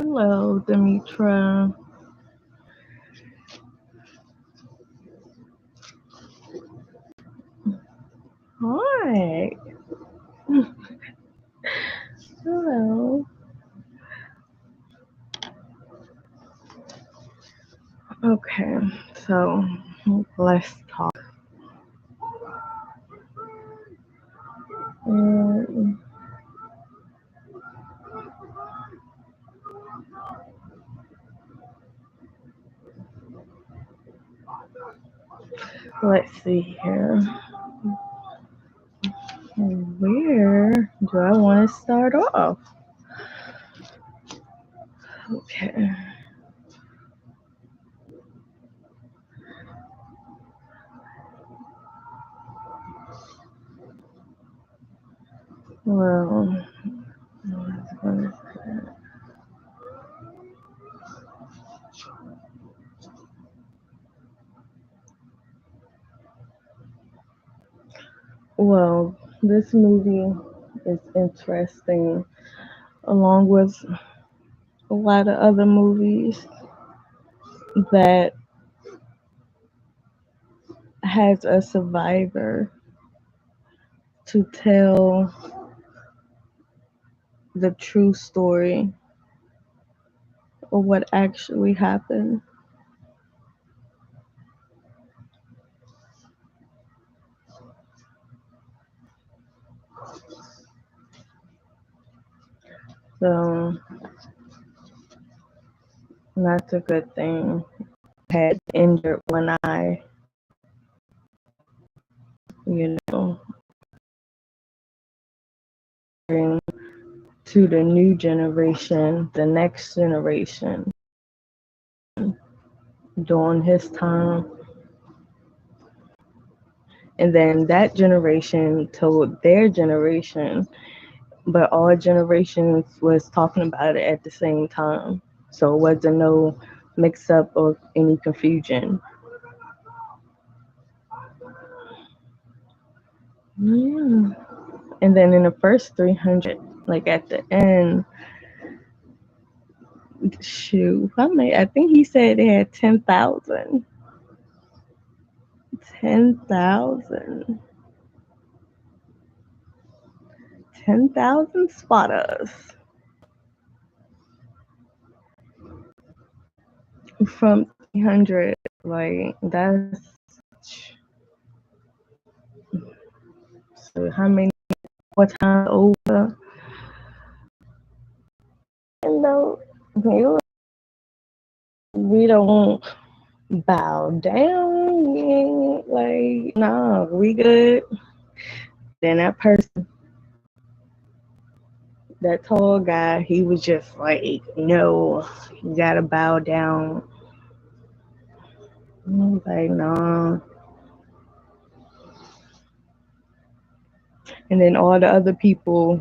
Hello, Demitra. Hi. Hello. Okay, so let's talk. Um, let's see here. Where do I want to start off? Okay. Well, well, this movie is interesting, along with a lot of other movies that has a survivor to tell the true story of what actually happened. So that's a good thing. I had injured one eye, you know, to the new generation, the next generation, during his time. And then that generation told their generation, but all generations was talking about it at the same time. So it wasn't no mix up or any confusion. Yeah. And then in the first 300, like at the end, shoot, I think he said they had 10,000. 10,000. 10,000 spotters from 300. Like, that's so how many more times over? You know, we don't bow down. We ain't like, nah, we good. Then that person, that tall guy, he was just like, no, you gotta bow down. I was like, nah. And then all the other people,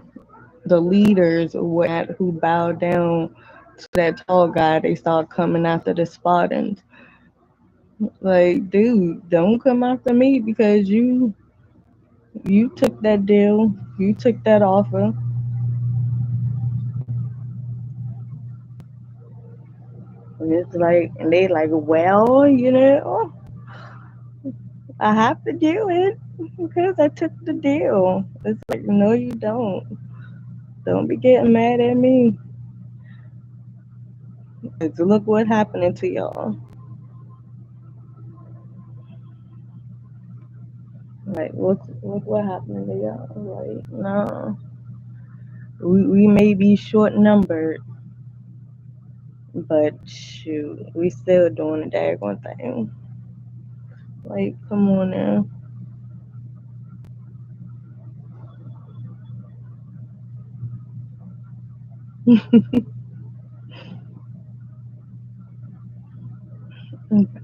the leaders or what who bowed down to that tall guy, they start coming after the Spartans. Like, dude, don't come after me because you took that deal, you took that offer. And it's like, and they like, well, I have to do it because I took the deal. It's like, no, you don't. Don't be getting mad at me. Look what happening to y'all. Like, look what happened to y'all. Like, no, we may be short numbered, but shoot, we still doing the daggone thing. Like, come on now.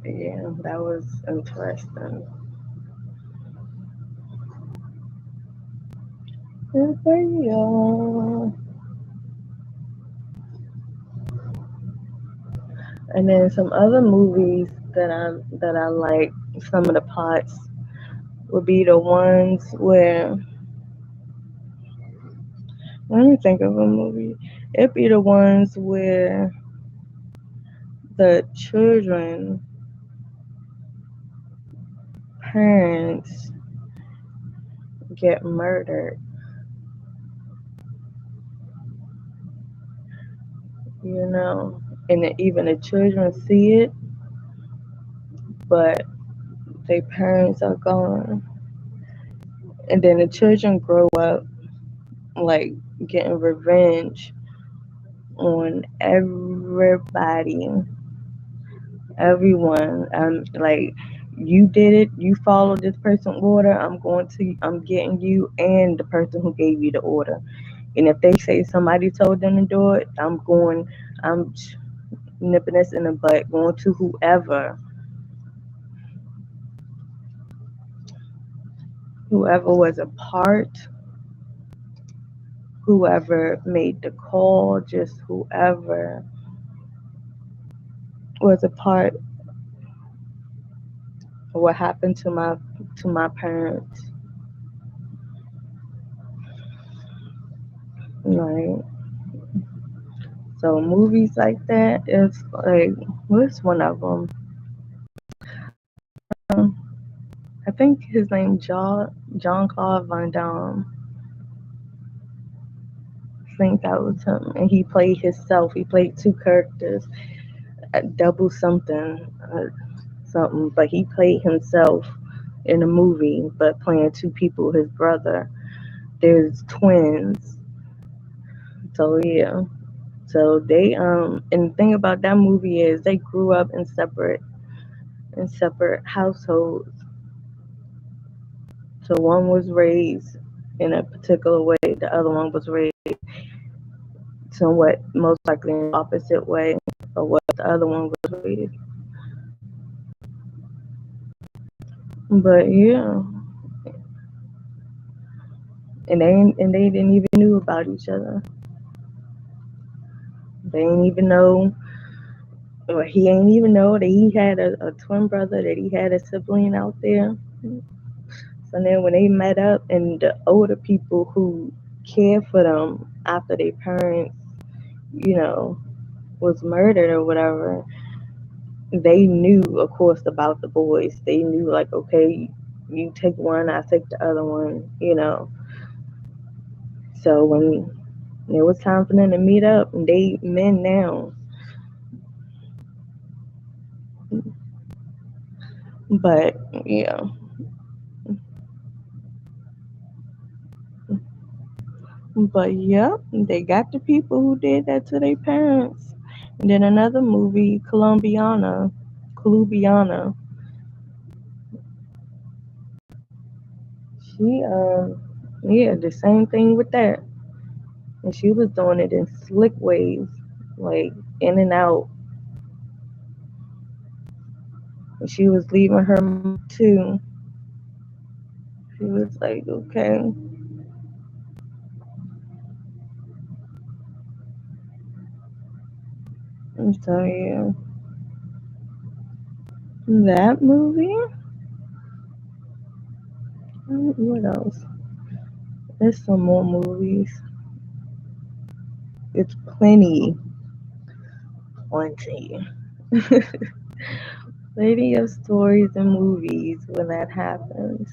Yeah, that was interesting. Good for y'all. And then some other movies that I like. Some of the plots would be the ones where, let me think of a movie. It be the ones where the children parents get murdered, you know, and then even the children see it, but their parents are gone, and then the children grow up like getting revenge on everybody, everyone. Like, you did it, you followed this person's order. I'm getting you and the person who gave you the order. And if they say somebody told them to do it, I'm nipping this in the butt, going to whoever was a part, whoever made the call, just whoever was a part of what happened to my parents. Like, so movies like that is like, what's one of them? Um, I think his name John Claude Van Damme. I think that was him, and he played himself. He played two characters, double something, something. But he played himself in the movie, but playing two people. His brother. There's twins. So yeah. So they and the thing about that movie is they grew up in separate households. So one was raised in a particular way, the other one was raised somewhat most likely in the opposite way of what the other one was raised. But yeah, and they didn't even knew about each other. They didn't even know, or he ain't even know that he had a twin brother, that he had a sibling out there. So then when they met up, and the older people who cared for them after their parents, you know, was murdered or whatever, they knew, of course, about the boys. They knew, like, okay, you take one, I take the other one, you know. So when it was time for them to meet up, they men now. But yeah, but yeah, they got the people who did that to their parents. And then another movie, Columbiana. She yeah, the same thing with that. And she was doing it in slick ways, like in and out. And she was leaving her mom too. She was like, okay. And so yeah, that movie. What else? There's some more movies. It's plenty. Plenty of stories and movies when that happens.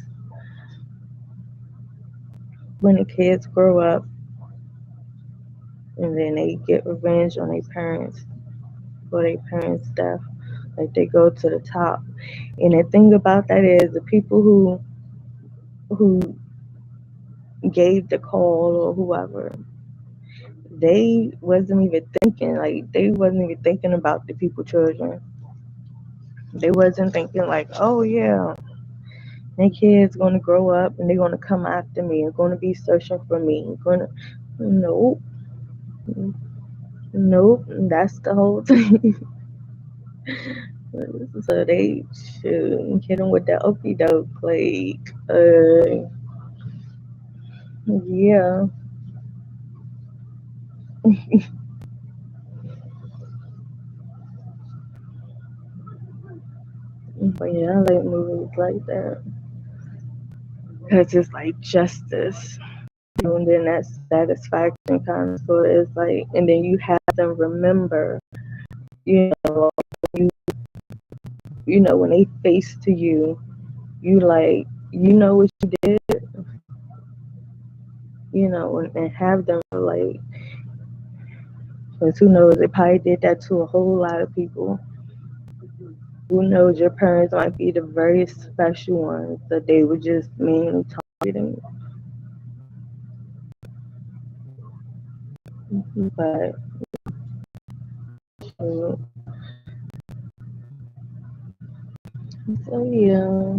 When the kids grow up and then they get revenge on their parents for their parents' death. Like, they go to the top. And the thing about that is the people who gave the call or whoever, they wasn't even thinking, like, they wasn't even thinking about the people children. They wasn't thinking like, oh yeah, my kid's gonna grow up and they're gonna come after me and gonna be searching for me. Gonna Nope. Nope. That's the whole thing. So they should hit them with the okey doke, like, yeah. But yeah, I like movies like that. Cause it's like justice. and then that satisfaction kind of sort of is like, and then you have them remember, you know, you you know when they face to you, you like you know what you did, you know, and have them like, because who knows, they probably did that to a whole lot of people. Who knows, your parents might be the very special ones that they were just mainly targeting. But uh, so yeah,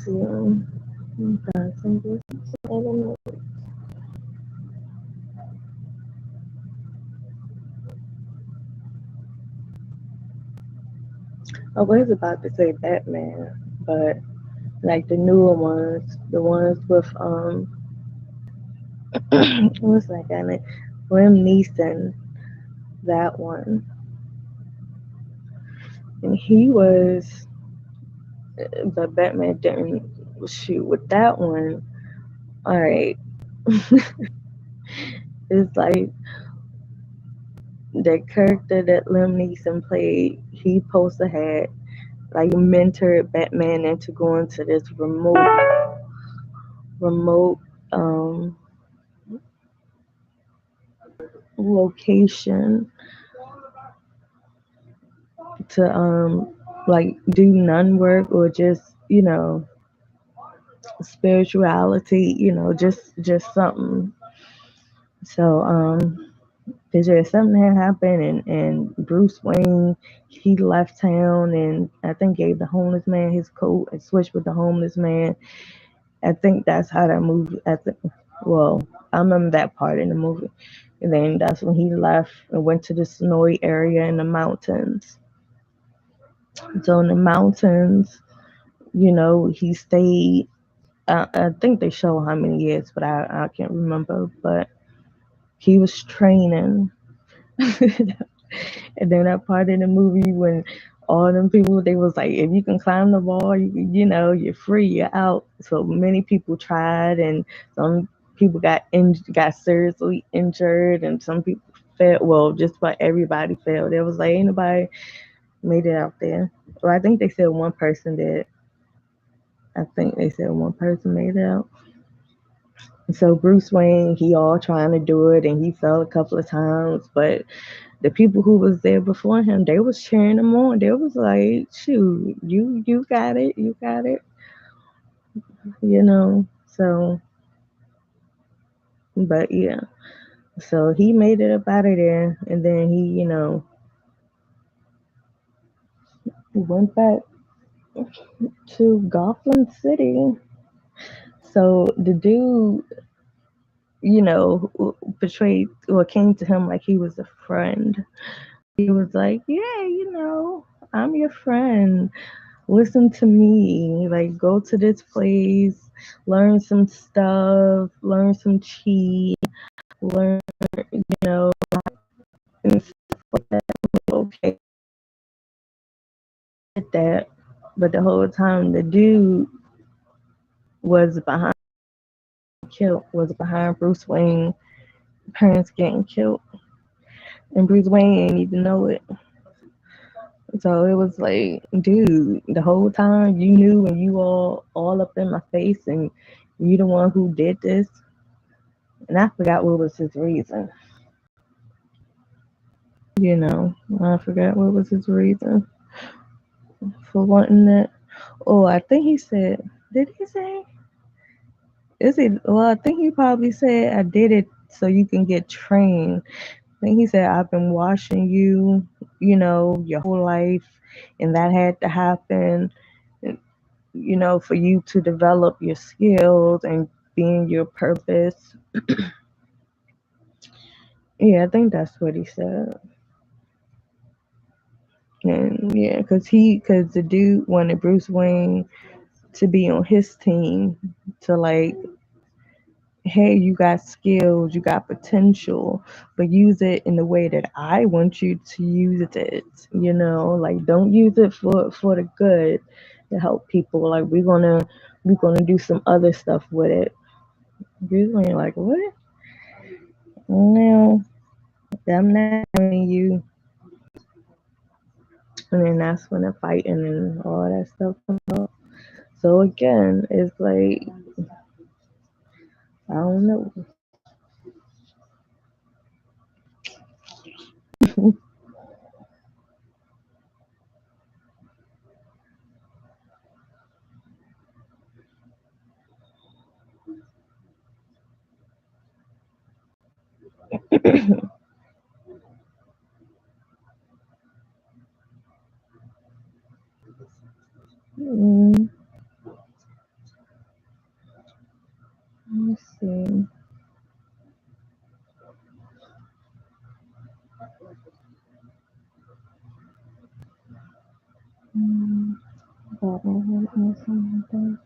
so that's some good. I don't know. I was about to say Batman, but like the newer ones, the ones with what's that guy name? Liam Neeson, that one, and he was, but Batman didn't shoot with that one. All right, it's like the character that Liam Neeson played. He supposed to had like mentored Batman into going to this remote um location to like do nun work or just spirituality, just something. So there's just something that happened, and Bruce Wayne, he left town, and I think gave the homeless man his coat and switched with the homeless man. I think that's how that movie. Well, I remember that part in the movie, and then that's when he left and went to the snowy area in the mountains. So in the mountains, he stayed. I think they show how many years, but I can't remember. But he was training. And then that part in the movie when all them people, they was like, if you can climb the wall, you're free, you're out. So many people tried, and some people got seriously injured, and some people failed. Well, just about everybody failed. There was like ain't nobody made it out there. Well, I think they said one person did. I think they said one person made it out. So Bruce Wayne, he all trying to do it, and he fell a couple of times, but the people who was there before him, they was cheering him on. They was like, "Shoot, you got it, you got it," So, but yeah, so he made it up out of there, and then he went back to Gotham City. So the dude, who portrayed or came to him like he was a friend. He was like, "Yeah, I'm your friend. Listen to me. Like, go to this place, learn some stuff, learn some cheat, learn, you know, and stuff like that." Okay, did that, but the whole time the dude was behind Bruce Wayne parents getting killed, and Bruce Wayne ain't even know it. So it was like, dude, the whole time you knew, and you all up in my face, and you the one who did this. And I forgot what was his reason. I forgot what was his reason for wanting that. Oh, I think he said, did he say? Is it? Well, I think he probably said, I did it so you can get trained. I think he said, I've been watching you, your whole life, and that had to happen, for you to develop your skills and being your purpose. Yeah, I think that's what he said. And yeah, because the dude wanted Bruce Wayne to be on his team, to like, hey, you got skills, you got potential, but use it in the way that I want you to use it. Like, don't use it for the good. to help people. Like we're gonna do some other stuff with it. You're like, what? No, I'm not having you. And then that's when the fighting and all that stuff comes up. So again, it's like I don't know. Mm, let's see. Mm, but I have something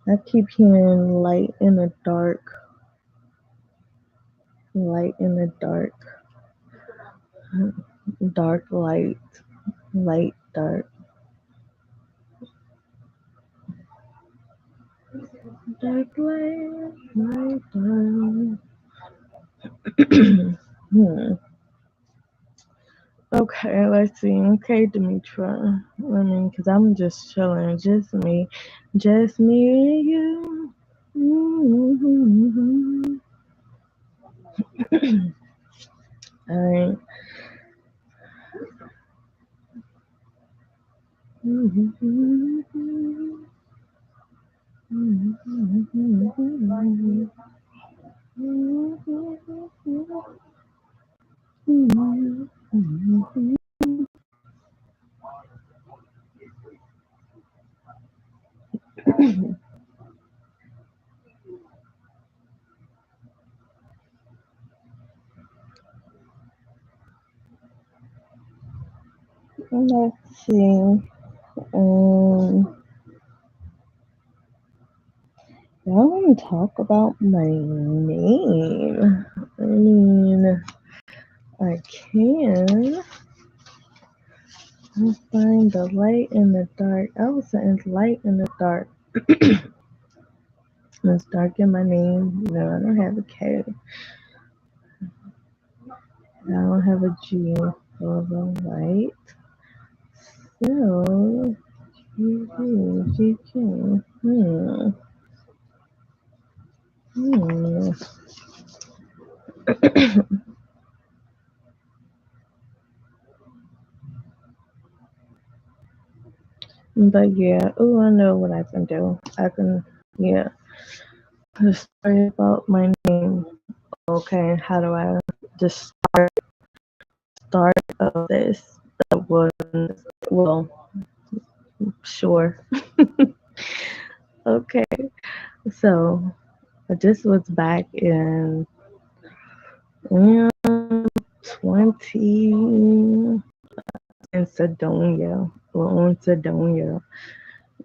I keep hearing light in the dark, dark light, light dark, dark light, light dark. Hmm. Okay, let's see. Okay, Demitra. I mean, cause I'm just chilling, just me and you. Mm-hmm. All right. Let's see. Um, I want to talk about my name. I mean, I can. I find the light in the dark. I was saying light in the dark. It's dark in my name. No, I don't have a K. I don't have a G for the light. So, GG. Hmm. But yeah, oh, I know what I can do. Yeah, the story about my name. Okay, how do I just start of this? Was, well, sure. Okay, so this was back in 20 in Sedonia. Well, on Sedonia.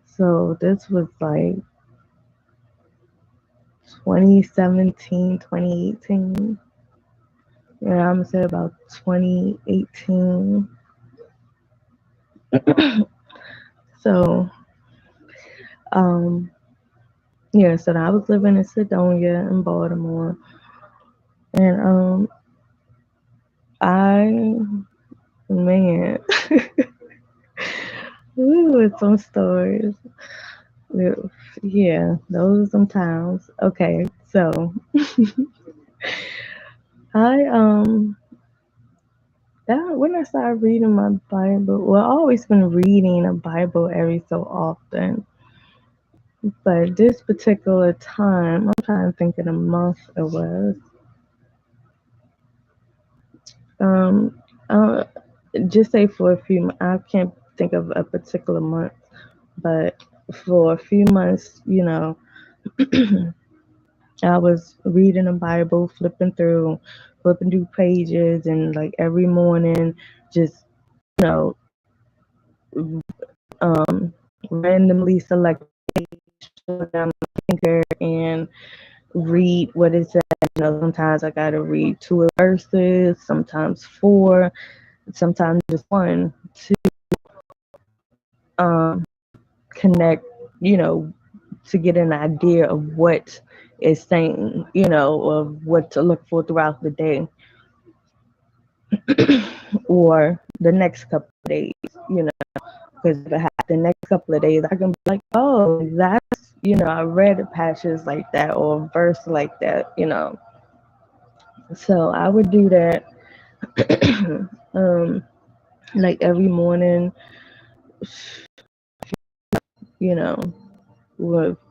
So this was like 2017, 2018. Yeah, I'm gonna say about 2018. So, um, yeah, so I was living in Sedonia in Baltimore, and I man, with some stories. Yeah, those are some times. Okay, so I that when I started reading my Bible, well, I always been reading a Bible every so often, but this particular time, I'm trying to think of the month it was. Um, uh, just say for a few, I can't think of a particular month, but for a few months, I was reading the Bible, flipping through pages, and like every morning, just you know, randomly select down my finger and read what it says. Sometimes I gotta read two verses, sometimes four, sometimes just one to connect, you know, to get an idea of what it's saying, of what to look for throughout the day or the next couple of days, you know, because if it happens the next couple of days, I can be like, oh, that's, I read a passage like that or a verse like that. So I would do that, like every morning, you know,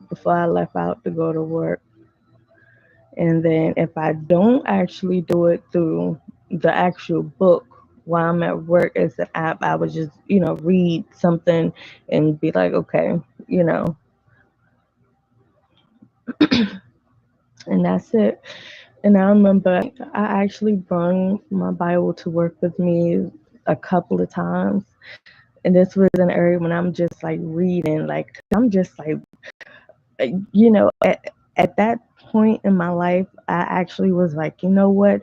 before I left out to go to work. And then if I don't actually do it through the actual book while I'm at work as an app, I would just, read something and be like, okay, you know, and that's it. And I remember I actually brought my Bible to work with me a couple of times. And this was an area when I'm just like reading, like, I'm just like, at that point in my life, I actually was like, you know what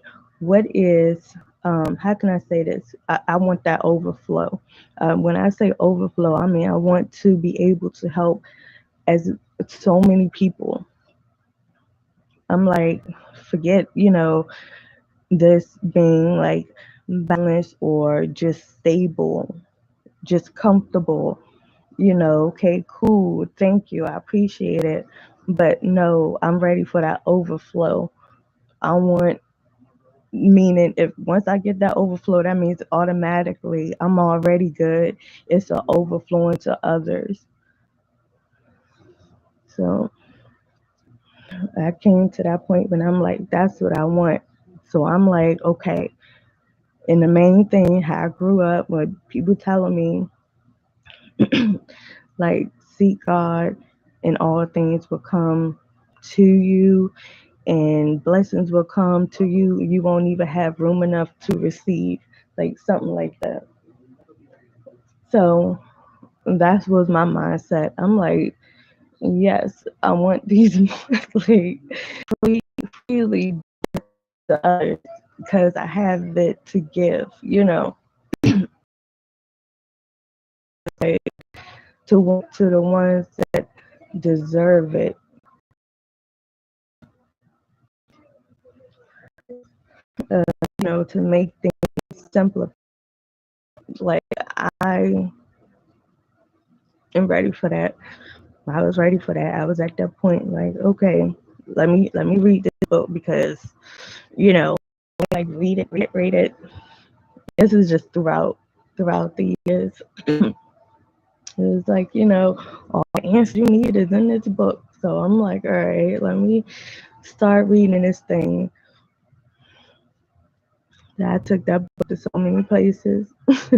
is, how can I say this? I want that overflow. When I say overflow, I mean, I want to be able to help as so many people. I'm like, forget, this being like balanced or just stable, just comfortable, okay, cool, thank you, I appreciate it. But no, I'm ready for that overflow. I want, meaning if once I get that overflow, that means automatically I'm already good. It's an overflowing to others. So I came to that point when I'm like, that's what I want. So I'm like, okay. And the main thing, how I grew up, what people telling me, like, seek God and all things will come to you and blessings will come to you. You won't even have room enough to receive, like something like that. So that was my mindset. I'm like, yes, I want these like freely to others because I have it to give, like, to the ones that deserve it. Uh, to make things simpler. Like, I am ready for that. I was ready for that. I was at that point, like, okay, let me read this book because, you know, like read it. This is just throughout the years. It was like, all the answers you need is in this book. So I'm like, all right, let me start reading this thing. I took that book to so many places. Oh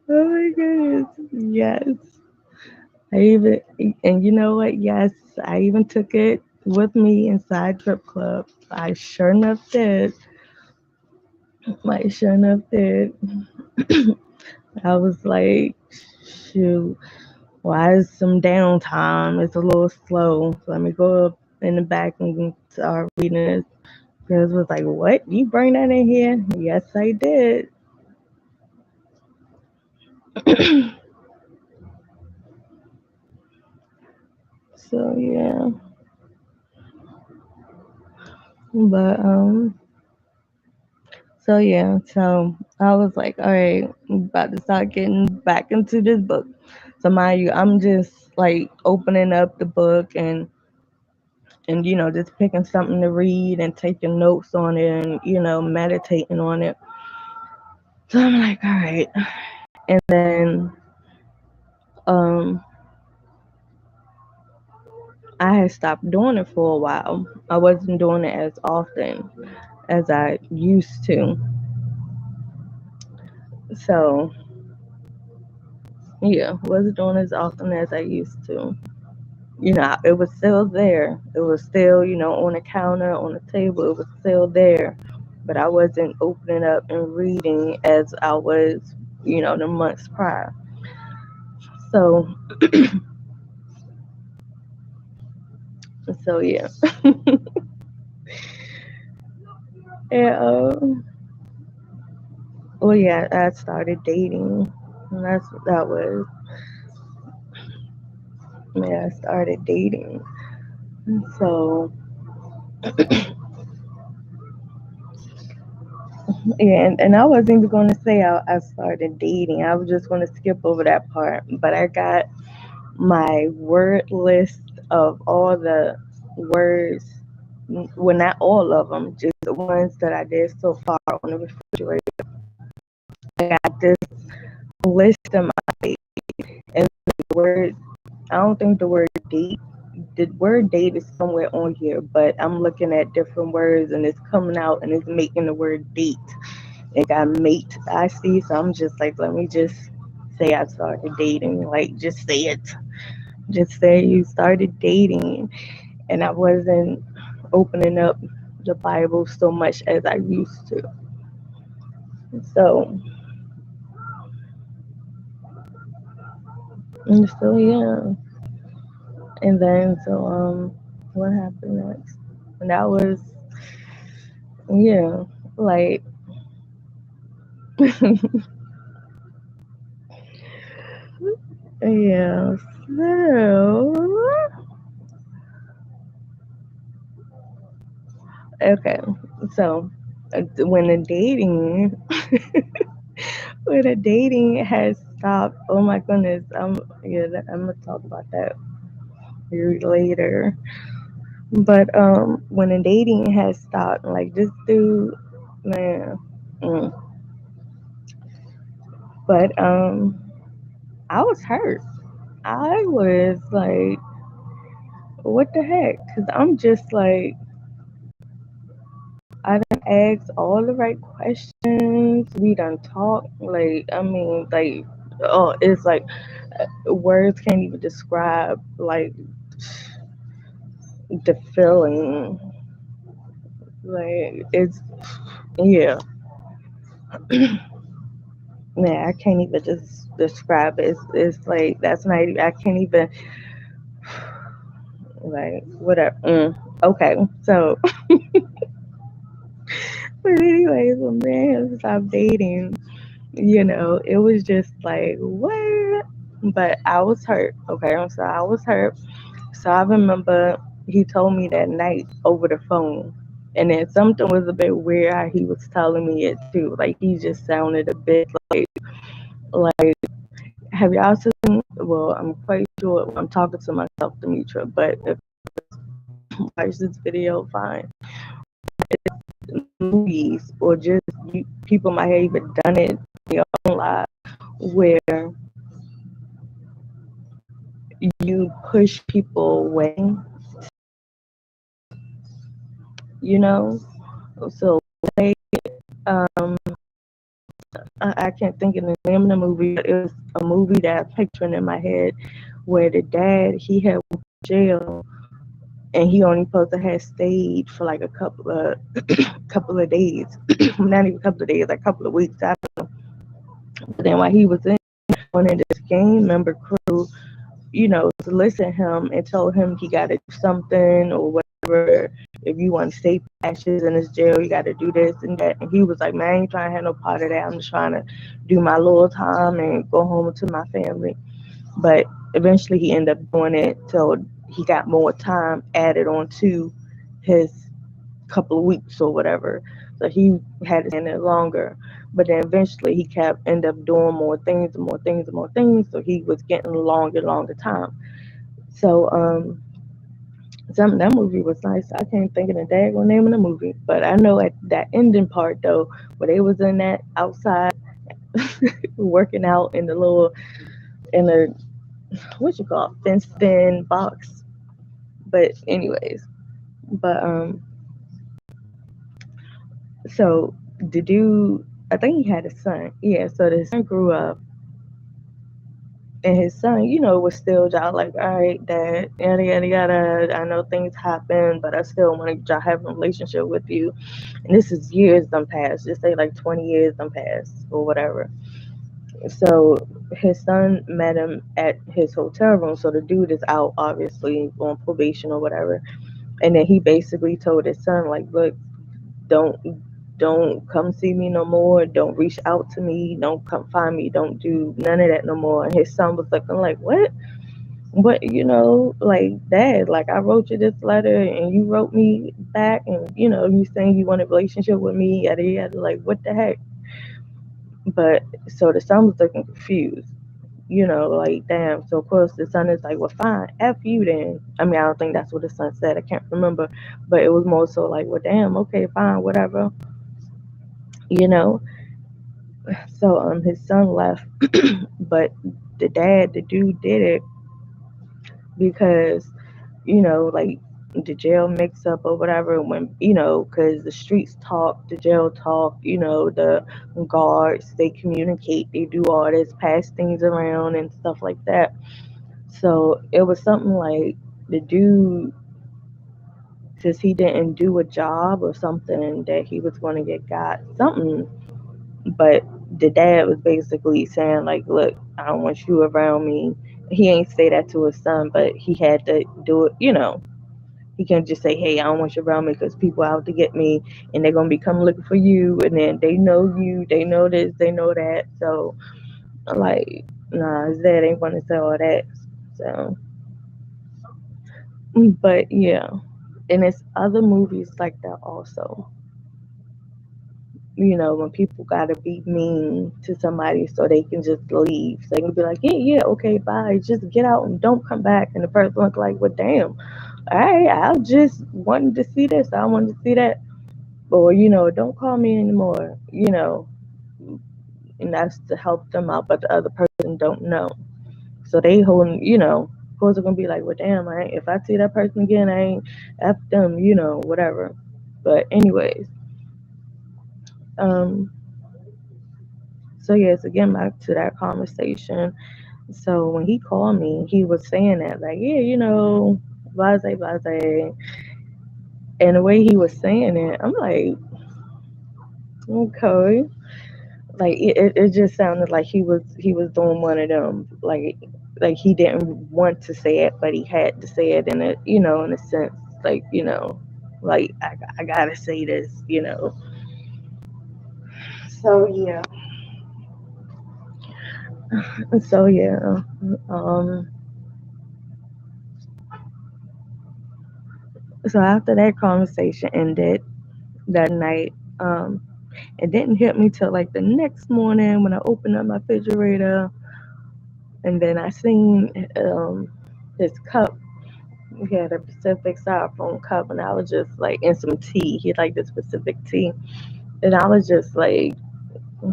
my goodness, yes. I even, and you know what? Yes, I even took it with me inside Trip Club. I sure enough did. I sure enough did. I was like, shoot, why is some downtime? It's a little slow. So let me go up in the back and start reading it. Girls was like, what? You bring that in here? Yes, I did. So yeah. But so yeah, so I was like, all right, I'm about to start getting back into this book. So mind you, I'm just like opening up the book and just picking something to read and taking notes on it and meditating on it. So I'm like, all right. And then um I had stopped doing it for a while. I wasn't doing it as often as I used to. So yeah, wasn't doing as often as I used to. It was still there. It was still, on the counter, on the table. It was still there. But I wasn't opening up and reading as I was, the months prior. So, So yeah. And well, yeah, I started dating. And that was, yeah, I started dating. So yeah, and I wasn't even going to say I started dating. I was just going to skip over that part. But I got my word list of all the words, well, not all of them, just the ones that I did so far on the refrigerator. I got this list in my, and the word, I don't think the word date is somewhere on here, but I'm looking at different words and it's coming out and it's making the word date. It got mate, I see, so I'm just like, let me just say I started dating. Like, just say it. Just say you started dating. And I wasn't opening up the Bible so much as I used to. So, and so yeah. And then what happened next? And that was, yeah, like yeah. So okay, so when the dating when the dating has stopped, oh my goodness, I'm gonna talk about that later. But when the dating has stopped, like this dude, man, mm. But I was hurt. I was like, what the heck? Because I'm just like, I done asked all the right questions. We done talked. Like, I mean, like, oh, it's like words can't even describe like the feeling. Like, it's, yeah, man, I can't even just describe it. It's like, that's not even, I can't even, like, whatever. Okay, so, but anyways, when man stopped dating, it was just like, what? But I was hurt. Okay, so I was hurt. So I remember he told me that night over the phone. And then something was a bit weird how he was telling me it too. Like he just sounded a bit like have y'all seen, well, I'm quite sure I'm talking to myself, Demitra, but if you watch this video, fine. Movies or just people might have even done it in your own life where you push people away, you know? So they, um, I can't think of the name of the movie, but it was a movie that I'm picturing in my head where the dad, he had went to jail and he only supposed to have stayed for like a couple of days. Not even a couple of days, like a couple of weeks. I don't know. But then while he was in, one of this gang member crew, solicit him and told him he got to do something or whatever. If you want safe ashes in this jail, you got to do this and that. And he was like, man, I ain't trying to have no part of that. I'm just trying to do my little time and go home to my family. But eventually he ended up doing it till he got more time added on to his couple of weeks or whatever. So he had to stand there longer. But then eventually he kept end up doing more things and more things and more things. So he was getting longer and longer time. So that movie was nice. I can't think of the daggone name of the movie. But I know at that ending part though, where they was in that outside working out in the little in the what you call it, fenced in box. But anyways, but so the dude, I think he had a son. Yeah, so the son grew up, and his son, was still just like, all right, dad, yada yada yada. I know things happen, but I still want to have a relationship with you. And this is years done passed. Just say like 20 years done passed or whatever. So his son met him at his hotel room. So the dude is out, obviously on probation or whatever. And then he basically told his son, like, look, don't don't come see me no more. Don't reach out to me. Don't come find me. Don't do none of that no more. And his son was looking like, what? But like, dad, like, I wrote you this letter and you wrote me back, and you saying you want a relationship with me, yada yada, like, what the heck? But so the son was looking confused, like, damn. So of course the son is like, well, fine, F you then. I mean, I don't think that's what the son said, I can't remember, but it was more so like, well, damn, okay, fine, whatever, you know. So his son left, but the dude did it because like, the jail mix up or whatever, when because the streets talk, the jail talk, the guards, they communicate, they do all this, pass things around and stuff like that. So it was something like the dude, since he didn't do a job or something, that he was going to get got something. But the dad was basically saying, like, look, I don't want you around me. He ain't say that to his son, but he had to do it. He can't just say, hey, I don't want you around me because people out to get me, and they're going to be coming looking for you, and then they know you, they know this, they know that. So, like, nah, his dad ain't going to say all that. So, but yeah. And it's other movies like that also. When people gotta be mean to somebody so they can just leave. So they can be like, yeah, yeah, okay, bye. Just get out and don't come back. And the person look like, well, damn, all right, I just wanted to see this. I wanted to see that. Or, don't call me anymore. And that's to help them out. But the other person don't know. So they holding. Of course, they're gonna be like, well, damn, if I see that person again, I ain't F them, whatever. But anyways, um, so yes, again back to that conversation. So when he called me, he was saying that, like, yeah, blase, blase. And the way he was saying it, I'm like, okay. Like it just sounded like he was doing one of them, like he didn't want to say it, but he had to say it in a sense, like, like I gotta say this. So yeah, so yeah. Um, so after that conversation ended that night, it didn't hit me till like the next morning when I opened up my refrigerator, and then I seen his cup. He had a Pacific styrofoam cup, and I was just like, in some tea. He liked this specific tea, and I was just like,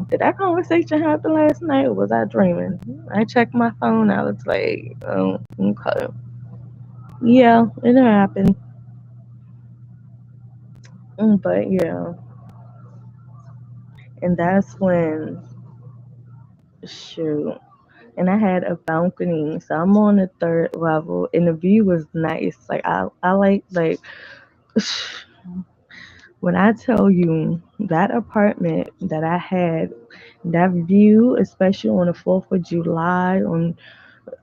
did that conversation happen last night, or was I dreaming? I checked my phone. I was like, oh, okay, yeah, it happened. But yeah, and that's when, shoot. And I had a balcony, so I'm on the third level, and the view was nice. Like I like when I tell you that apartment that I had, that view, especially on the 4th of July,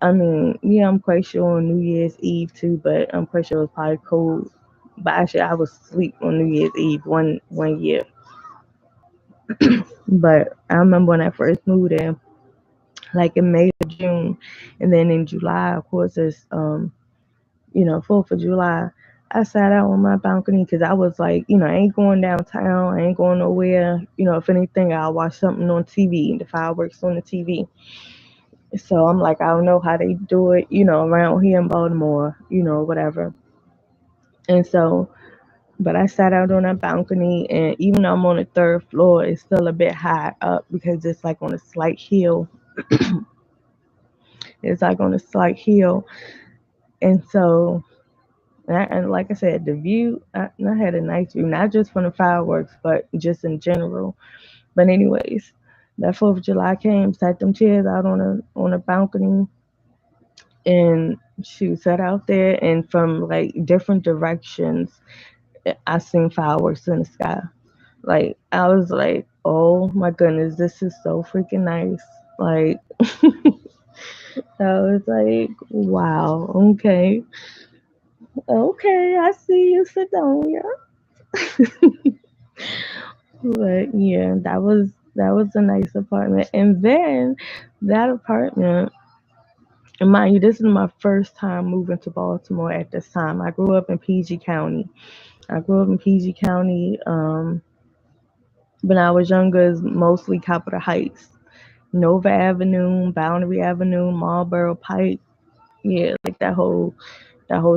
I mean, yeah, I'm quite sure on New Year's Eve too, but I'm quite sure it was probably cold. But actually, I was asleep on New Year's Eve one year. But I remember when I first moved in, like in May or June, and then in July, of course, it's 4th of July. I sat out on my balcony because I was like, I ain't going downtown, I ain't going nowhere. If anything, I'll watch something on TV, the fireworks on the TV. So I'm like, I don't know how they do it, around here in Baltimore, whatever. And so, but I sat out on that balcony, and even though I'm on the third floor, it's still a bit high up because it's like on a slight hill. It's like on a slight hill. And so, and like I said, the view, I had a nice view, not just from the fireworks, but just in general. But anyways, that 4th of July came, sat them chairs out on a balcony, and she sat out there, and from like different directions, I seen fireworks in the sky. Like, I was like, oh my goodness, this is so freaking nice. Like, I was like, wow, okay. Okay, I see you, Sedonia. But yeah, that was a nice apartment. And then that apartment, and mind you, this is my first time moving to Baltimore at this time. I grew up in PG County. I grew up in PG County. When I was younger, it's mostly Capitol Heights, Nova Avenue, Boundary Avenue, Marlboro Pike. Yeah, like that whole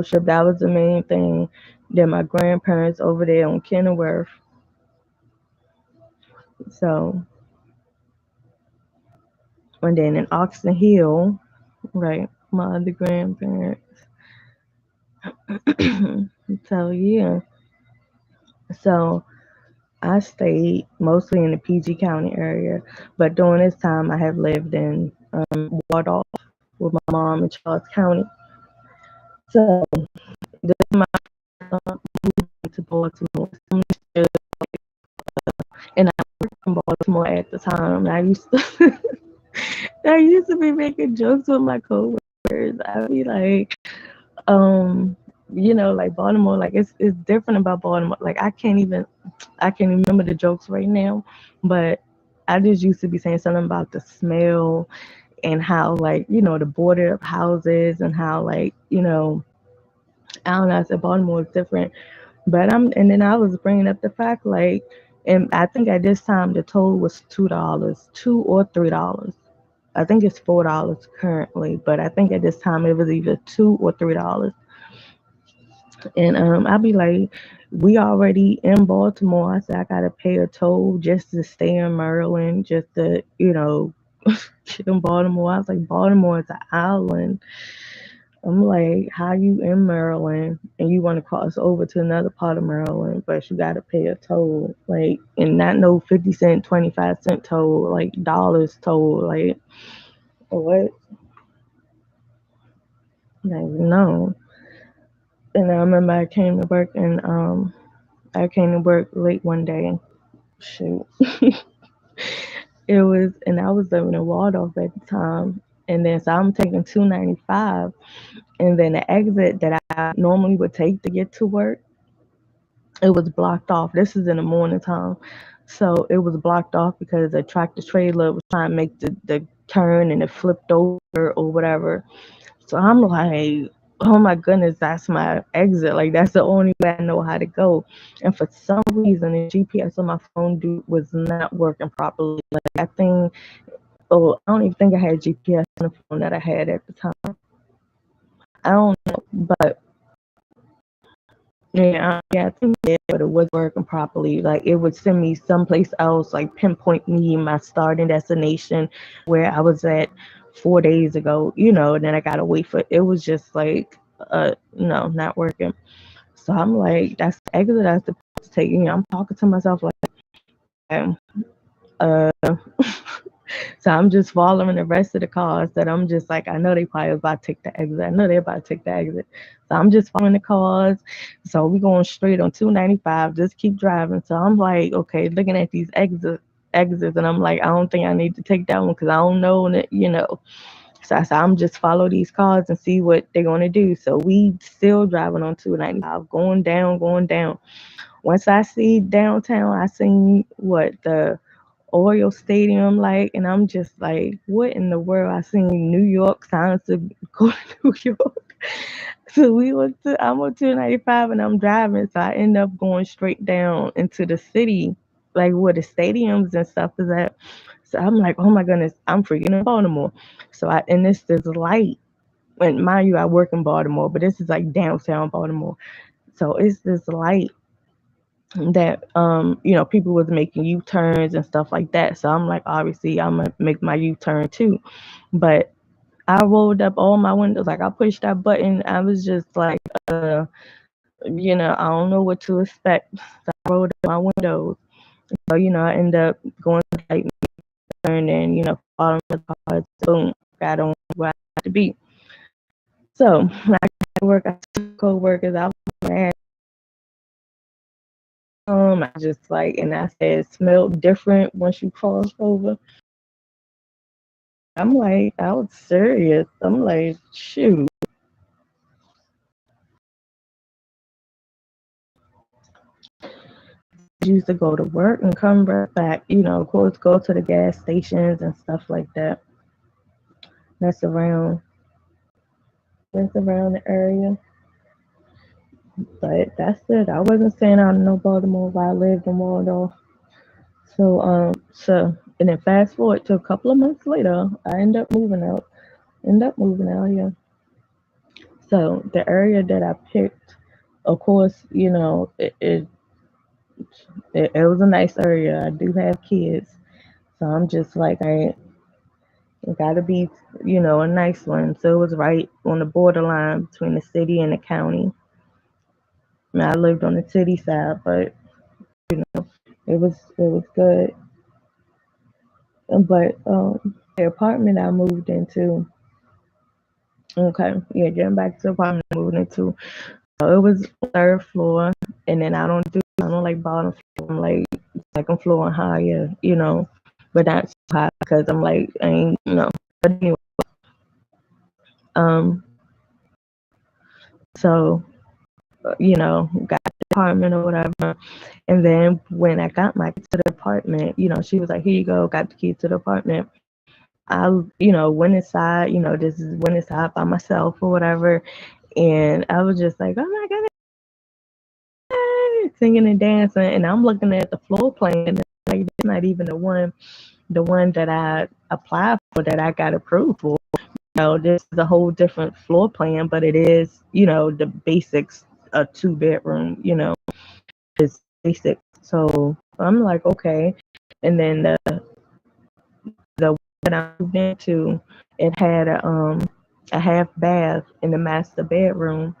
strip. That was the main thing. Then my grandparents over there on Kenilworth. So, and then in Oxon Hill, right, my other grandparents. So yeah, so I stayed mostly in the PG County area, but during this time I have lived in Wardolph with my mom in Charles County. So this is my to Baltimore. And I worked in Baltimore at the time. And I used to be making jokes with my coworkers. I'd be like, um, like Baltimore, like it's different about Baltimore. Like I can't even remember the jokes right now, but I just used to be saying something about the smell and how like, the border of houses and how like, I don't know, I said Baltimore is different. But and then I was bringing up the fact like, and I think at this time the toll was $2, $2 or $3. I think it's $4 currently, but I think at this time it was either $2 or $3. And I'd be like, we already in Baltimore. I said I gotta pay a toll just to stay in Maryland, just to get in Baltimore. I was like, Baltimore is an island. I'm like, how you in Maryland and you want to cross over to another part of Maryland, but you got to pay a toll, like, and not no 50 cent, 25 cent toll, like dollars toll, like what? Like no. And I remember I came to work late one day. Shoot, and I was living in Waldorf at the time. And then so I'm taking 295, and then the exit that I normally would take to get to work, it was blocked off. This is in the morning time. So it was blocked off because a tractor trailer was trying to make the turn and it flipped over or whatever. So I'm like, oh my goodness, that's my exit. Like that's the only way I know how to go. And for some reason the GPS on my phone was not working properly. Like that thing, oh, I don't even think I had GPS on the phone that I had at the time. I don't know, but yeah, I think it, but it was working properly. Like it would send me someplace else, like pinpoint me my starting destination where I was at 4 days ago, and then I gotta wait for it. Was just like no, not working. So I'm like, that's the exit that's supposed to take. I'm talking to myself like, um, uh so I'm just following the rest of the cars that I'm just like, I know they probably about to take the exit. I know they're about to take the exit. So I'm just following the cars. So we going straight on 295, just keep driving. So I'm like, okay, looking at these exits, and I'm like, I don't think I need to take that one because I don't know that. So I said, I'm just follow these cars and see what they're gonna do. So we still driving on 295, going down, going down. Once I see downtown, I seen what the Oriole Stadium like, and I'm just like, what in the world? I seen New York signs to go to New York. So I'm on 295 and I'm driving, so I end up going straight down into the city, like where the stadiums and stuff is at. So I'm like, oh my goodness, I'm freaking in Baltimore. So and this light, and mind you, I work in Baltimore, but this is like downtown Baltimore. So it's this light that people was making U-turns and stuff like that. So I'm like, obviously I'm gonna make my U-turn too. But I rolled up all my windows, like I pushed that button. I was just like, I don't know what to expect. So I rolled up my windows. So, I end up going to like turn and, following the cars, boom, got on where I had to be. So when I got to work, I took co-workers out. I just like, and I said, it smelled different once you cross over. I'm like, I was serious. I'm like, shoot. used to go to work and come right back, of course, go to the gas stations and stuff like that. That's around that's around the area. But that's it. I wasn't staying out in no Baltimore while I lived in Waldorf. And then fast forward to a couple of months later, I end up moving out. End up moving out here. So the area that I picked, of course, it was a nice area. I do have kids, so I'm just like, it gotta be, a nice one. So it was right on the borderline between the city and the county. I mean, I lived on the city side, but it was good. But the apartment I moved into, okay, yeah, getting back to the apartment I moved into, it was third floor, and then I don't like bottom floor. I'm like second floor and higher, but not so high because I'm like I ain't, But anyway, um, so got the apartment or whatever, and then when I got my key to the apartment, she was like, "Here you go, got the key to the apartment." I, went inside, this is went inside by myself or whatever, and I was just like, "Oh my goodness," singing and dancing, and I'm looking at the floor plan, and like it's not even the one that I applied for that I got approved for. This is a whole different floor plan, but it is, the basics, a 2 bedroom, is basic. So I'm like, okay. And then the one that I moved into, it had a half bath in the master bedroom.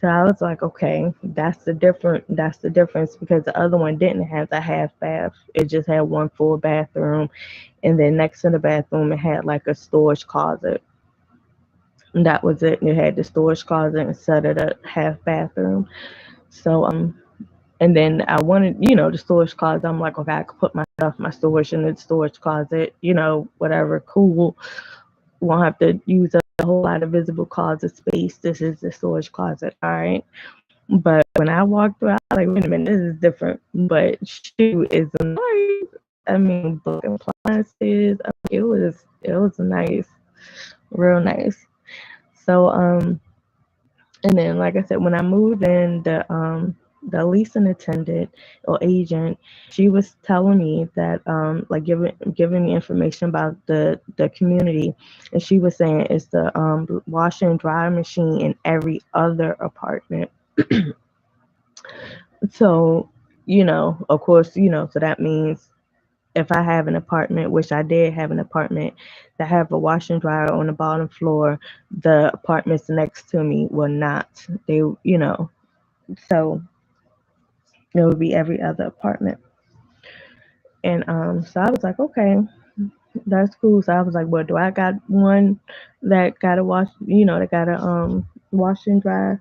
So I was like, okay, that's the difference because the other one didn't have the half bath. It just had one full bathroom, and then next to the bathroom it had like a storage closet. And that was it. It had the storage closet instead of the half bathroom. So and then I wanted, the storage closet. I'm like, okay, I could put my stuff, my storage in the storage closet, whatever, cool. Won't have to use a whole lot of visible closet space. This is the storage closet, all right. But when I walked through, I was like, wait a minute, this is different. But shoot is nice. I mean, book appliances. It was nice, real nice. So and then like I said, when I moved in, the leasing attendant or agent, she was telling me that like giving me information about the community, and she was saying it's the washer and dryer machine in every other apartment. So, of course, so that means if I have an apartment, which I did have an apartment that have a washer and dryer on the bottom floor, the apartments next to me will not. So it would be every other apartment. And so I was like, okay, that's cool. So I was like, well, do I got one that got a that got a wash and dry?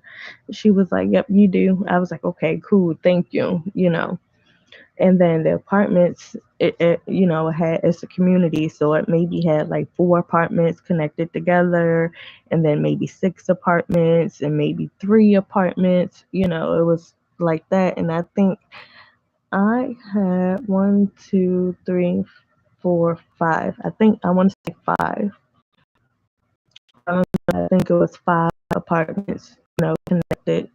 She was like, yep, you do. I was like, okay, cool, thank you. And then the apartments, it's a community, so it maybe had like 4 apartments connected together, and then maybe 6 apartments, and maybe 3 apartments. It was like that. And I think I had one, two, three, 4, 5. I think I want to say 5. I think it was 5 apartments, connected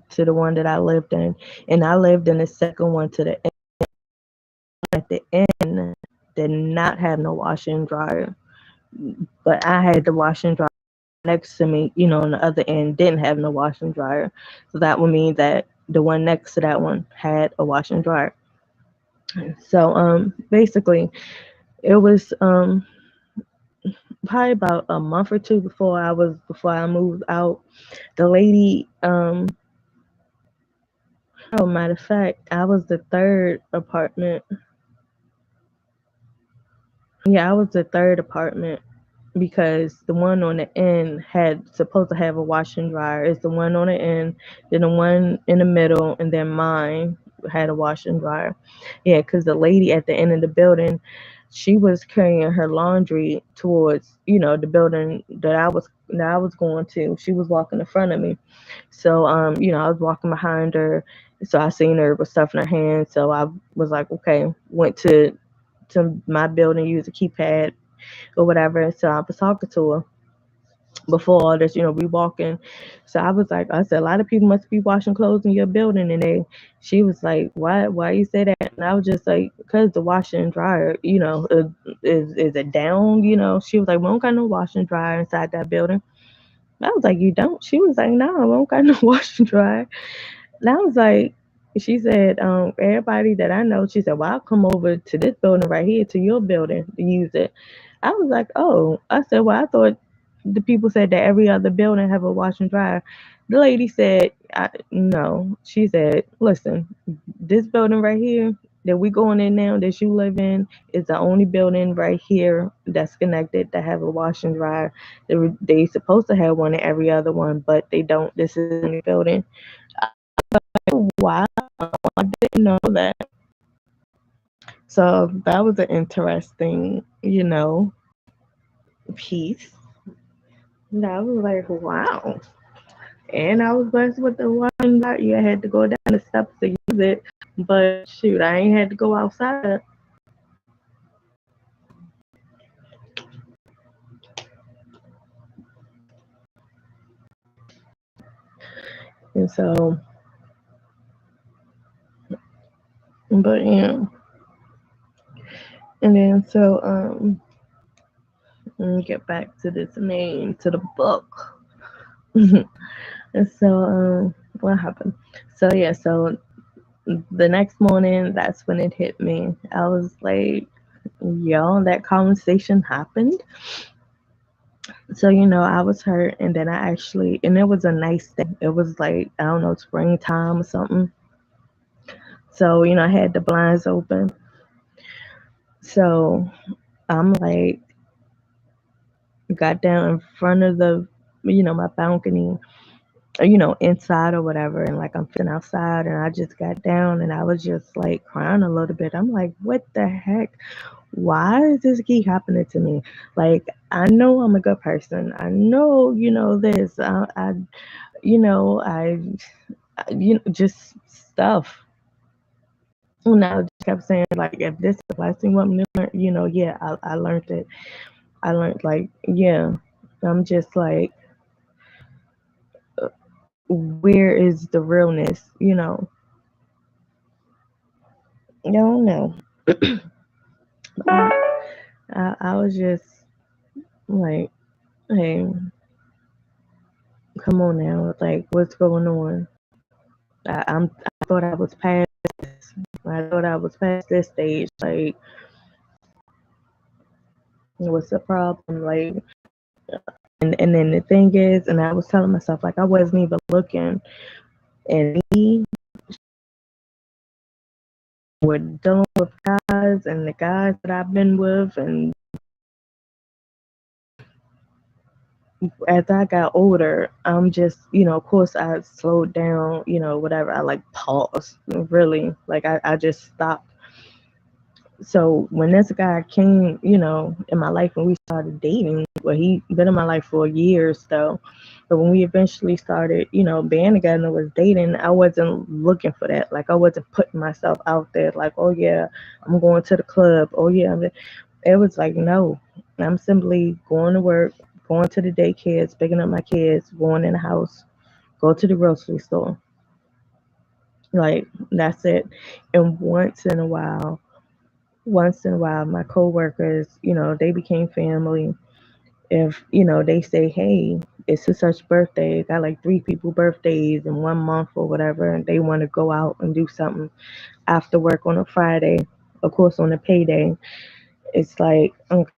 to the one that I lived in, and I lived in the second one to the at the end did not have no washer and dryer, but I had the washer and dryer next to me, on the other end didn't have no washer and dryer. So that would mean that the one next to that one had a washer and dryer. So basically it was probably about a month or two before I moved out. The lady, oh, matter of fact, I was the third apartment. Yeah, I was the third apartment because the one on the end had supposed to have a washer and dryer. It's the one on the end, then the one in the middle, and then mine had a washer and dryer. Yeah, because the lady at the end of the building, she was carrying her laundry towards, the building that I was going to. She was walking in front of me. So I was walking behind her, So I seen her with stuff in her hand. So I was like, okay, went to my building, used a keypad or whatever. So I was talking to her before all this, we walking. So I said, a lot of people must be washing clothes in your building. And she was like, why you say that? And I was just like, because the washer and dryer, is it down? She was like, we don't got no washer and dryer inside that building. I was like, you don't? She was like, no, I don't got no washer and dryer. And I was like, she said, everybody that I know, she said, well, I'll come over to this building right here, to your building to use it. I was like, oh, I said, well, I thought the people said that every other building have a wash and dryer. The lady said, no. She said, listen, this building right here that we going in now, that you live in, is the only building right here that's connected that have a wash and dryer. They supposed to have one in every other one, but they don't. This is the only building. Wow, I didn't know that. So that was an interesting, piece. And I was like, wow. And I was blessed with the one that you had to go down the steps to use it. But shoot, I ain't had to go outside. And so, but yeah. And then so, let me get back to this name, to the book. And so, what happened? So yeah, so the next morning, that's when it hit me. I was like, yo, that conversation happened. So, I was hurt, and then and it was a nice day. It was like, I don't know, springtime or something. So, I had the blinds open. So I'm like, got down in front of my balcony, inside or whatever. And like, I'm sitting outside, and I just got down, and I was just like crying a little bit. I'm like, what the heck? Why does this keep happening to me? Like, I know I'm a good person. I know, this. You know, just stuff. And I just kept saying, like, if this is a blessing, what me to learn, yeah, I learned it. I learned, like, yeah, I'm just like, where is the realness? I don't know. I was just like, hey, come on now, like, what's going on? I thought I was past. I thought I was past this stage. Like, what's the problem? Like, and then the thing is, and I was telling myself, like, I wasn't even looking, and me were dealing with guys, and the guys that I've been with, and as I got older, I'm just, of course, I slowed down, whatever. I like paused, really, like I just stopped. So when this guy came, in my life, when we started dating, well, he been in my life for years though. But when we eventually started, being together and was dating, I wasn't looking for that. Like, I wasn't putting myself out there like, oh yeah, I'm going to the club. Oh yeah. It was like, no, I'm simply going to work, going to the daycare, picking up my kids, going in the house, go to the grocery store. Like, that's it. And once in a while, my coworkers, they became family. If, they say, hey, it's a such birthday, got like three people birthdays in 1 month or whatever, and they want to go out and do something after work on a Friday, of course, on a payday, it's like, okay,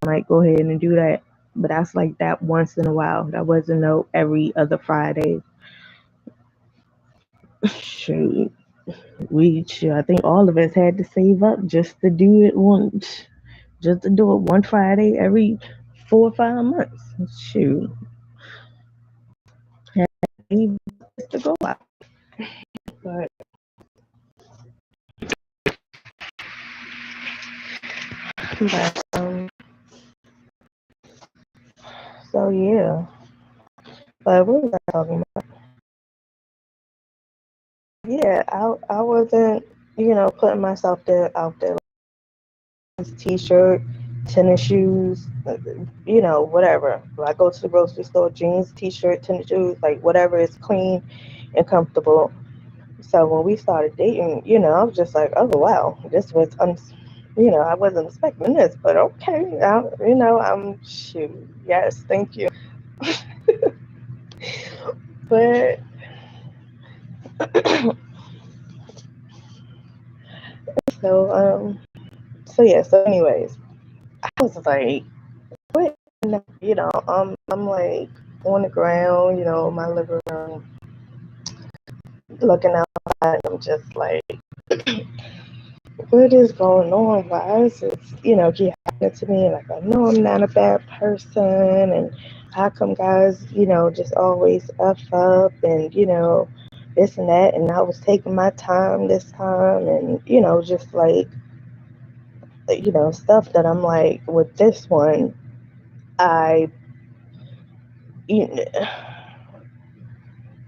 I might go ahead and do that. But that's like that once in a while. That wasn't no every other Friday. Shoot. I think all of us had to save up just to do it once. Just to do it one Friday every 4 or 5 months. Shoot. Had to save just to go out. But so yeah. But what was I talking about? yeah, I wasn't, putting myself there out there. T-shirt, tennis shoes, whatever. When I go to the grocery store, jeans, t-shirt, tennis shoes, like whatever is clean and comfortable. So when we started dating, I was just like, oh wow, this was, I wasn't expecting this, but okay, I'm shoot, yes, thank you. But so so yeah, so anyways, I was like, what? I'm like on the ground, my living room, looking outside. I'm just like, what is going on? Why is this, keep happening to me? Like, I know I'm not a bad person, and how come guys, just always F up and, this and that. And I was taking my time this time, and, just like, stuff that I'm like, with this one, I, you know,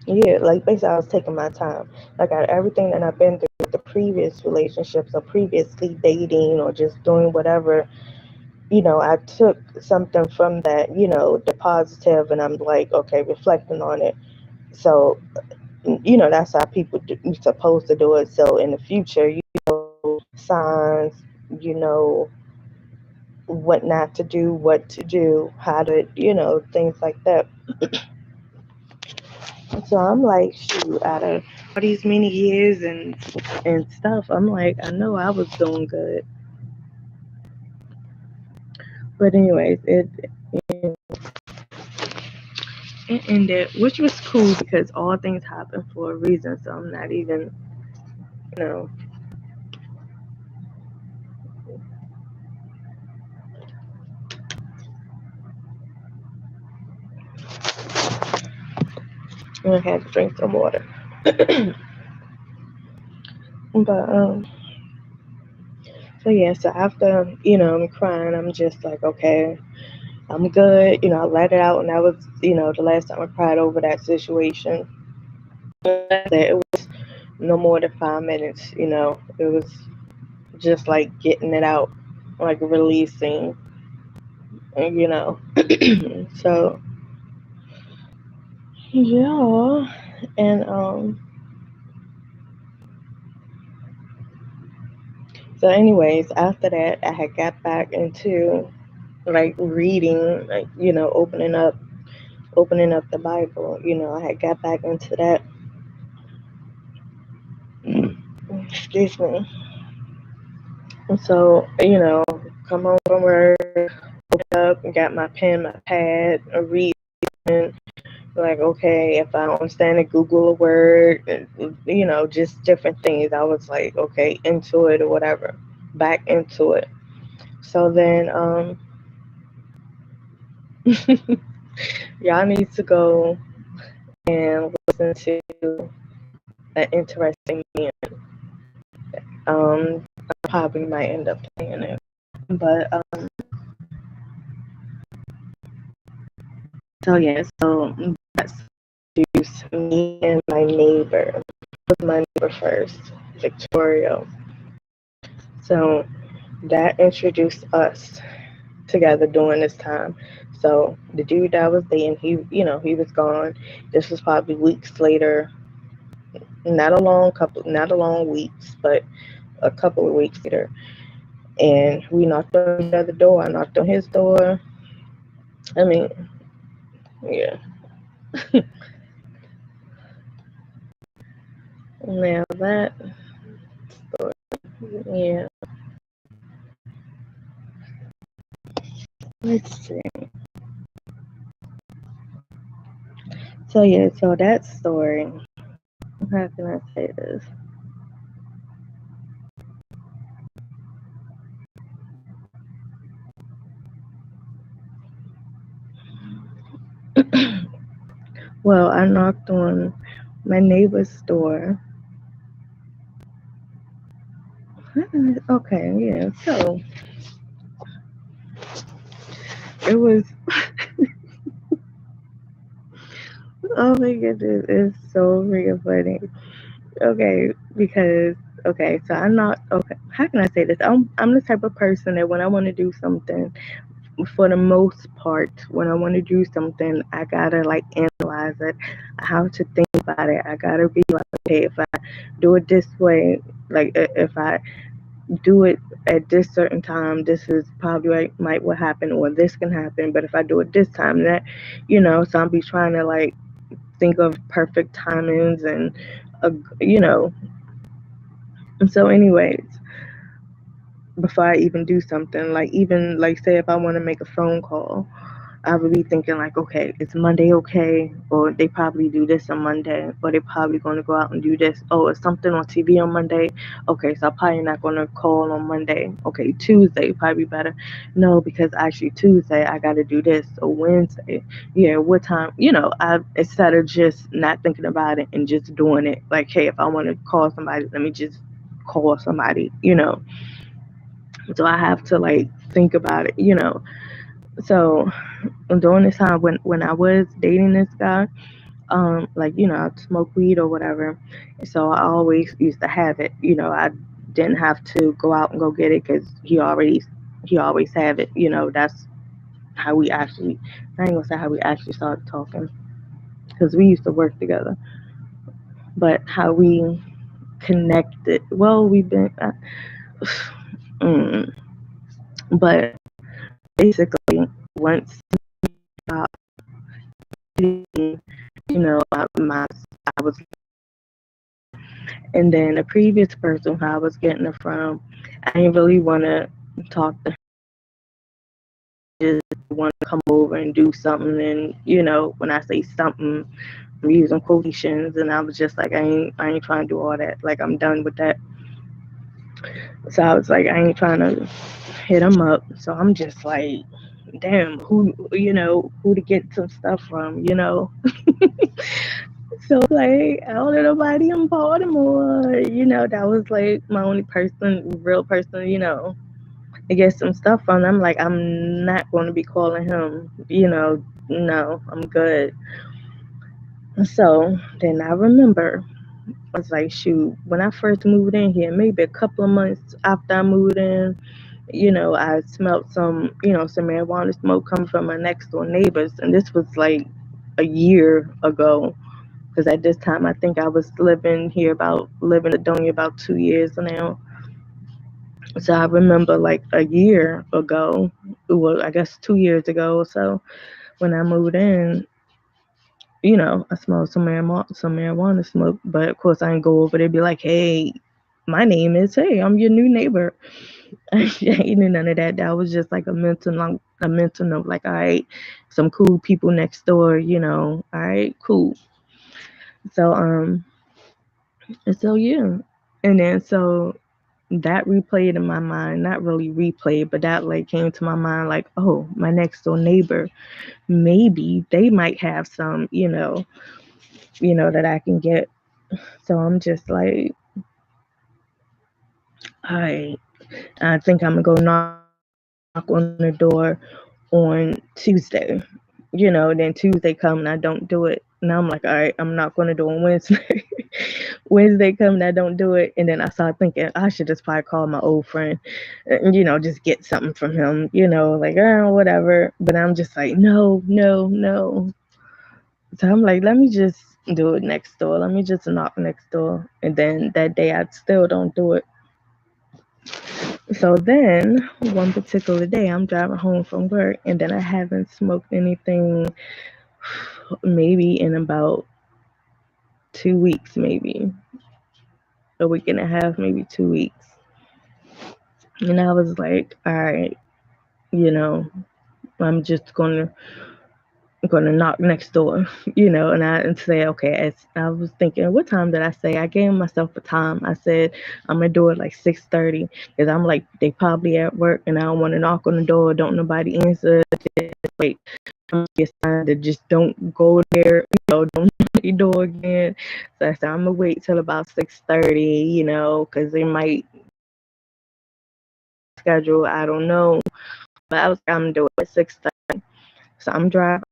yeah, like basically, I was taking my time. Like, everything that I've been through with the previous relationships or previously dating or just doing whatever, I took something from that, the positive, and I'm like, okay, reflecting on it. So, that's how people you're supposed to do it. So in the future, signs, you know, what not to do, what to do, how to, things like that. So I'm like, shoot, out of all these many years and stuff, I'm like, I know I was doing good. But anyways, it ended, which was cool because all things happen for a reason. So I'm not even, you know, I had to drink some water. But so yeah, so after, I'm crying, I'm just like, okay, I'm good. I let it out, and that was, the last time I cried over that situation. It was no more than 5 minutes. It was just like getting it out, like releasing, you know. So yeah, and so anyways, after that, I had got back into like reading, like opening up the Bible. I had got back into that. Excuse me. And so, come home from work, open up and got my pen, my pad, a reading. Like, okay, if I don't understand it, Google a word, just different things. I was like, okay, into it or whatever, back into it. So then, y'all need to go and listen to an interesting man. I probably might end up playing it, but so yeah, so that's introduced me and my neighbor. It was my neighbor first, Victoria. So that introduced us together during this time. So the dude that I was dating, he was gone. This was probably weeks later, not a long weeks, but a couple of weeks later. And we knocked on each other's door. I knocked on his door. I mean, yeah. Now that story, yeah. Let's see. So yeah, so that story. How can I say this? Well, I knocked on my neighbor's door. Okay, yeah. So it was. Oh my goodness, it's so freaking funny. Okay, because okay, so I'm not okay. How can I say this? I'm the type of person that when I want to do something, for the most part, when I want to do something, I gotta like analyze it. I have to think about it. I gotta be like, okay, if I do it this way, like if I do it at this certain time, this is probably might what happen, or this can happen. But if I do it this time, that, so I'll be trying to like think of perfect timings and, uh, you know. And so, anyways, before I even do something, like even like say if I want to make a phone call, I would be thinking like, okay, it's Monday, okay, or they probably do this on Monday, or they probably going to go out and do this. Oh, it's something on TV on Monday. Okay, so I'm probably not going to call on Monday. Okay, Tuesday probably better. No, because actually Tuesday I got to do this. So Wednesday, yeah, what time? I instead of just not thinking about it and just doing it. Like, hey, if I want to call somebody, let me just call somebody. So I have to like think about it. So during this time when I was dating this guy, like I'd smoke weed or whatever. So I always used to have it. I didn't have to go out and go get it because he always have it. That's how we actually. I ain't gonna say how we actually started talking because we used to work together, but how we connected. Well, we've been. Mm, but basically, once uh, my I was, and then the previous person who I was getting it from, I didn't really want to talk to him. Just want to come over and do something, and when I say something, I'm using quotations, and I was just like, I ain't trying to do all that. Like I'm done with that. So I was like, I ain't trying to hit him up. So I'm just like, damn, who to get some stuff from. So like I don't know nobody in Baltimore. That was like my only real person, to get some stuff from. I'm like, I'm not going to be calling him. No, I'm good. So then I remember I was like, shoot, when I first moved in here, maybe a couple of months after I moved in, I smelled some marijuana smoke coming from my next door neighbors, and this was like a year ago. Because at this time, I think I was living in Adonia about 2 years now. So I remember like a year ago, well, I guess 2 years ago or so, when I moved in, I smelled some marijuana smoke. But of course, I didn't go over there and be like, hey, my name is, hey, I'm your new neighbor. I ain't knew none of that. That was just like a mental note, like, all right, some cool people next door. All right, cool. So, yeah. And then, so that replayed in my mind, not really replayed, but that like came to my mind like, oh, my next door neighbor, maybe they might have some, that I can get. So I'm just like, all right, I think I'm gonna go knock on the door on Tuesday. Then Tuesday come and I don't do it. And I'm like, all right, I'm not gonna do it on Wednesday. Wednesday come and I don't do it. And then I started thinking I should just probably call my old friend, just get something from him, like, whatever. But I'm just like, no, no, no. So I'm like, let me just do it next door. Let me just knock next door. And then that day I still don't do it. So then one particular day I'm driving home from work and then I haven't smoked anything maybe in about 2 weeks, maybe a week and a half, maybe 2 weeks. And I was like, all right, you know, I'm just gonna knock next door, and say, okay, as I was thinking, what time did I say? I gave myself a time. I said I'm gonna do it like 6:30 because I'm like they probably at work and I don't want to knock on the door, don't nobody answer. Wait, I'm get signed to just don't go there, don't knock the door again. So I said I'm gonna wait till about 6:30, because they might schedule. I don't know, but I was I'm gonna do it at 6:30. So I'm driving.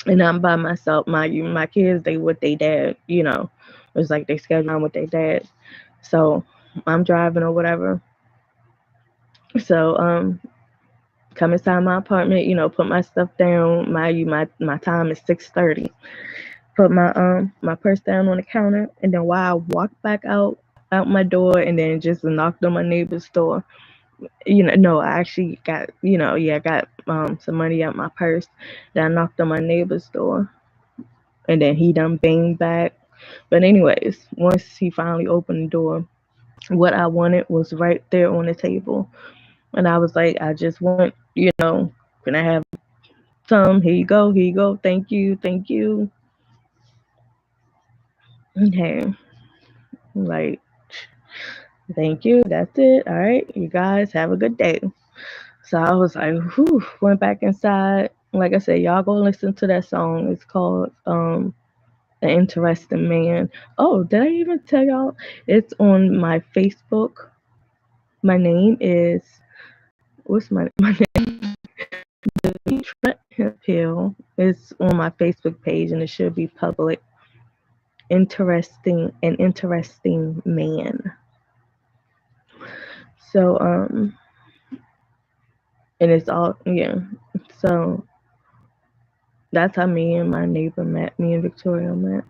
And I'm by myself. My kids, they with their dad, was like they scheduled with their dad. So I'm driving or whatever. So come inside my apartment, put my stuff down. My time is 6:30. Put my purse down on the counter, and then while I walked back out my door, and then just knocked on my neighbor's door. No, I actually got, yeah, I got some money out my purse. Then I knocked on my neighbor's door, and then he done banged back. But anyways, once he finally opened the door, what I wanted was right there on the table. And I was like, I just want, can I have some? Here you go, thank you, thank you. Okay, like, thank you, that's it. All right, you guys have a good day. So I was like, whew, went back inside. Like I said, y'all go listen to that song. It's called An Interesting Man. Oh, did I even tell y'all? It's on my Facebook. My name is, what's my name? Demitra Hill. It's on my Facebook page and it should be public. An interesting man. So and it's all, yeah. So that's how me and my neighbor met, me and Victoria met.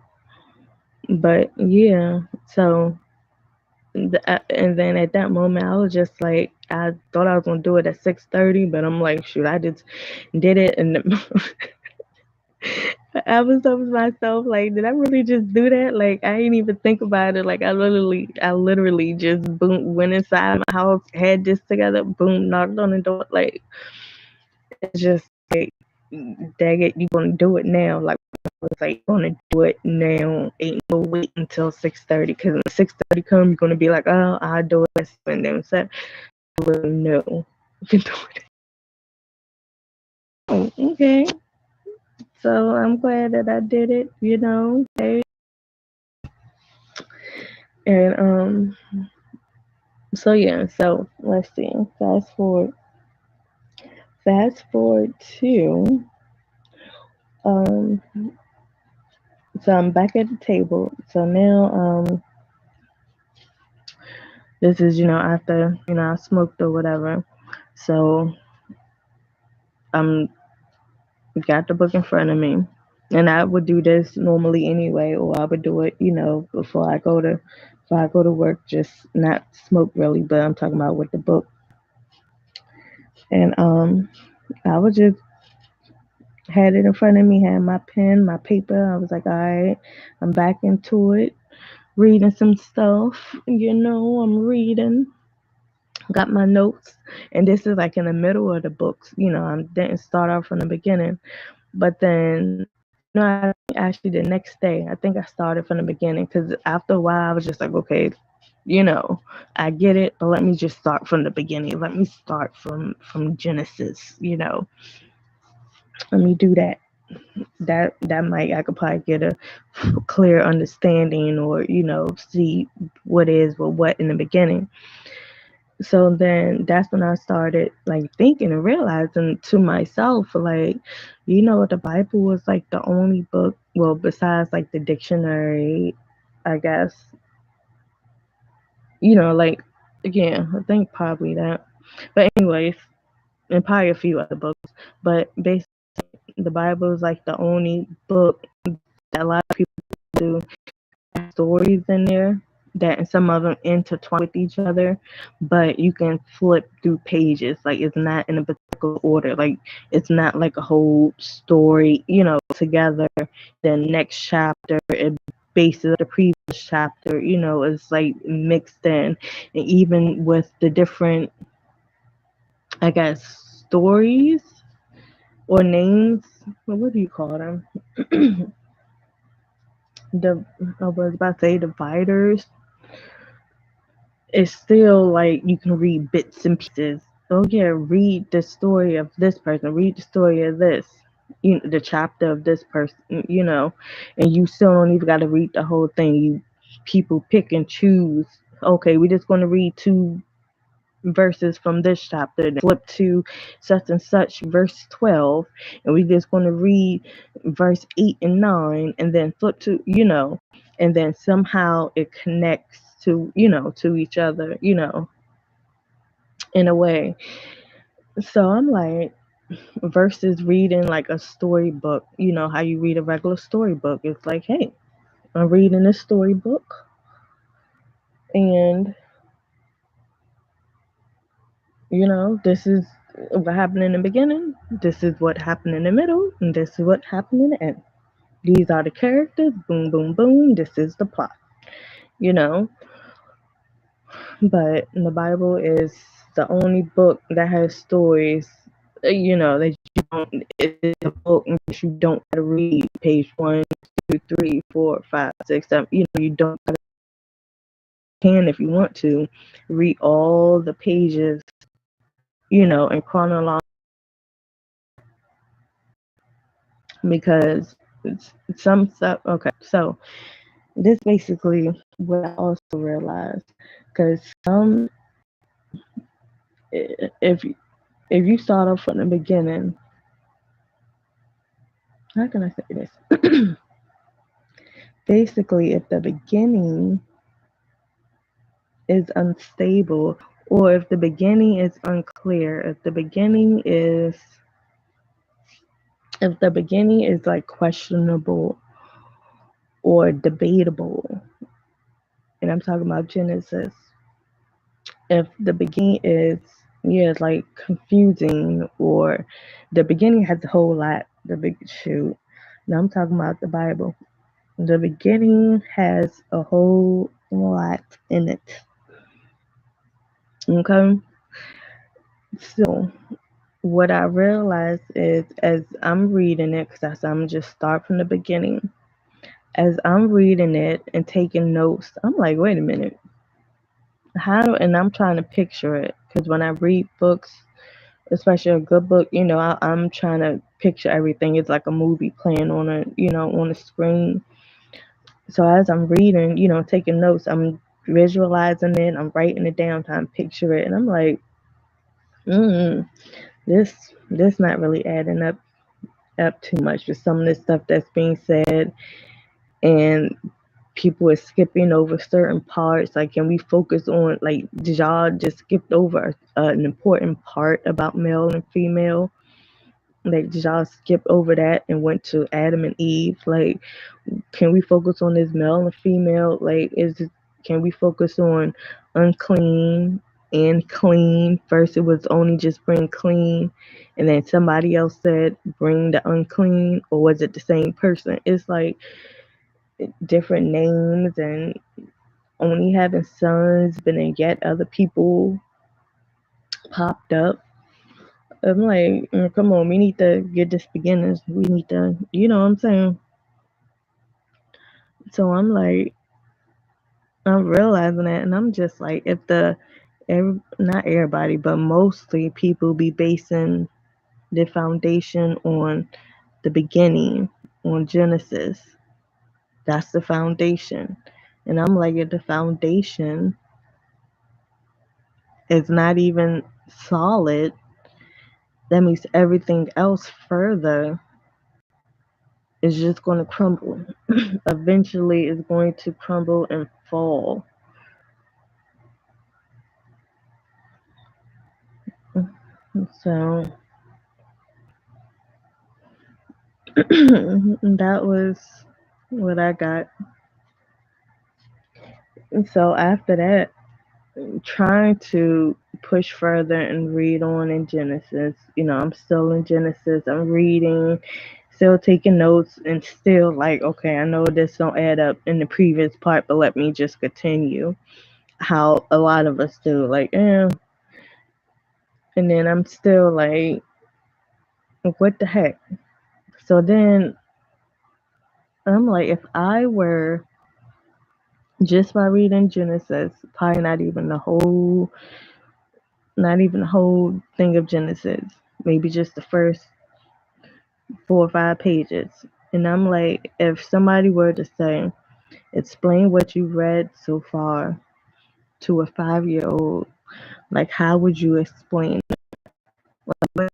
But yeah, so and then at that moment I was just like, I thought I was gonna do it at 6:30, but I'm like, shoot, I just did it, and I was up with myself like, did I really just do that? Like I didn't even think about it. Like I literally just boom went inside my house, had this together, boom, knocked on the door. Like it's just like, dang it, you gonna do it now? Like I was like, gonna do it now. Ain't no wait until 6:30, because when 6:30 come, you're gonna be like, oh, I'll do it. And then said, well, no, you can do it. Oh, okay. So I'm glad that I did it. Okay. And so yeah. So let's see. Fast forward. Fast forward to um. So I'm back at the table. So now this is, after, I smoked or whatever. So I'm got the book in front of me. And I would do this normally anyway, or I would do it, before I go to work, just not smoke really, but I'm talking about with the book. And I would just had it in front of me, had my pen, my paper. I was like, all right, I'm back into it, reading some stuff. I'm reading, got my notes, and this is like in the middle of the books. I didn't start off from the beginning, but then, actually the next day, I think I started from the beginning, because after a while, I was just like, okay, I get it, but let me just start from the beginning. Let me start from Genesis. Let me do that. That might, I could probably get a clear understanding, or see what is what in the beginning. So then that's when I started like thinking and realizing to myself, like, the Bible was like the only book, well, besides like the dictionary, I guess, like, again, I think probably that. But anyways, and probably a few other books. But basically, the Bible is like the only book that a lot of people do stories in there, that some of them intertwine with each other, but you can flip through pages. Like it's not in a particular order. Like it's not like a whole story, together. The next chapter it bases the previous chapter. It's like mixed in, and even with the different, I guess, stories or names. What do you call them? the I was about to say dividers. It's still like you can read bits and pieces. Oh yeah, read the story of this person, read the story of this, the chapter of this person, and you still don't even got to read the whole thing. People pick and choose. Okay, we're just going to read two verses from this chapter, then flip to such and such verse 12, and we're just going to read verse 8 and 9, and then flip to, and then somehow it connects to, to each other, in a way. So I'm like, versus reading like a storybook, how you read a regular storybook. It's like, hey, I'm reading a storybook, and this is what happened in the beginning, this is what happened in the middle, and this is what happened in the end. These are the characters, boom, boom, boom, this is the plot, you know. But the Bible is the only book that has stories, that you don't, it's a book that you don't gotta read page 1, 2, 3, 4, 5, 6, 7, you don't gotta, can if you want to read all the pages, in chronological, because some stuff. Okay, so this basically what I also realized, because if if you start off from the beginning, how can I say this? Basically, if the beginning is unstable, or if the beginning is unclear, if the beginning is like questionable or debatable, and I'm talking about Genesis, if the beginning is, it's like confusing, or the beginning has a whole lot, the big shoot. Now I'm talking about the Bible. The beginning has a whole lot in it. Okay? So what I realized is, as I'm reading it, because I'm just start from the beginning, as I'm reading it and taking notes, I'm like, wait a minute. And I'm trying to picture it, because when I read books, especially a good book, I'm trying to picture everything. It's like a movie playing on a screen. So as I'm reading, taking notes, I'm visualizing it, I'm writing it down, trying to picture it, and I'm like, mm, this not really adding up too much with some of the stuff that's being said, and people are skipping over certain parts. Like, can we focus on, like, did y'all just skipped over an important part about male and female? Like, did y'all skip over that and went to Adam and Eve? Like, can we focus on this male and female? Like, can we focus on unclean and clean? First, it was only just bring clean, and then somebody else said bring the unclean, or was it the same person? It's like different names, and only having sons, but then yet other people popped up. I'm like, come on, we need to get this beginners. We need to, you know what I'm saying? So I'm realizing that, and I'm just like, if not everybody, but mostly people be basing the foundation on the beginning, on Genesis. That's the foundation. And I'm like, if the foundation is not even solid, that means everything else further is just going to crumble. Eventually, it's going to crumble and fall. So that was what I got. And so after that, trying to push further and read on in Genesis. I'm still in Genesis. I'm reading, still taking notes, and still like, okay, I know this don't add up in the previous part, but let me just continue. How a lot of us do, like, and then I'm still like, what the heck? So then I'm like, if I were just by reading Genesis, probably not even the whole thing of Genesis, maybe just the first 4 or 5 pages. And I'm like, if somebody were to say, explain what you read so far to a 5-year-old, like, how would you explain it? Like,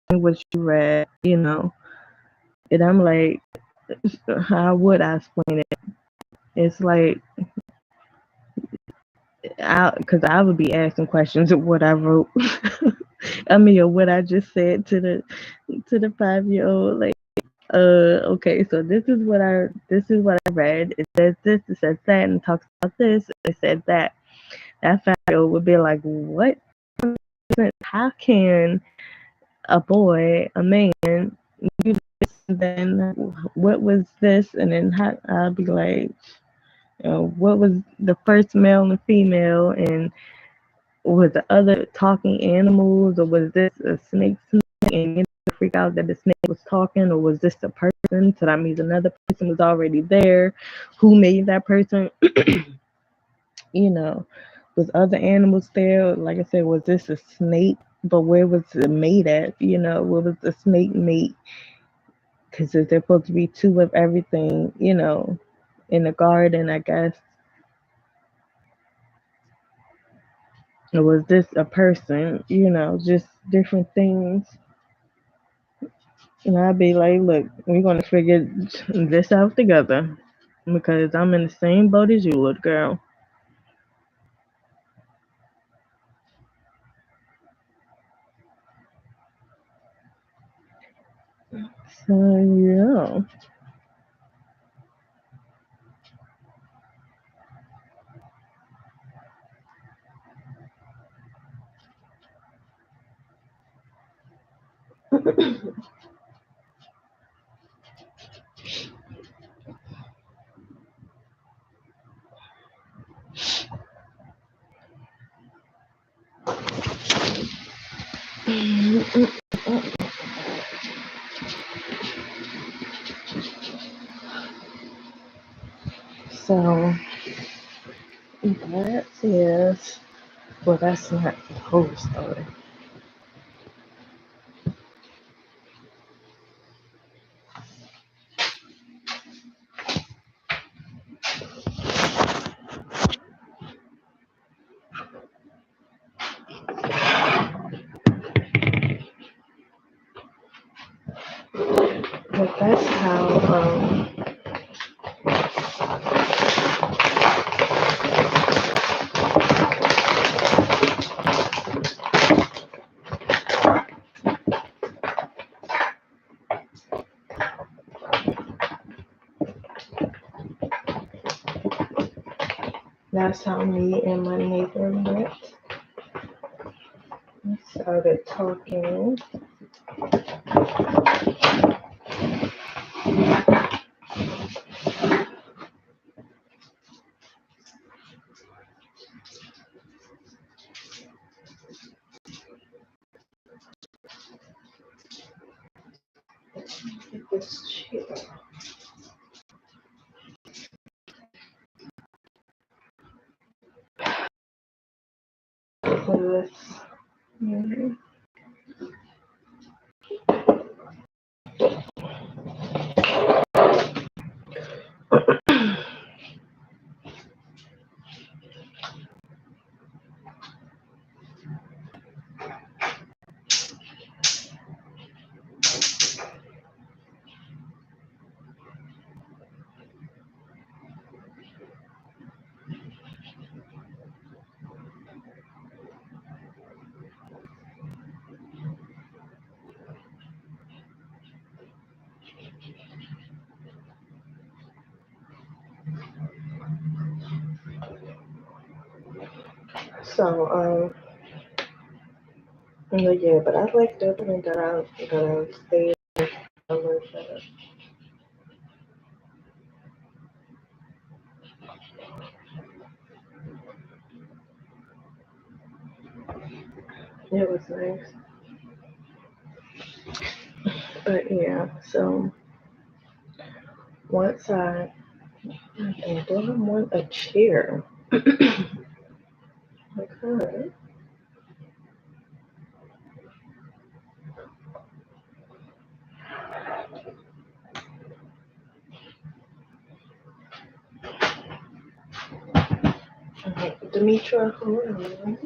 what you read, And I'm like, how would I explain it? It's like because I would be asking questions of what I wrote. I mean, or what I just said to the 5 year old. Like, okay, so this is what I read. It says this, it says that, and it talks about this. It said that. That 5 year old would be like, what? How can a boy, a man, do this? And then what was this? And then I'll be like, what was the first male and female, and was the other talking animals, or was this a snake? And you freak out that the snake was talking, or was this a person? So that means another person was already there. Who made that person? you know, was other animals there? Like I said, was this a snake? But where was it made at? Where was the snake made? Because there's supposed to be two of everything, in the garden, I guess. Or was this a person? Just different things. And I'd be like, look, we're going to figure this out together because I'm in the same boat as you, little girl. So, yeah. So, that is, well, that's not the whole story. But that's how me and my neighbor met. We started talking. This chair. This. Mhm. So, yeah, but I like definitely that I stayed a little bit. It was nice. But yeah, so once and then I want a chair. Like, her. Demitra, hold on.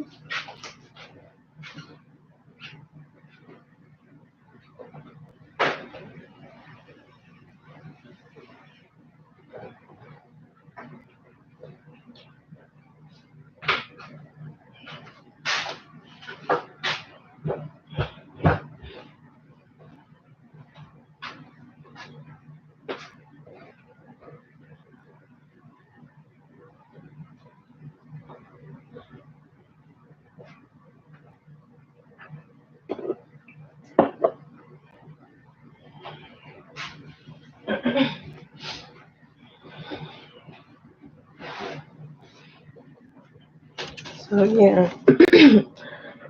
So yeah,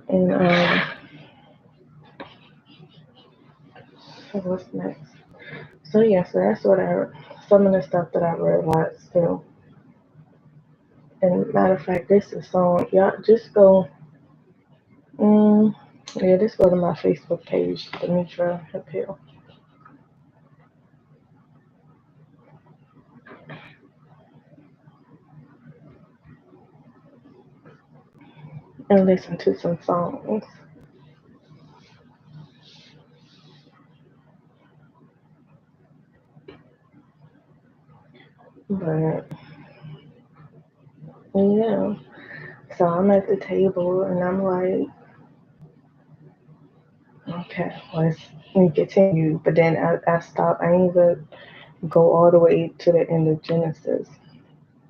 and so what's next? So yeah, so that's what I some of the stuff that I realized too. And matter of fact, this is song. Y'all just go. Mm, yeah, just go to my Facebook page, Demitra Appeal, and listen to some songs. But yeah, so I'm at the table and I'm like, okay, let's continue. But then I stop. I ain't even go all the way to the end of Genesis.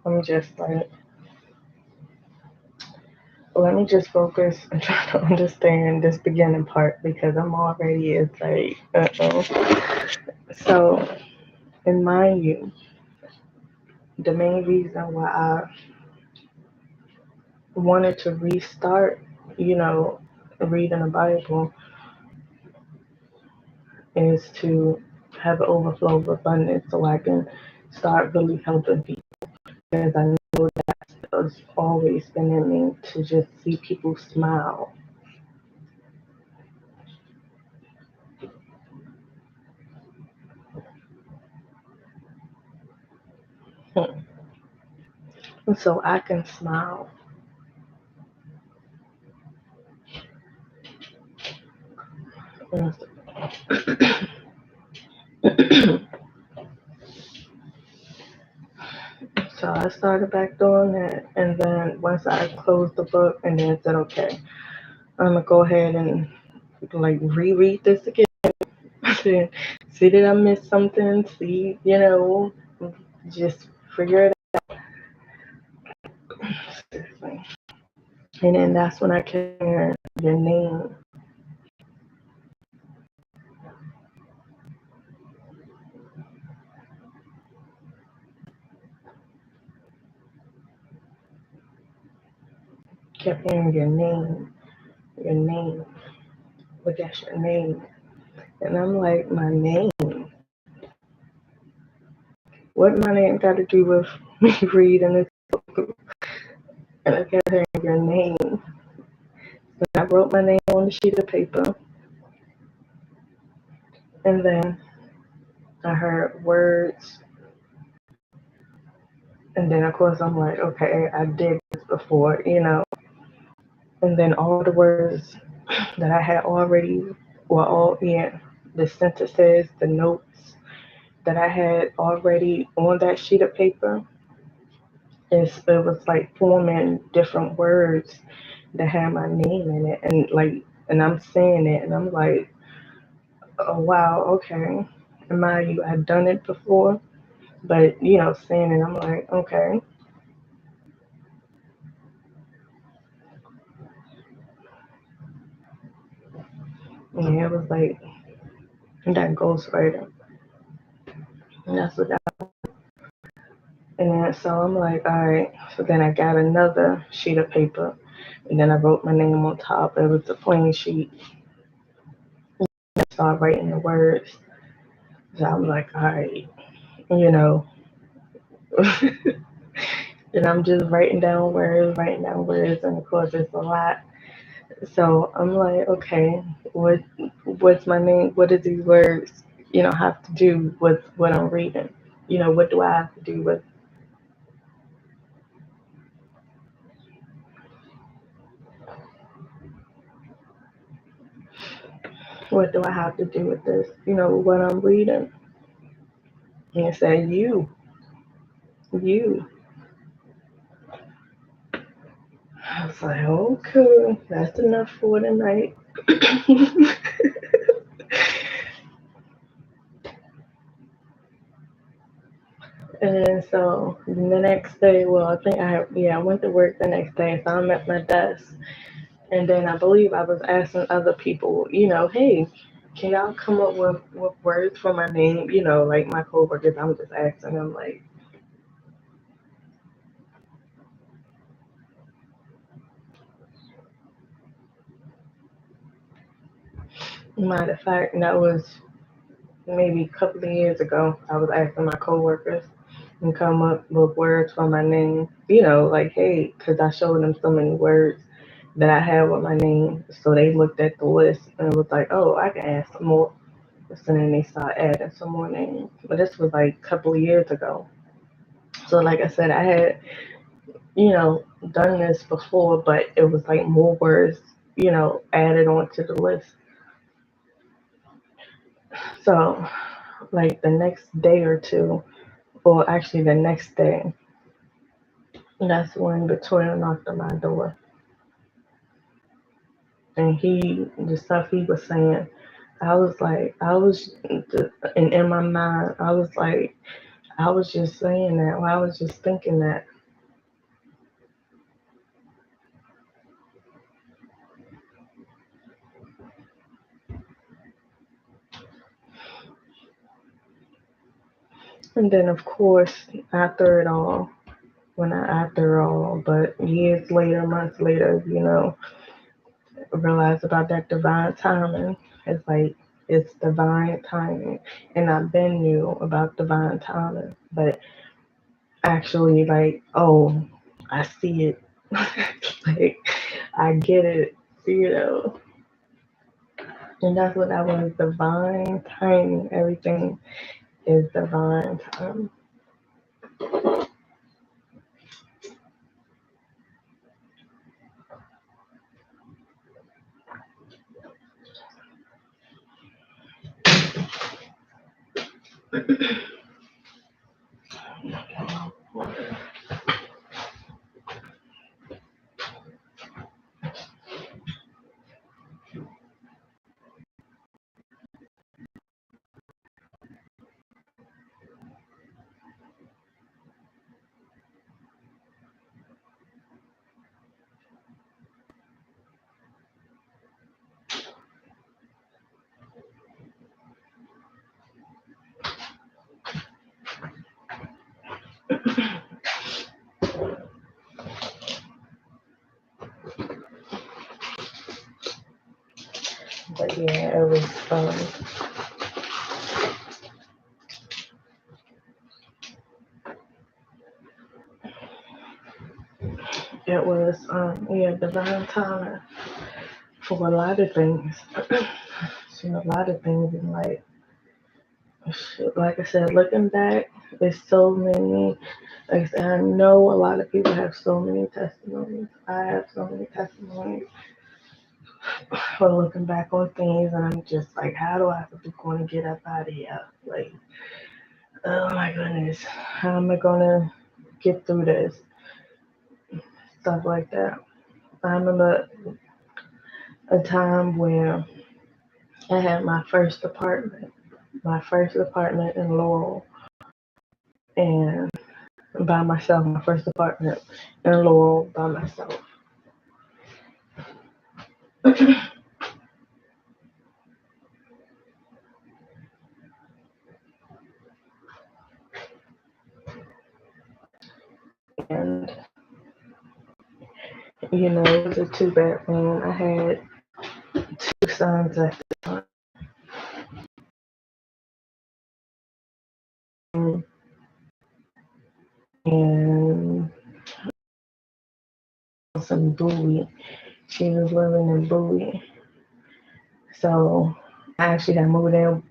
I'm just like, let me just focus and try to understand this beginning part because I'm already, it's like, uh-oh. So, and mind you, the main reason why I wanted to restart, you know, reading the Bible is to have an overflow of abundance so I can start really helping people because I know it's always been in me to just see people smile. So I can smile. So I started back doing that, and then once I closed the book, and then said, okay, I'm gonna go ahead and like reread this again, see that I missed something, see, just figure it out. And then that's when I kept hearing your name, kept hearing your name, but that's your name. And I'm like, my name? What my name got to do with me reading this book? And I kept hearing your name. And I wrote my name on the sheet of paper. And then I heard words. And then, of course, I'm like, okay, I did this before. And then all the words that I had already were all in the sentences, the notes that I had already on that sheet of paper. It was like forming different words that had my name in it. And like, and I'm saying it, and I'm like, oh, wow, okay. And mind you, I've done it before, but saying it, I'm like, okay. And it was like that ghostwriter. And that's what that. And then so I'm like, all right. So then I got another sheet of paper, and then I wrote my name on top. It was a plain sheet. I started writing the words. So I'm like, all right, you know. And I'm just writing down words, and of course it's a lot. So I'm like, okay, what's my name? What do these words, have to do with what I'm reading? What do I have to do with what do I have to do with this? What I'm reading. And it said you. I was like, okay, that's enough for tonight. And so the next day, well, I think I went to work the next day, so I'm at my desk. And then I believe I was asking other people, hey, can y'all come up with words for my name? You know, like my coworkers, I'm just asking them, like, matter of fact, that was maybe a couple of years ago. I was asking my coworkers and come up with words for my name. You know, like, hey, because I showed them so many words that I had with my name. So they looked at the list and was like, oh, I can add some more. So then they started adding some more names. But this was like a couple of years ago. So like I said, I had, done this before, but it was like more words, added onto the list. So like the next day or two, or actually the next day, that's when Victoria knocked on my door. And the stuff he was saying, and in my mind, I was like, I was just saying that, or I was just thinking that. And then, of course, after it all, after all, but years later, months later, realize about that divine timing. It's like, it's divine timing. And I've been knew about divine timing, but actually, like, oh, I see it. Like, I get it, you know. And that's what that was, divine timing. Everything is divine timing. But yeah, it was divine timing for a lot of things. A lot of things in life. Like I said, looking back, there's so many. Like I said, I know a lot of people have so many testimonies. I have so many testimonies for looking back on things, and I'm just like, how do I going to get up out of here? Like, oh my goodness, how am I gonna get through this? Stuff like that. I remember a time where I had my first apartment in Laurel, and by myself, my first apartment in Laurel by myself. And, it was a two-bedroom. I had two sons at the time, and some Bowie. She was living in Bowie. So I actually had moved in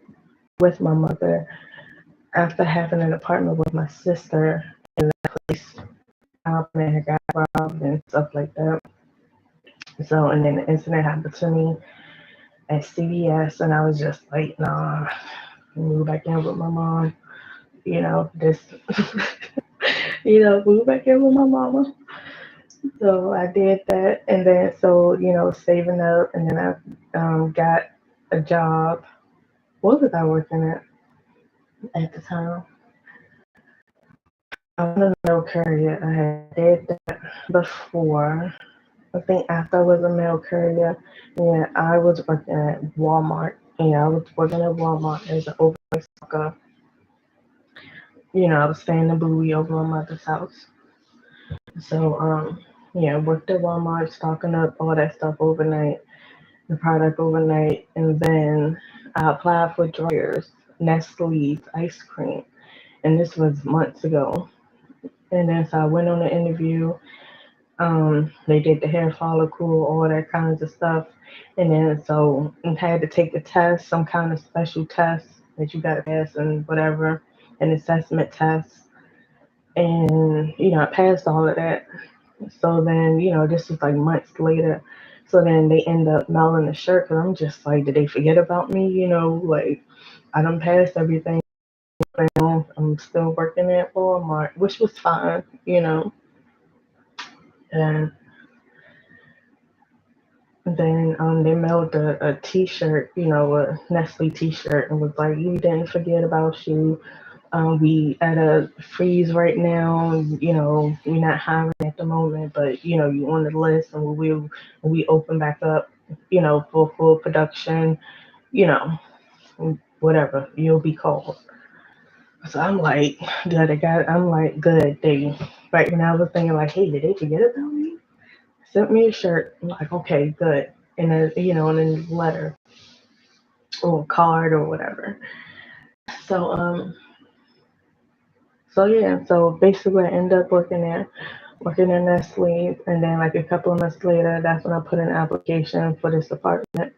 with my mother after having an apartment with my sister in that place. And had got robbed and stuff like that. So, and then the incident happened to me at CVS, and I was just like, nah, move back in with my mom. This, move back in with my mama. So I did that, and then saving up, and then I got a job. What was I working at the time? I was in a mail carrier. I had did that before, I think after I was a mail courier, yeah, I was working at Walmart. Yeah, I was working at Walmart as an overnight stalker. I was staying in Bowie over my mother's house. So, yeah, worked at Walmart, stocking up all that stuff overnight, the product overnight, and then I applied for dryers, Nestle's ice cream, and this was months ago. And then so I went on the interview. They did the hair follicle, all that kinds of stuff, and then so I had to take the test, some kind of special test that you got to pass and whatever, an assessment test, and I passed all of that. So then this was like months later. So then they end up mailing the shirt, because I'm just like, did they forget about me? Like I done passed everything. Now I'm still working at Walmart, which was fine. And then they mailed a T-shirt, a Nestle T-shirt, and was like, "We didn't forget about you. We at a freeze right now. We're not hiring at the moment, but you on the list, and when we open back up, for full production, you know, whatever, you'll be called." So I'm like, good. I'm like, good. They right now I was thinking like, hey, did they forget about me? Sent me a shirt. I'm like, okay, good. And then and then letter or card or whatever. So yeah, so basically I ended up working in Nestle, and then like a couple of months later, that's when I put in an application for this apartment,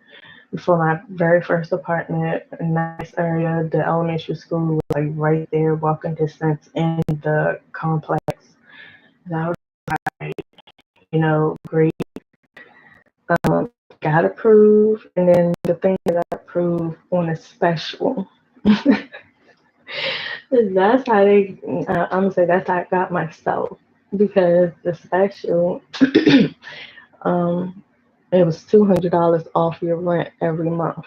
for my very first apartment, a nice area. The elementary school was like right there, walking distance in the complex. That was great. Got approved, and then the thing that I approved on a special. That's how they. I'm gonna say that's how I got myself, because the special, um, it was $200 off your rent every month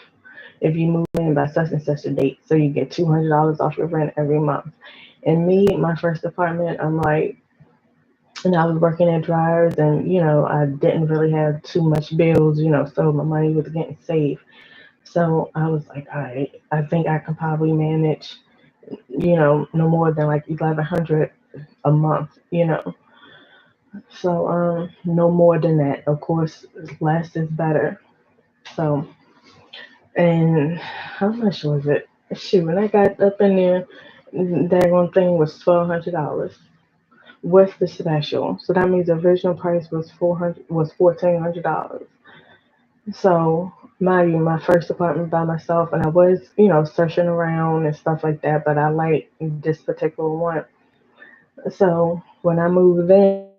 if you move in by such and such a date. So you get $200 off your rent every month. And me, my first apartment, I'm like, and I was working at dryers, and I didn't really have too much bills, so my money was getting saved. So I was like, all right, I think I can probably manage, no more than like 1100 a month. So no more than that. Of course, less is better. So, and how much was it? Shoot, when I got up in there, that one thing was $1,200 with the special. So that means the original price was 1,400. So, mind you, my first apartment by myself, and I was, searching around and stuff like that, but I like this particular one. So when I moved in,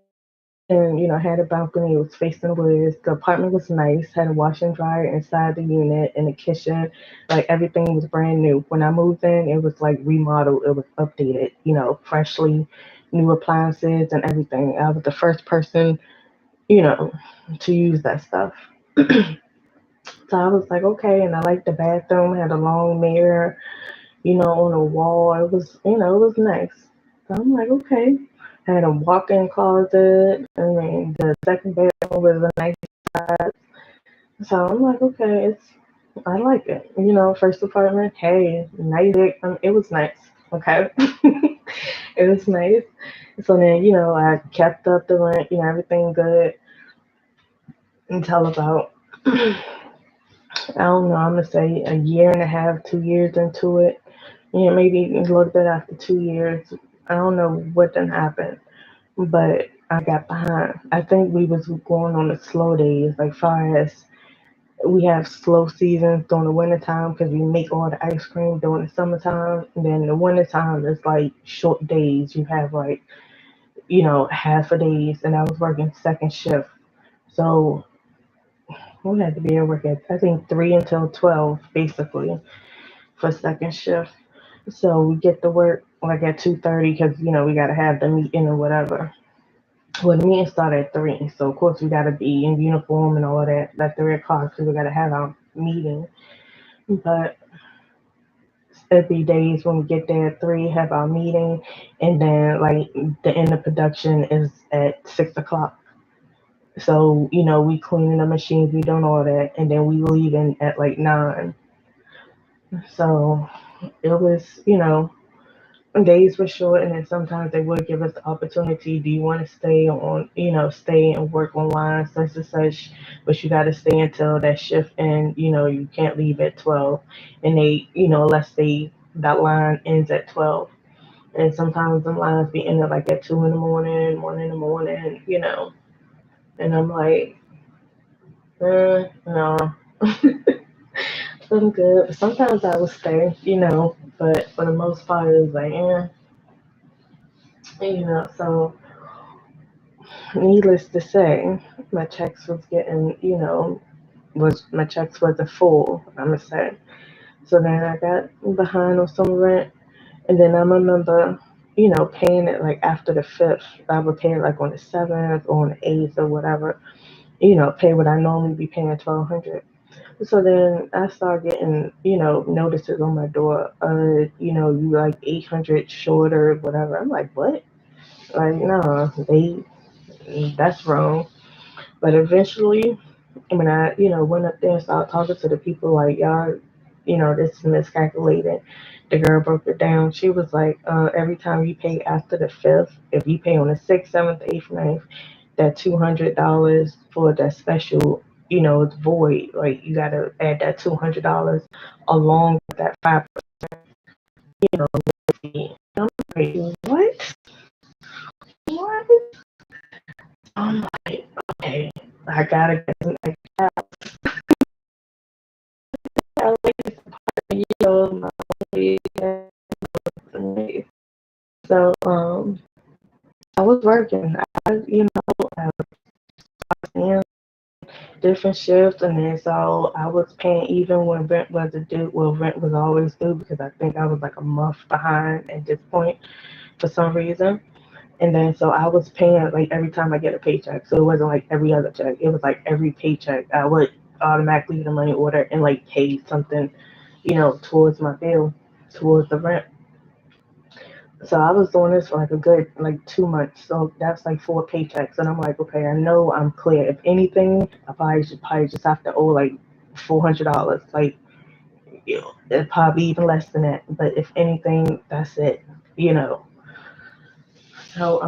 had a balcony, it was facing the woods. The apartment was nice, had a wash and dryer inside the unit and a kitchen, like everything was brand new. When I moved in, it was like remodeled, it was updated, freshly new appliances and everything. I was the first person, you know, to use that stuff. So I was like, okay, and I liked the bathroom, had a long mirror, on the wall. It was, it was nice. So I'm like, okay. Had a walk-in closet. I mean, the second bedroom was a nice size. So I'm like, okay, I like it. First apartment, hey, nice. It was nice. Okay, it was nice. So then, I kept up the rent, everything good until about, I don't know, I'm gonna say a year and a half, 2 years into it. Maybe a little bit after 2 years. I don't know what done happened, but I got behind. I think we was going on the slow days, like far as we have slow seasons during the wintertime because we make all the ice cream during the summertime. And then the wintertime is like short days. You have like, half a days. And I was working second shift. So we had to be at work at, I think, 3 until 12, basically, for second shift. So we get to work like at 2:30 because, we got to have the meeting or whatever. Well, the meeting started at 3. So, of course, we got to be in uniform and all of that at 3 o'clock because we got to have our meeting. But every days when we get there at 3, have our meeting, and then like the end of production is at 6 o'clock. So, we cleaning the machines, we doing all that, and then we leaving at like 9. So it was, days were short, and then sometimes they would give us the opportunity. Do you want to stay on, stay and work online, such and such, but you got to stay until that shift, and you can't leave at 12. And they, let's say that line ends at 12. And sometimes the lines be ended like at 2 in the morning, 1 in the morning, And I'm like, no. I'm good. Sometimes I would stay, but for the most part, it was like, so needless to say, my checks was getting, my checks wasn't full, I'm gonna say. So then I got behind on some rent, and then I remember, paying it like after the 5th. I would pay it like on the 7th or on the 8th or whatever, pay what I normally be paying 1,200. So then I started getting, notices on my door, you like 800 short or whatever. I'm like, what? Like, no, that's wrong. But eventually, when I, went up there and started talking to the people, like, y'all, this is miscalculated. The girl broke it down. She was like, every time you pay after the 5th, if you pay on the 6th, 7th, 8th, ninth, that $200 for that special, it's void. Like, you got to add that $200 along with that 5%, fee. I'm like, what? What? I'm like, okay, I gotta get some extra. My so I was working. I was different shifts, and then so I was paying even when rent wasn't due. Well, rent was always due because I think I was like a month behind at this point for some reason. And then so I was paying like every time I get a paycheck. So it wasn't like every other check. It was like every paycheck I would automatically get a money order and like pay something, towards my bill, towards the rent. So I was doing this for like a good like 2 months. So that's like 4 paychecks. And I'm like, okay, I know I'm clear. If anything, I probably just have to owe like $400. Like, it probably even less than that. But if anything, that's it. You know. So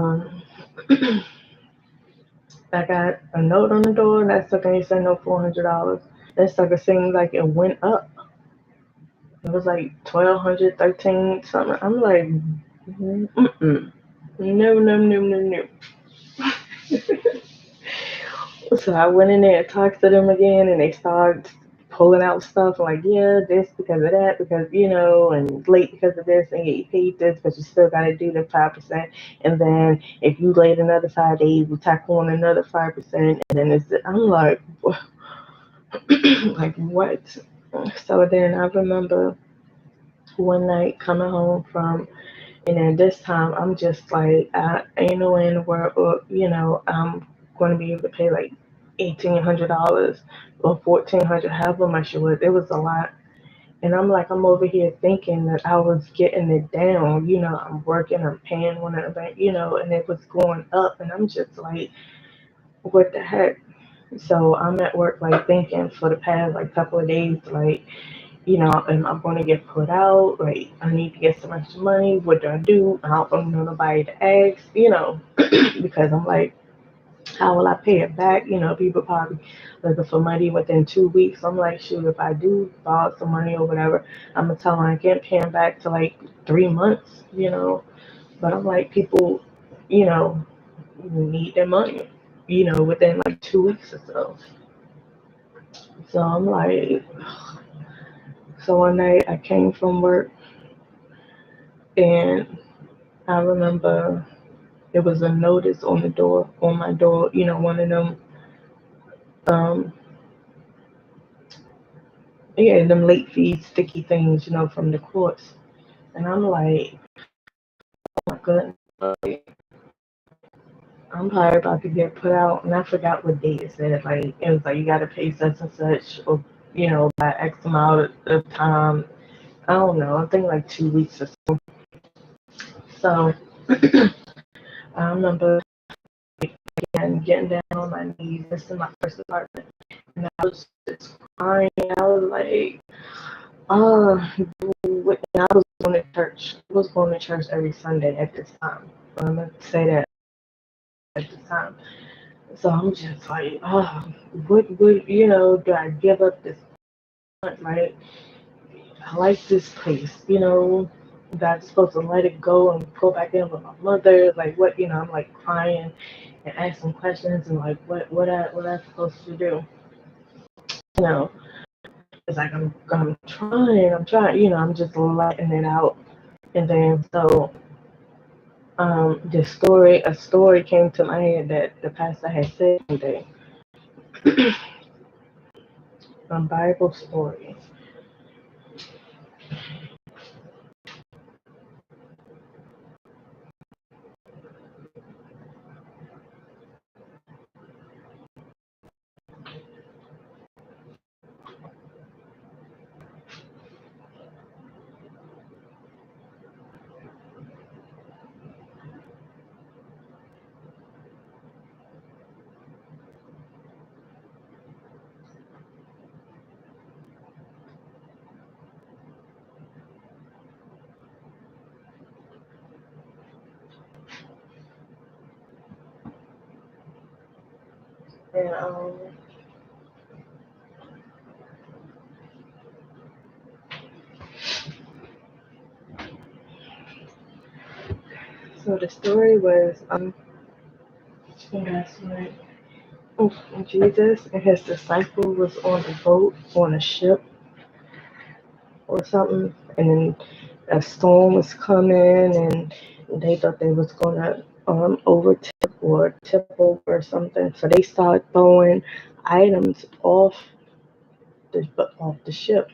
I got a note on the door that sucker said no $400. That sucker seemed like it went up. It was like 1,200, 13 something. I'm like, mm-mm. No, no, no, no, no. So I went in there and talked to them again, and they started pulling out stuff like, yeah, this because of that, because and late because of this, and you paid this, but you still got to do the 5%. And then if you late another 5 days, we tack on another 5%, and then I'm like, like what? So then I remember one night coming home from, and then this time I'm just like, I ain't no way in the world, I'm going to be able to pay like $1,800 or $1,400, however much it was. It was a lot. And I'm like, I'm over here thinking that I was getting it down. I'm working, I'm paying one of the bank, and it was going up. And I'm just like, what the heck? So I'm at work, like thinking for the past like couple of days, like, am I going to get put out? Like, I need to get some extra money. What do I do? I don't know nobody to ask, because I'm like, how will I pay it back? People probably looking for money within 2 weeks. I'm like, shoot, if I do borrow some money or whatever, I'm gonna tell them I can't pay them back to like 3 months. But I'm like, people, you know, need their money, within like 2 weeks or so. So I'm like, so one night I came from work, and I remember there was a notice on the door, on my door, one of them, um, yeah, them late fees, sticky things, from the courts. And I'm like, oh my goodness, I'm probably about to get put out. And I forgot what date it said. Like, it was like, you got to pay such and such, or, by X amount of time. I don't know. I think like 2 weeks or so. So I remember again, getting down on my knees. This is my first apartment. And I was just crying. I was like, oh, and I was going to church. I was going to church every Sunday at this time. I'm going to say that at this time. So I'm just like, oh, do I give up this month, right? I like this place. God's supposed to let it go and go back in with my mother. Like what, I'm like crying and asking questions and like what I supposed to do. You know, it's like I'm trying, I'm just letting it out. And then so a story came to my head that the pastor had said one day. A Bible story. And so the story was that's when Jesus and his disciple was on a boat on a ship or something, and then a storm was coming, and they thought they was gonna overtip or tip over or something. So they started throwing items off the ship.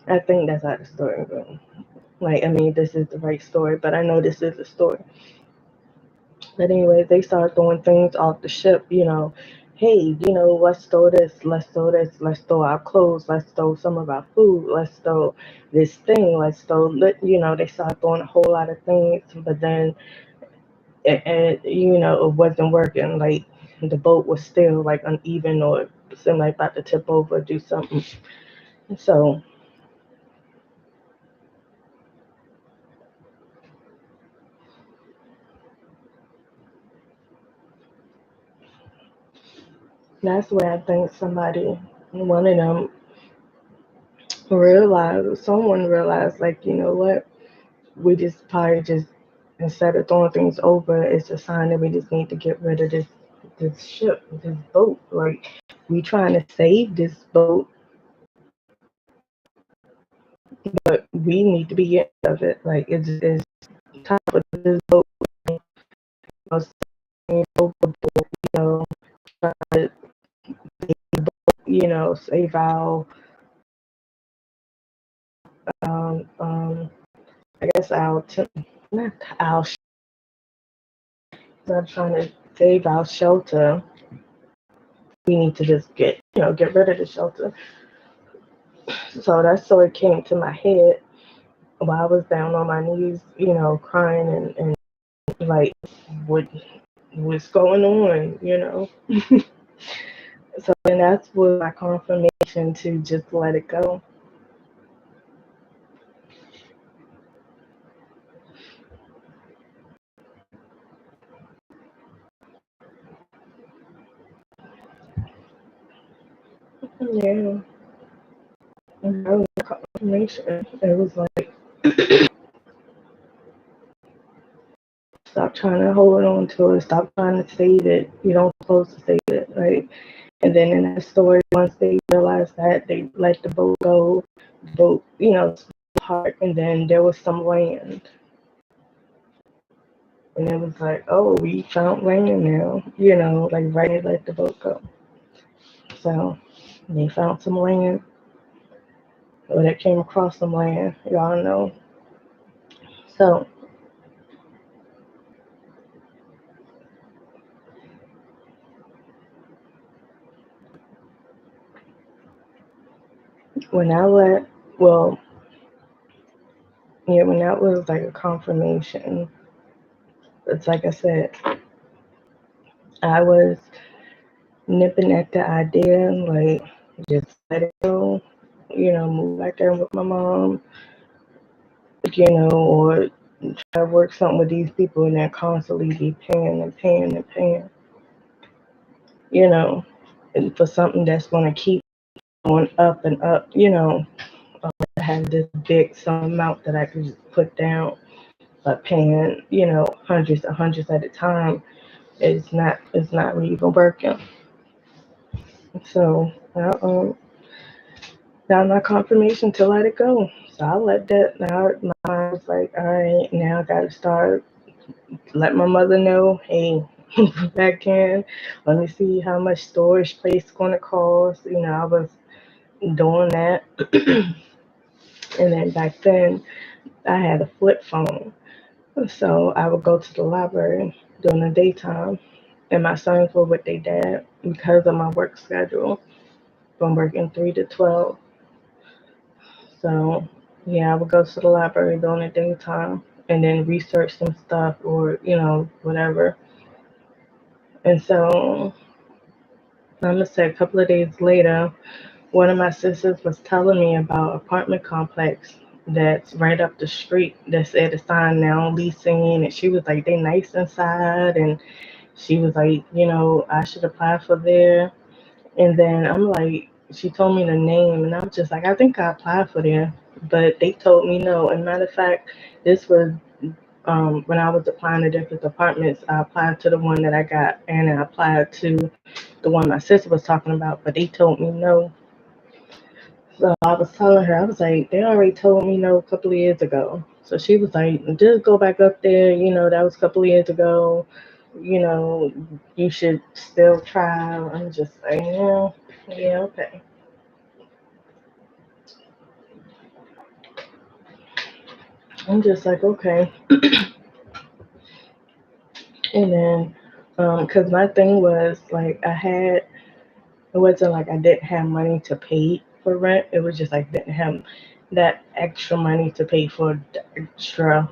I think that's how the story goes. Like, I mean, this is the right story, but I know this is the story. But anyway, they started throwing things off the ship. Hey, let's throw this, let's throw this, let's throw our clothes, let's throw some of our food, let's throw this thing, let's throw, they started throwing a whole lot of things, but then it wasn't working. Like the boat was still like uneven or seemed like about to tip over, do something. So that's where I think one of them someone realized, like, you know what, we just probably just instead of throwing things over, it's a sign that we just need to get rid of this ship, this boat. Like we trying to save this boat, but we need to be getting rid of it. Like it's time for this boat to stay overboard, try to, save our um I guess not our not trying to save our shelter. We need to just get rid of the shelter. So that sort of came to my head while I was down on my knees, crying and like what what's going on. So then that's what my confirmation to just let it go. Yeah, and that was my confirmation. It was like stop trying to hold on to it, stop trying to save it. You don't supposed to save it, right? And then in that story, once they realized that, they let the boat go. The boat, apart, and then there was some land. And it was like, oh, we found land now, like right they let the boat go. So they found some land, or they came across some land, y'all know. So, when I let, well, yeah, when that was like a confirmation, it's like I said, I was nipping at the idea, like, just let it go, move back there with my mom, or try to work something with these people and then constantly be paying and paying and paying, you know, and for something that's going to keep going up and up, I have this big sum amount that I could just put down, but paying, hundreds and hundreds at a time it's not really even working. So now my confirmation to let it go. So I let that. Now my mind was like, all right, now I gotta start. Let my mother know, hey, back in. Let me see how much storage space gonna cost. I was doing that, and then back then I had a flip phone, so I would go to the library during the daytime, and my sons were with their dad because of my work schedule from working 3 to 12. So yeah, I would go to the library during the daytime and then research some stuff or whatever. And so I'm gonna say a couple of days later, one of my sisters was telling me about apartment complex that's right up the street that said a sign now leasing, and she was like, they nice inside, and she was like, I should apply for there. And then I'm like, she told me the name, and I was just like, I think I applied for there, but they told me no. And matter of fact, this was when I was applying to different departments. I applied to the one that I got, and I applied to the one my sister was talking about, but they told me no. So I was telling her, I was like, they already told me no a couple of years ago. So she was like, just go back up there. That was a couple of years ago. You know, you should still try. I'm just saying, yeah, okay. I'm just like, okay. And then, cause my thing was like, it wasn't like I didn't have money to pay for rent. It was just like didn't have that extra money to pay for the extra,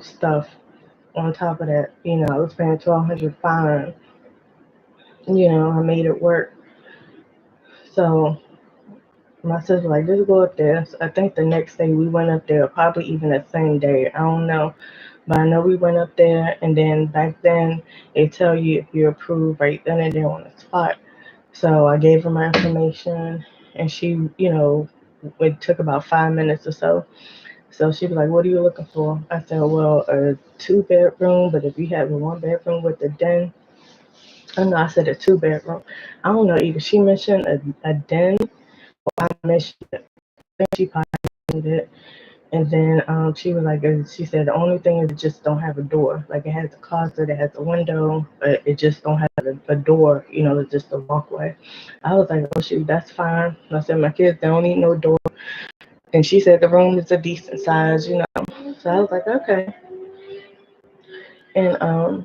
stuff on top of that. I was paying 1,200 fine. I made it work. So my sister was like, just go up there. So I think the next day we went up there, probably even the same day. I don't know. But I know we went up there, and then back then they tell you if you're approved right then and there on the spot. So I gave her my information, and she, it took about 5 minutes or so. So she was like, "What are you looking for?" I said, "Well, a two-bedroom, but if you have a one-bedroom with a den." Oh no, I said a two-bedroom. I don't know either. She mentioned a den. I mentioned it. I think she probably did it. And then she was like, she said the only thing is it just don't have a door. Like it has a closet, it has a window, but it just don't have a door. It's just a walkway. I was like, oh shoot, that's fine. I said my kids they don't need no door. And she said the room is a decent size. So I was like, okay. And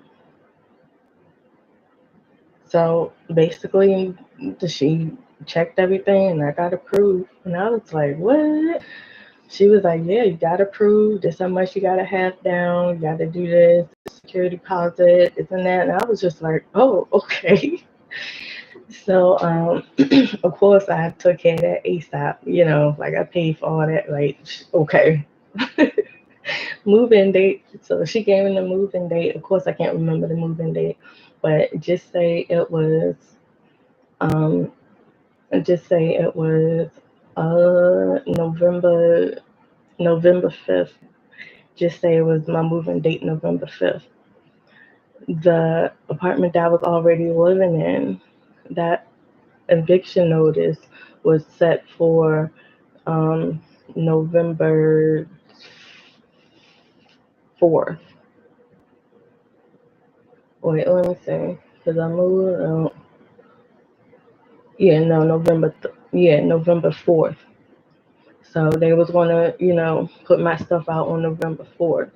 so basically, she checked everything, and I got approved. And I was like, what? She was like, yeah, you got to prove this how much you got to have down. You got to do this, security deposit, this and that. And I was just like, oh, okay. So, of course, I took care of that ASAP. Like I paid for all that. Like, okay. Move-in date. So she gave me the move-in date. Of course, I can't remember the move-in date, but um, just say it was November 5th. Just say it was my moving date, November 5th. The apartment that I was already living in, that eviction notice was set for um, November 4th. Wait, let me see. Because I moved. Yeah, no, November 4th. So they was gonna, put my stuff out on November 4th.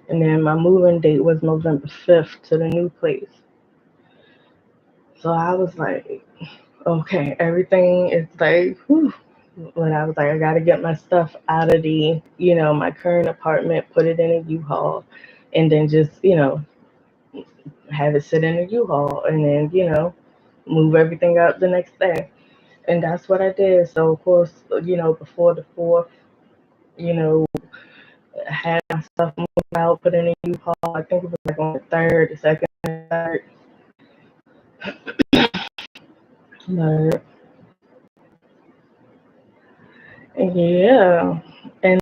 And then my moving date was November 5th to the new place. So I was like, Okay, everything is like, whew. When I was like, I gotta get my stuff out of my current apartment, put it in a U-Haul, and then just, have it sit in a U-Haul, and then, move everything out the next day. And that's what I did. So, of course, before the fourth, you know, had my stuff moved out, put in a U-Haul. I think it was like on the third, the second, third. But yeah, and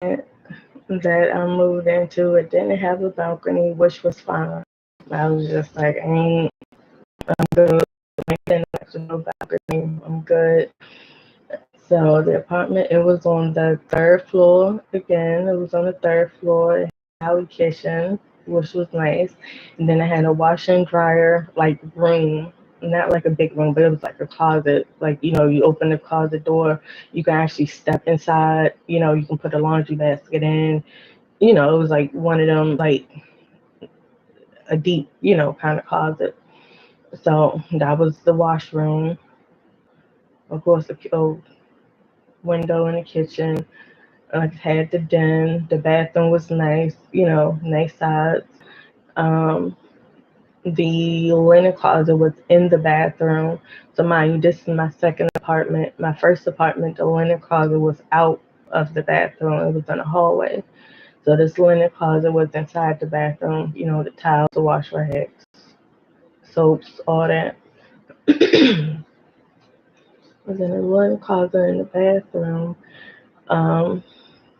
that I moved into, it didn't have a balcony, which was fine. I was just like, I'm good. I ain't no balcony. I'm good. So the apartment, it was on the third floor. Again, it was on the third floor. It had a kitchen, which was nice. And then it had a washer and dryer like room. Not like a big room, but it was like a closet. Like, you open the closet door, you can actually step inside, you can put a laundry basket in. It was like one of them, like a deep, kind of closet. So that was the washroom. Of course, a window in the kitchen. I had the den. The bathroom was nice, nice size. Um, the linen closet was in the bathroom. So mind you, this is my second apartment. My first apartment, the linen closet was out of the bathroom. It was in the hallway. So this linen closet was inside the bathroom. The towels, the wash rags, soaps, all that. And then the linen closet in the bathroom. Um,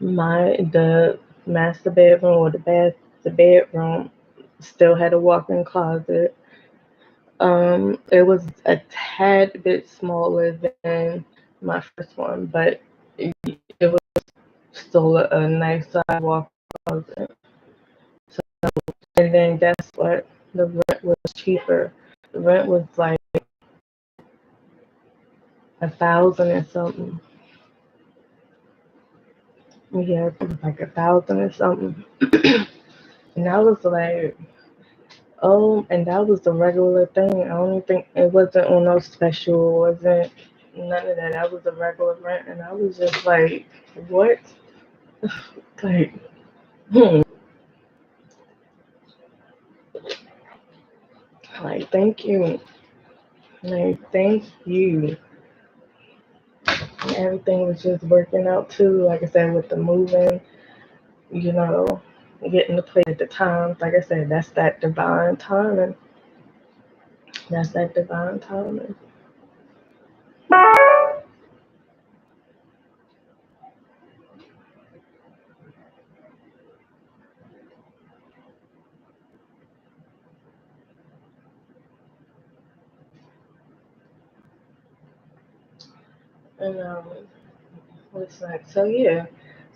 the master bedroom or the bedroom still had a walk-in closet. It was a tad bit smaller than my first one, but it was still a nice size walk-in closet. So, and then guess what? The rent was cheaper. The rent was like 1,000 and something. Yeah, it was like 1,000 and something. And I was like, oh, and that was the regular thing. I don't think it wasn't on no special. It wasn't none of that. That was the regular rent, and I was just like, what? Like, hmm. Like, thank you. Like, thank you. Everything was just working out too. Like I said, with the moving, you know, getting to play at the times. Like I said, that's that divine timing. That's that divine timing. And what's next? So yeah.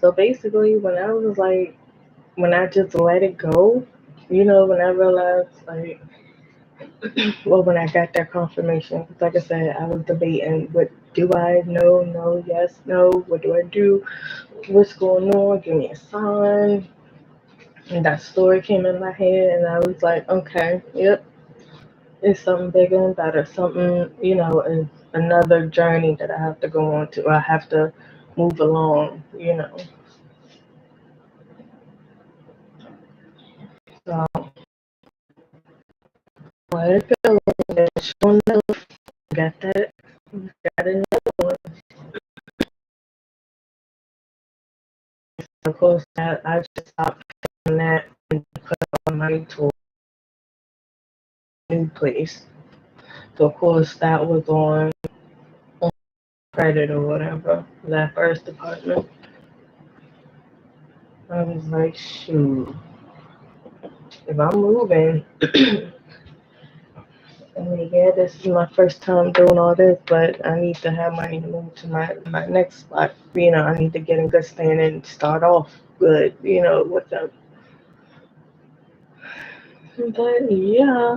So basically, when I just let it go, when I realized, like, well, when I got that confirmation, 'cause like I said, I was debating, what do I know, no, yes, no, what do I do, what's going on, give me a sign. And that story came in my head, and I was like, okay, yep, it's something bigger and better, something, is another journey that I have to go on to, I have to move along. So, let it go, and sure enough, got that, got another one. Of course, I just stopped doing that and put all money to a new place. So, of course, that was on credit or whatever, that first apartment. I was like, shoot, if I'm moving, I mean, yeah, this is my first time doing all this, but I need to have money to move to my next spot. I need to get in good standing and start off good, with them. But yeah,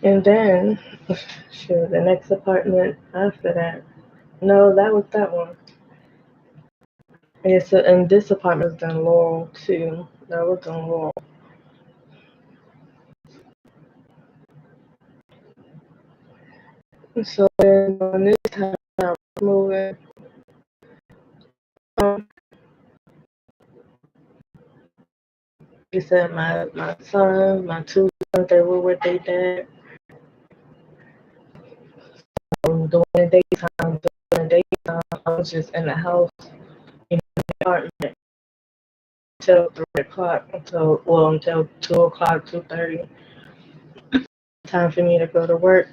And then, shoot, the next apartment after that. No, that was that one. And this apartment was in Laurel too. That was in Laurel. So then on this time I was moving, um, he said my sons, my two sons, they were with their dad. During the daytime, I was just in the house in the apartment until 3 o'clock, until 2 o'clock, 2:30. Time for me to go to work.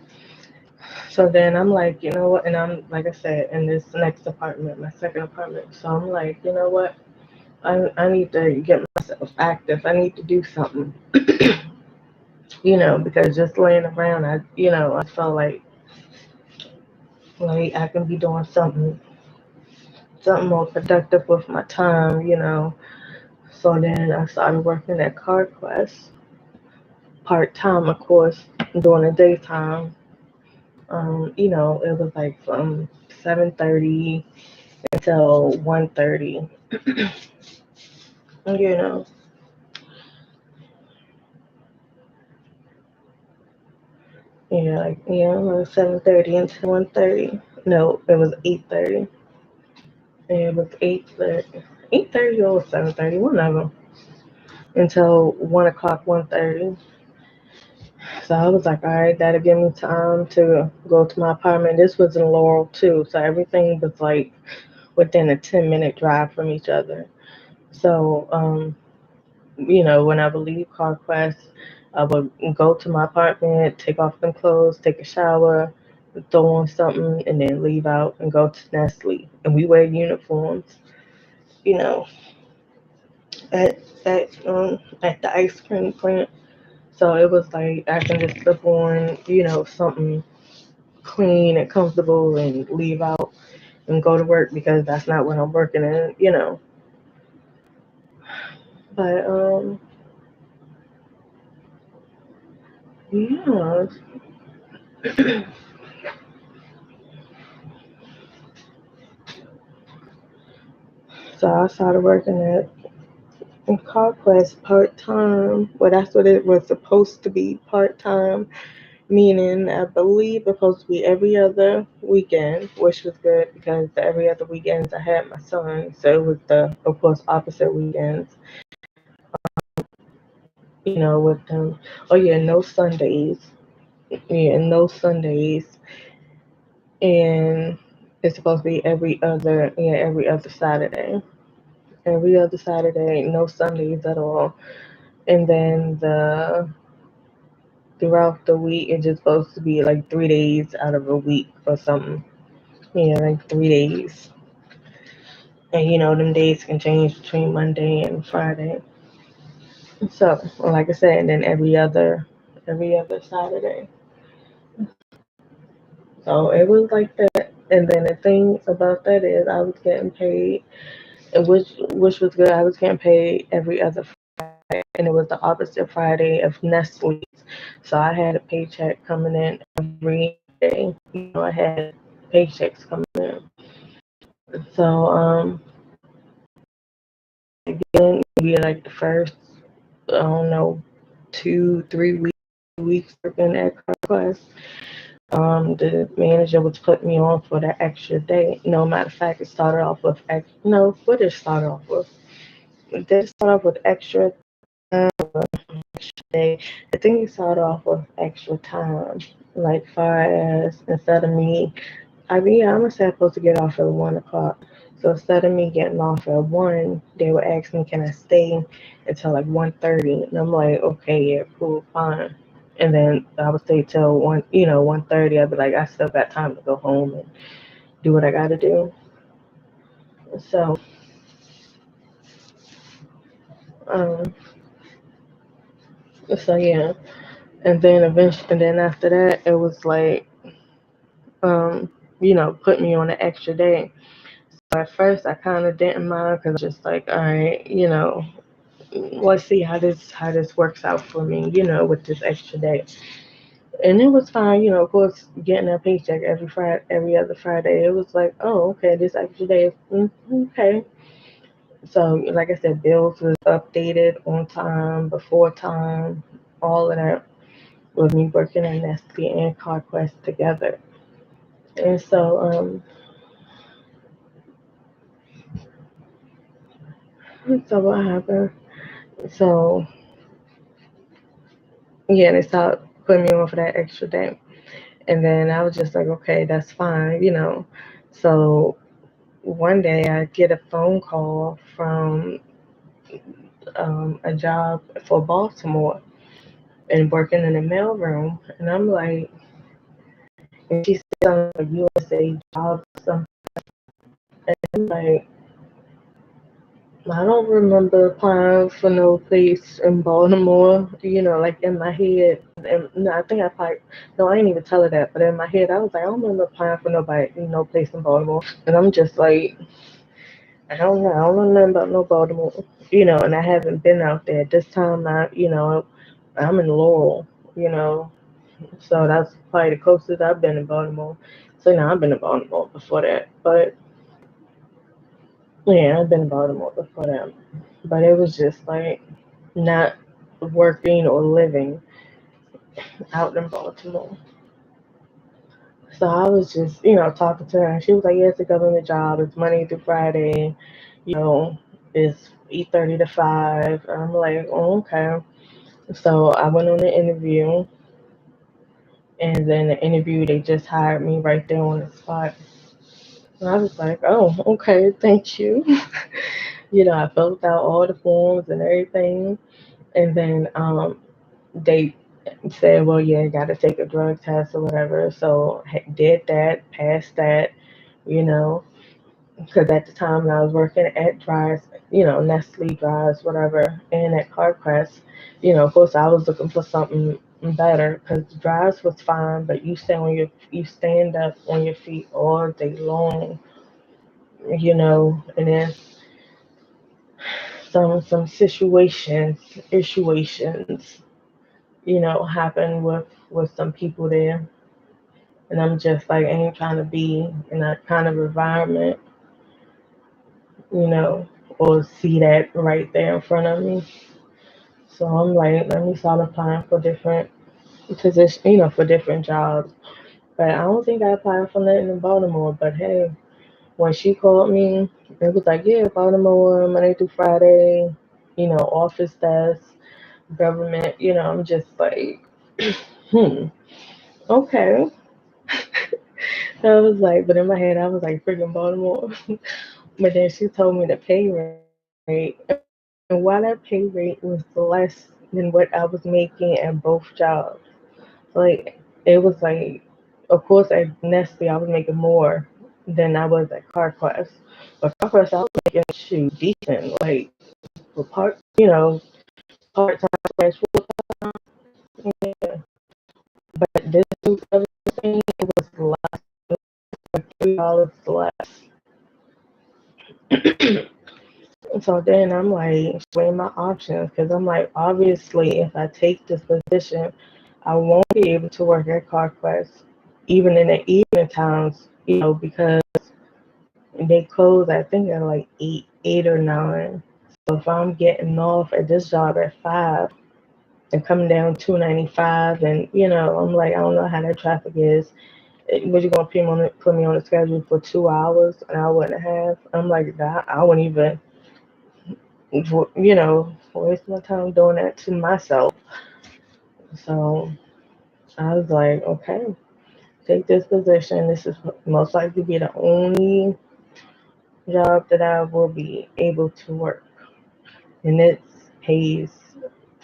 So then I'm like, you know what? And I'm like I said, in this next apartment, my second apartment. So I'm like, you know what? I need to get myself active. I need to do something, because just laying around, I felt like I can be doing something more productive with my time. So then I started working at CarQuest part time, of course, during the daytime. It was like from 7:30 until 1:30. You know, it was 7:30 until 1:30. No, it was 8:30. It was 8:30, 8:30 or 7:30, one of them, until 1 o'clock, 1:30. So I was like, all right, that'll give me time to go to my apartment. This was in Laurel too, so everything was like within a 10-minute drive from each other. So, when I would leave CarQuest, I would go to my apartment, take off them clothes, take a shower, throw on something, and then leave out and go to Nestle. And we wear uniforms, you know, at at the ice cream plant. So it was like I can just slip on, something clean and comfortable and leave out and go to work because that's not what I'm working in. But yeah. So I started working at CarQuest part time. Well, that's what it was supposed to be, part time. Meaning, I believe it's supposed to be every other weekend, which was good because the every other weekends I had my son, so it was of course, opposite weekends. With them. Oh yeah, no Sundays. Yeah, no Sundays, and it's supposed to be every other Saturday. Every other Saturday, no Sundays at all. And then throughout the week, it's just supposed to be like 3 days out of a week or something. Yeah, like 3 days. And them days can change between Monday and Friday. So, like I said, and then every other Saturday. So it was like that. And then the thing about that is I was getting paid, which was good. I was getting paid every other Friday, and it was the opposite Friday of Nestle's. So I had a paycheck coming in every day. I had paychecks coming in. So again, maybe like the first, I don't know, 2, 3 weeks working at CarQuest. The manager was putting me on for the extra day. No matter of fact, it started off with no. What did it start off with? It did start off with extra day. I think it started off with extra time, like far as instead of me. I'm gonna say I'm supposed to get off at 1 o'clock. So instead of me getting off at 1, they would ask me, can I stay until like 1:30? And I'm like, okay, yeah, cool, fine. And then I would stay till 1:30. I'd be like, I still got time to go home and do what I gotta do. So, um, so yeah. And then after that, it was like, put me on an extra day. So at first, I kind of didn't mind because just like, all right, let's see how this works out for me, with this extra day. And it was fine, of course, getting a paycheck every Friday, every other Friday. It was like, oh, okay, this extra day is okay. So, like I said, bills was updated on time, before time, all of that with me working at Nestle and CarQuest together. And so what happened? So, yeah, they stopped putting me on for that extra day. And then I was just like, okay, that's fine. So one day I get a phone call from a job for Baltimore and working in the mailroom. And I'm like, and she said something like USA job or something. And I'm like, I don't remember applying for no place in Baltimore, like in my head. And no, I think I applied. No, I didn't even tell her that. But in my head, I was like, I don't remember applying for nobody, no place in Baltimore. And I'm just like, I don't know. I don't know about no Baltimore, and I haven't been out there. This time, I'm in Laurel, you know, so that's probably the closest I've been in Baltimore. So, I've been in Baltimore before that. But, yeah, I've been in Baltimore before that. But it was just like not working or living out in Baltimore. So I was just, talking to her, and she was like, "Yeah, it's a government job. It's Monday through Friday. You know, it's 8:30 to 5." And I'm like, "Oh, okay." So I went on the interview, and then the interview they just hired me right there on the spot. And I was like, "Oh, okay, thank you." I filled out all the forms and everything, and then they said, "Well, yeah, got to take a drug test or whatever." So did that, passed that, you know. Because at the time when I was working at Dry's, Nestle Dry's, whatever, and at CarQuest, of course I was looking for something better because Dry's was fine, but you stand up on your feet all day long, and then some situations, happen with some people there, and I'm just like I ain't trying to be in that kind of environment, you know, or see that right there in front of me. So I'm like, let me start applying for different positions, for different jobs. But I don't think I applied for nothing in Baltimore. But hey, when she called me, it was like, yeah, Baltimore, Monday through Friday, office desk, government, I'm just like, hmm, okay. I was like, but in my head, I was like, freaking Baltimore. But then she told me the pay rate, and while that pay rate was less than what I was making at both jobs, like it was like, of course at Nestle I was making more than I was at CarQuest, but CarQuest I was making shoot decent, like for part time slash full time, yeah. But this new thing it was less, like $3 less. So then I'm like weighing my options because I'm like, obviously, if I take this position, I won't be able to work at CarQuest, even in the evening times, because they close, I think, at like 8 or 9. So if I'm getting off at this job at 5 and coming down 295, and I'm like, I don't know how that traffic is. Was you gonna put me on the schedule for 2 hours, an hour and a half? I'm like, that I wouldn't even waste my time doing that to myself. So I was like, okay, take this position. This is most likely be the only job that I will be able to work. And it pays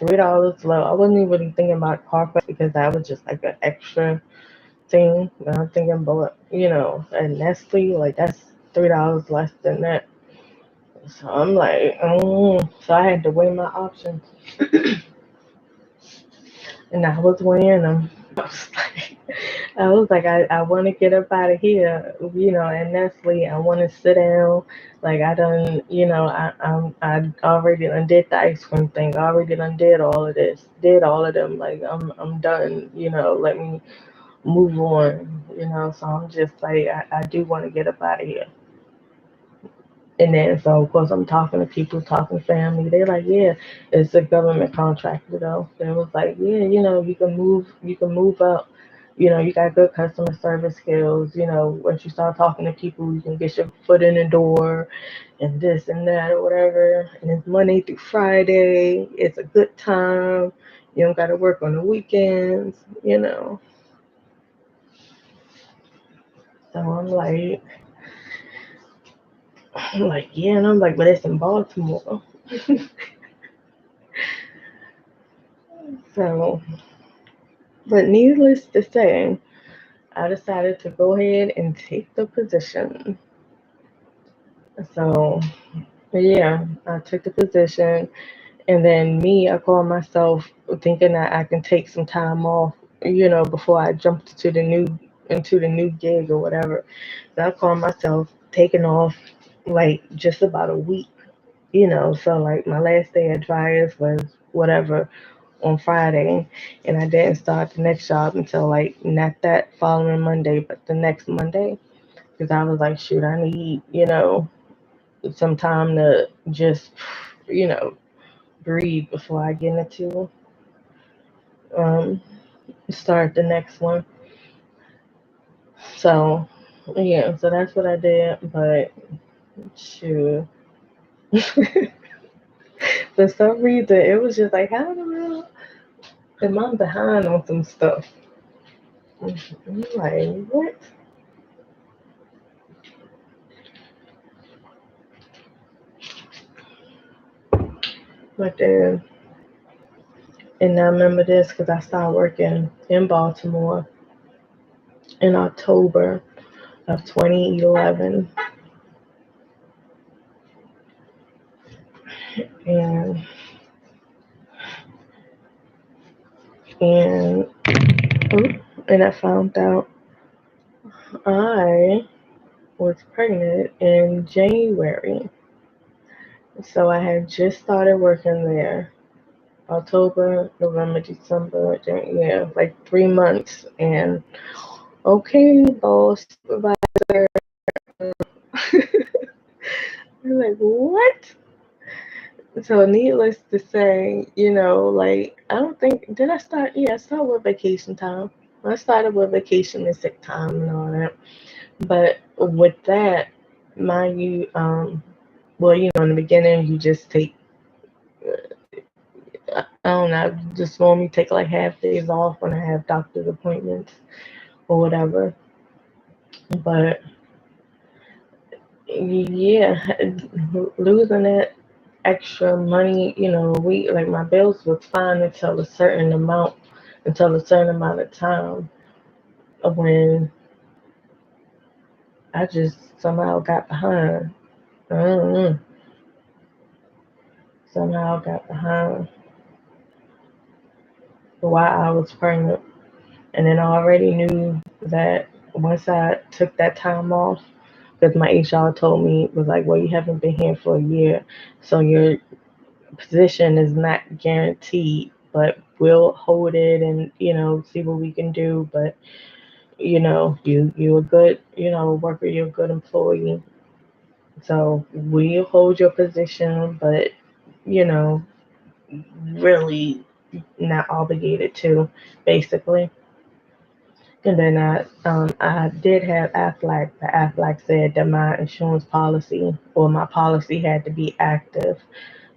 $3 low. I wasn't even thinking about CarQuest because that was just like an extra thing. And I'm thinking about, at Nestle, like that's $3 less than that. So I'm like, so I had to weigh my options. And I was weighing them. I was like, I was like, I want to get up out of here, and Nestle, I want to sit down. Like I done, I already done did the ice cream thing. I already done did all of this, did all of them. Like I'm done. Let me move on. So I'm just like, I do want to get up out of here. And then, so of course, I'm talking to people, talking to family. They're like, "Yeah, it's a government contractor, though." And it was like, "Yeah, you can move up. You got good customer service skills. Once you start talking to people, you can get your foot in the door, and this and that or whatever. And it's Monday through Friday. It's a good time. You don't got to work on the weekends. So I'm like, yeah, and I'm like, but it's in Baltimore. So, but needless to say, I decided to go ahead and take the position. So, yeah, I took the position, and then I called myself thinking that I can take some time off, before I jumped into the new gig or whatever. So I called myself taking off like just about a week. So like my last day at Dryers was whatever on Friday, and I didn't start the next job until like not that following Monday, but the next Monday, because I was like, shoot, I need some time to just you know breathe before I get into um start the next one. So yeah, so that's what I did, but shoot. For some reason, it was just like, how the hell am I behind on some stuff? I'm like, what? But then, and I remember this because I started working in Baltimore in October of 2011, and and and I found out I was pregnant in January. So I had just started working there. October, November, December, yeah, like 3 months. And okay, boss, supervisor. I'm like, what? So needless to say, like I don't think did I start? Yeah, I started with vacation time. I started with vacation and sick time and all that. But with that, mind you, well, in the beginning, you just take, I don't know, just want me to take like half days off when I have doctor's appointments or whatever. But yeah, losing that extra money, we like my bills was fine until a certain amount of time when I just somehow got behind. I don't know, somehow got behind while I was pregnant. And then I already knew that once I took that time off, because my HR told me, was like, well, you haven't been here for a year, so your position is not guaranteed, but we'll hold it and, see what we can do. But, you're a good, worker, you're a good employee. So we'll hold your position, but, you know, really not obligated to, basically. And then I did have Aflac, but Aflac said that my insurance policy or my policy had to be active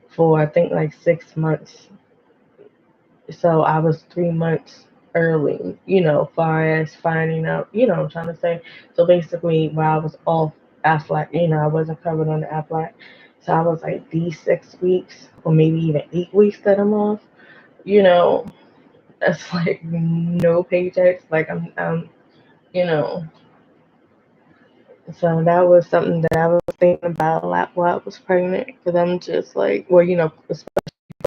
for I think like 6 months. So I was 3 months early, far as finding out, I'm trying to say. So basically, while I was off Aflac, I wasn't covered on the Aflac. So I was like these 6 weeks or maybe even 8 weeks that I'm off, you know, that's like no paychecks. Like you know, so that was something that I was thinking about a lot while I was pregnant because I'm just like, well, especially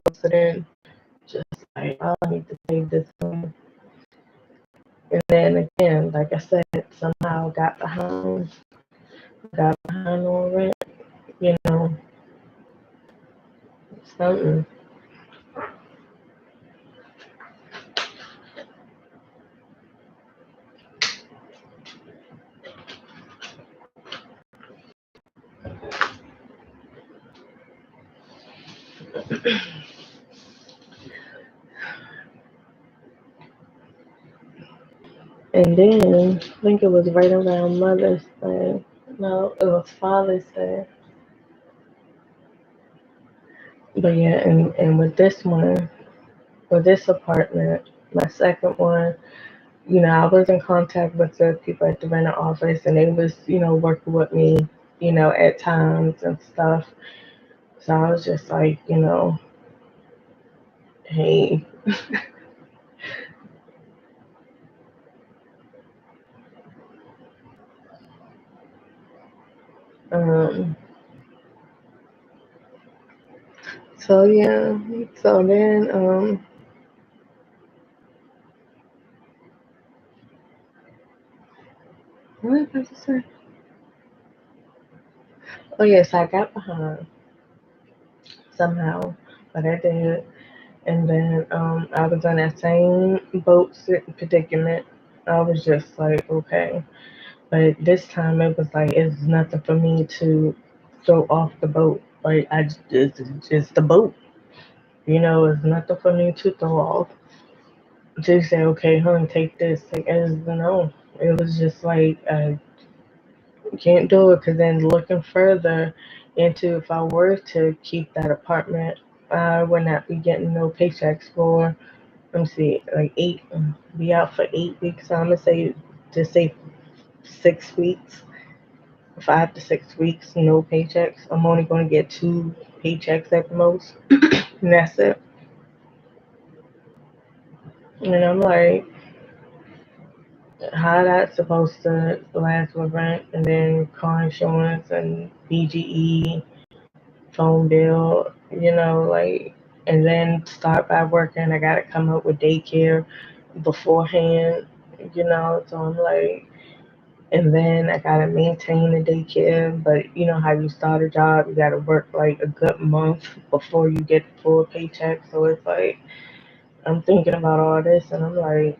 closer in, just like, oh, I need to save this money. And then again, like I said, somehow got behind on rent, you know, something. And then I think it was right around Mother's Day. No, it was Father's Day. But yeah, and with this apartment, my second one, I was in contact with the people at the rental office, and they was, working with me, at times and stuff. So I was just like, hey, um, so yeah, so then, what was I supposed to say? Oh yes, I got behind somehow, but I did. And then I was in that same boat predicament. I was just like, okay. But this time it was like, it's nothing for me to throw off the boat. Like, it's just the boat. It's nothing for me to throw off. To say, okay, honey, take this. Take as no. It was just like, I can't do it. Because then looking further into if I were to keep that apartment, I would not be getting no paychecks for, let me see, like be out for 8 weeks. So I'm gonna say, just say 6 weeks, 5 to 6 weeks, no paychecks. I'm only gonna get two paychecks at the most, and that's it. And I'm like, how that's supposed to last with rent and then car insurance and BGE, phone bill, like, and then start by working. I gotta come up with daycare beforehand, so I'm like, and then I gotta maintain the daycare. But you know how you start a job, you gotta work like a good month before you get the full paycheck. So it's like I'm thinking about all this, and I'm like,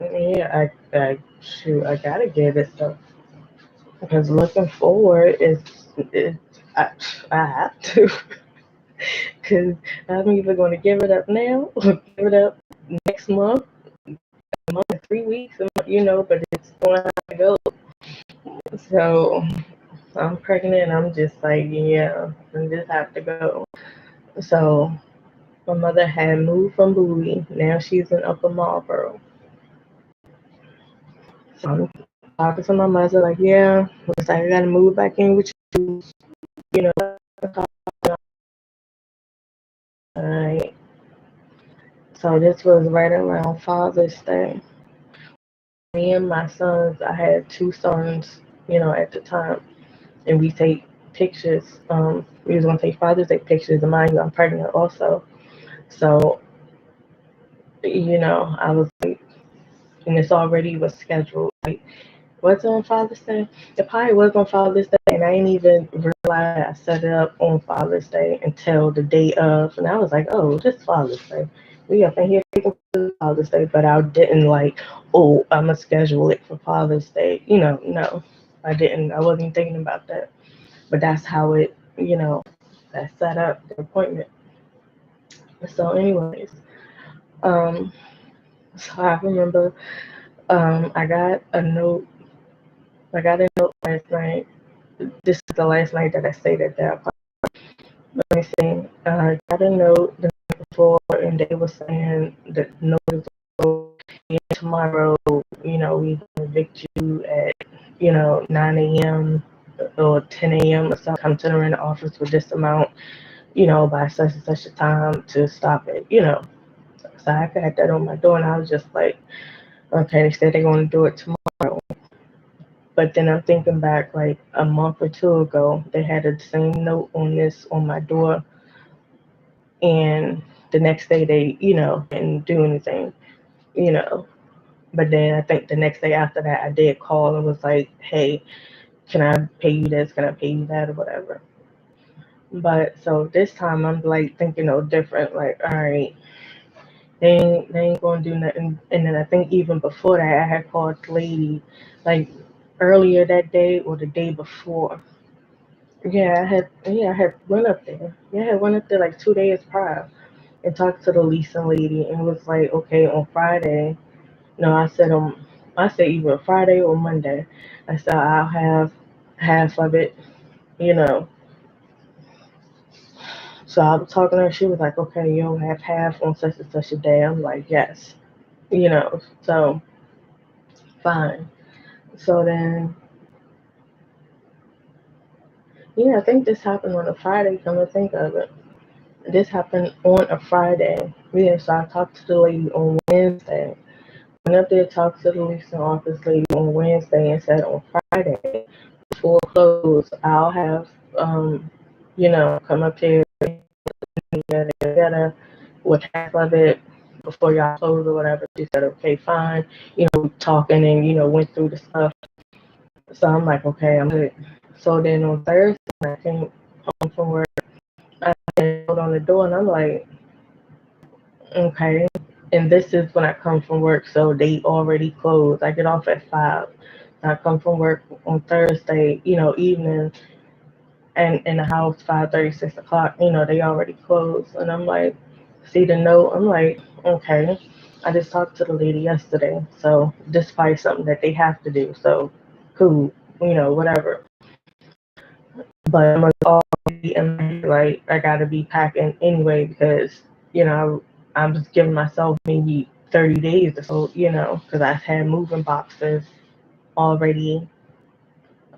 yeah, shoot, I gotta get this stuff because looking forward is I, I have to because I'm either going to give it up now or give it up next month, a month, 3 weeks, but it's going to have to go. So I'm pregnant. I'm just like, yeah, I just have to go. So my mother had moved from Bowie. Now she's in Upper Marlboro. So I'm talking to my mother like, yeah, looks like I gotta move back in with you. You know, all right. So this was right around Father's Day. Me and my sons, I had two sons, at the time, and we take pictures. We was gonna take Father's Day pictures, and mind you, I'm pregnant also. So, I was like, and this already was scheduled. Like, was it on Father's Day? It probably was on Father's Day, and I didn't even realize I set it up on Father's Day until the day of, and I was like, oh, this Father's Day. We up in here taking Father's Day, but I didn't like, oh, I'm gonna schedule it for Father's Day. No, I didn't. I wasn't thinking about that. But that's how it, that set up the appointment. So, anyways, um, so I remember, I got a note. I got a note last night. This is the last night that I stayed at that apartment. Let me see. I got a note the night before, and they were saying that notice tomorrow, we evict you at, 9 a.m. or 10 a.m. or something. Come to the rent office with this amount, by such and such a time to stop it. So I got that on my door, and I was just like, okay, they said they're going to do it tomorrow. But then I'm thinking back, like a month or two ago, they had the same note on this on my door, and the next day they, didn't do anything, you know. But then I think the next day after that, I did call and was like, hey, can I pay you this? Can I pay you that or whatever? But so this time I'm like thinking no different. Like, all right, they ain't gonna do nothing. And then I think even before that, I had called the lady like earlier that day or the day before. Yeah, I had went up there. Yeah, I had went up there like 2 days prior and talked to the leasing lady and was like, okay, on Friday. No, I said either Friday or Monday. I said I'll have half of it, you know. So I was talking to her. She was like, okay, you'll have half on such and such a day. I'm like, yes, So fine. So then, yeah, I think this happened on a Friday. Come to think of it, this happened on a Friday. Yeah, so I talked to the lady on Wednesday. Went up there, talked to the leasing office lady on Wednesday, and said on Friday before close, I'll have come up here together with half of it before y'all close or whatever. She said, okay, fine. Talking and went through the stuff. So I'm like, okay, I'm good. So then on Thursday, when I came home from work, I knocked on the door and I'm like, okay. And this is when I come from work, so they already closed. I get off at 5. I come from work on Thursday, evening, and in the house 5:30, 6 o'clock. They already closed, and I'm like, see the note. I'm like, okay. I just talked to the lady yesterday, so this is probably something that they have to do. So cool, whatever. But I'm already in my head, like I gotta be packing anyway because I'm just giving myself maybe 30 days or so, because I had moving boxes already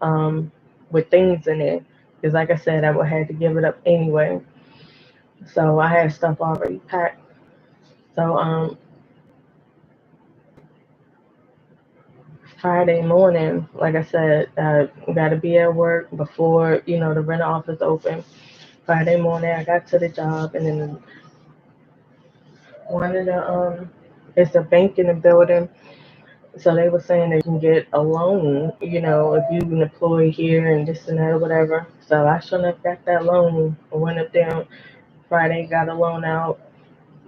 um, with things in it. Because like I said, I would have to give it up anyway. So I had stuff already packed. So Friday morning, like I said, I gotta be at work before the rent office open. Friday morning, I got to the job, and then one of the it's a bank in the building. So they were saying they can get a loan, if you an employee here and this and that or whatever. So I sure enough got that loan. I went up there Friday, got a loan out.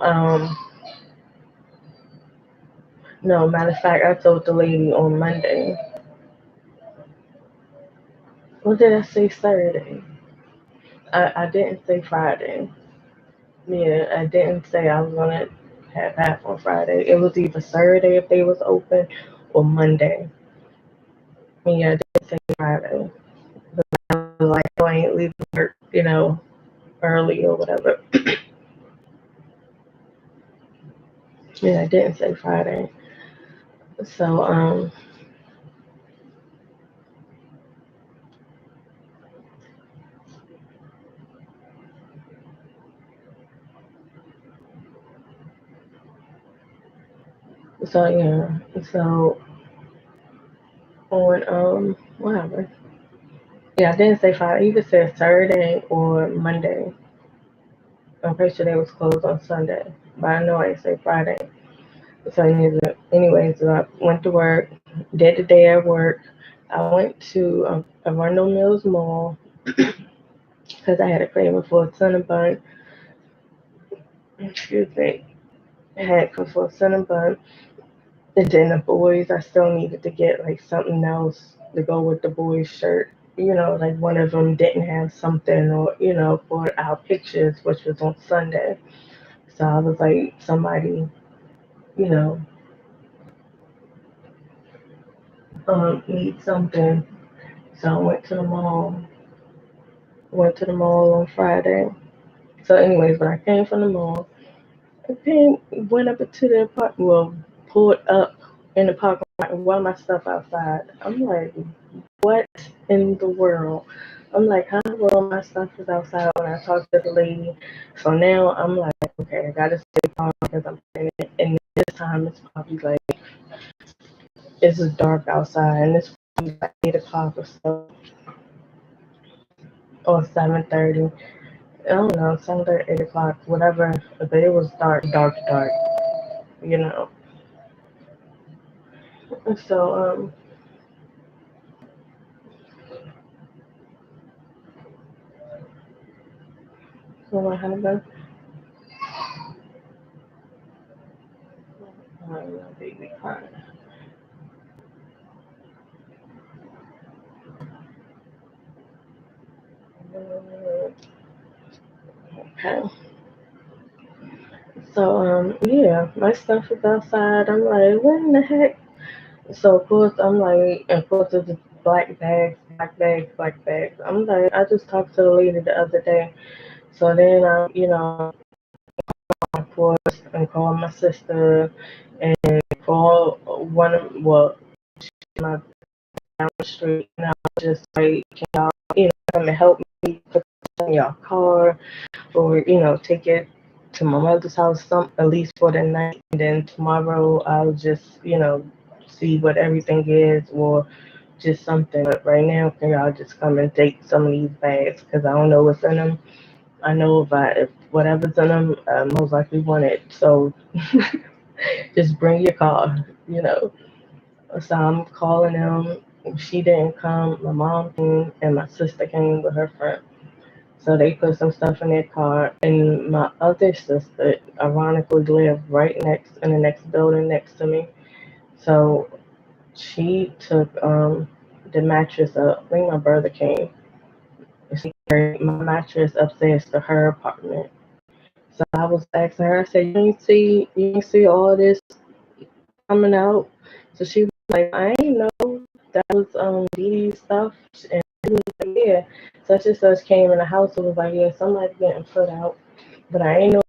Um, no, matter of fact, I told the lady on Monday. What did I say Saturday? I didn't say Friday. Yeah, I didn't say I was gonna have half on Friday. It was either Saturday if they was open or Monday. Yeah, I didn't say Friday. I was like, oh, I ain't leaving work, early or whatever. Yeah, I didn't say Friday. So yeah. So on whatever. Yeah, I didn't say Friday. I either said Saturday or Monday. I'm pretty sure they was closed on Sunday, but I know I didn't say Friday. So anyways, I went to work, did the day at work. I went to Arundel Mills Mall because I had a craving for a Cinnabon. Excuse me. I had come for a Cinnabon. And then the boys, I still needed to get like something else to go with the boys' shirt. Like one of them didn't have something, or for our pictures, which was on Sunday. So I was like, somebody, you know, need something. So I went to the mall. Went to the mall on Friday. So, anyways, when I came from the mall, I went up into the apartment. Well, pulled up in the parking lot and one of my stuff outside. I'm like, what in the world? I'm like, how in the world my stuff is outside when I talked to the lady? So now I'm like, okay, I gotta stay calm because I'm pregnant. And this time it's probably like it's dark outside, and it's probably like 8 o'clock or so, or 7:30. I don't know, 7:30, 8 o'clock, whatever. But it was dark, dark, dark. You know. So so what happened? Oh, my baby crying. Okay. So yeah, my stuff is outside. I'm like, what in the heck? So of course I'm like, and of course it's just black bags, black bags, black bags. I'm like, I just talked to the lady the other day. So then of course, and call my sister and call one of, well, my down the street, and I was just like, can y'all, come and help me put this in your car, or take it to my mother's house some at least for the night, and then tomorrow I'll just see what everything is, or just something. But right now, can y'all just come and take some of these bags, because I don't know what's in them. I know if whatever's in them, most likely want it. So just bring your car. So I'm calling them. She didn't come. My mom came, and my sister came with her friend. So they put some stuff in their car. And my other sister, ironically, lived right next in the next building next to me. So she took the mattress up. I think my brother came. She carried my mattress upstairs to her apartment. So I was asking her, I said, you ain't see all this coming out? So she was like, I ain't know that was Dee stuff. And she was like, yeah, such and such came in the house and was like, yeah, somebody's getting put out. But I ain't know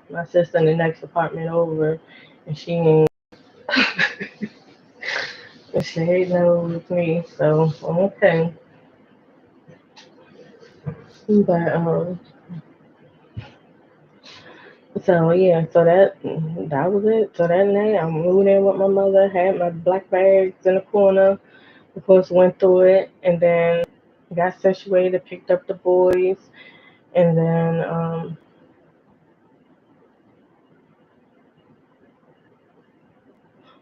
my sister in the next apartment over, and she ain't she ain't know with me. So okay. But so yeah, so that was it. So that night I moved in with my mother, had my black bags in the corner. Of course, went through it, and then got situated, picked up the boys, and then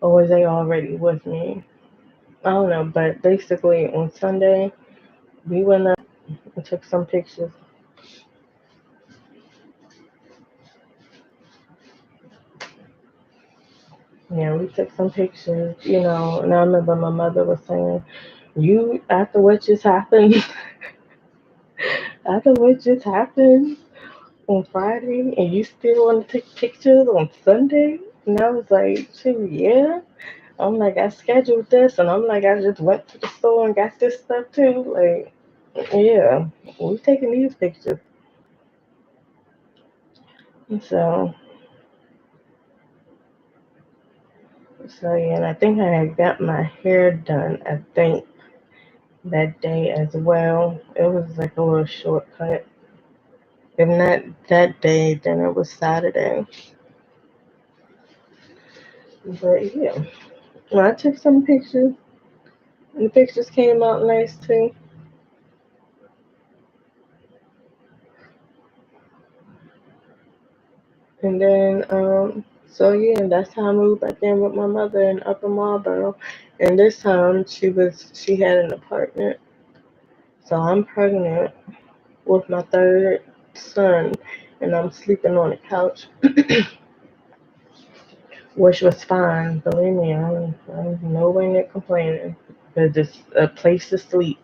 or was they already with me? I don't know, but basically on Sunday we went up and took some pictures. Yeah, we took some pictures, and I remember my mother was saying, "You after what just happened, after what just happened on Friday, and you still want to take pictures on Sunday?" And I was like, "Shoot, yeah." I'm like, I scheduled this, and I'm like, I just went to the store and got this stuff too. Like, yeah, we taking these pictures. So, so yeah, and I think I had got my hair done. I think that day as well. It was like a little shortcut. If not that day, then it was Saturday. But yeah, well, I took some pictures. The pictures came out nice too. And then, so yeah, that's how I moved back in with my mother in Upper Marlboro. And this time she had an apartment. So I'm pregnant with my third son, and I'm sleeping on the couch, which was fine. Believe me, I'm nowhere near complaining. Because it's a place to sleep,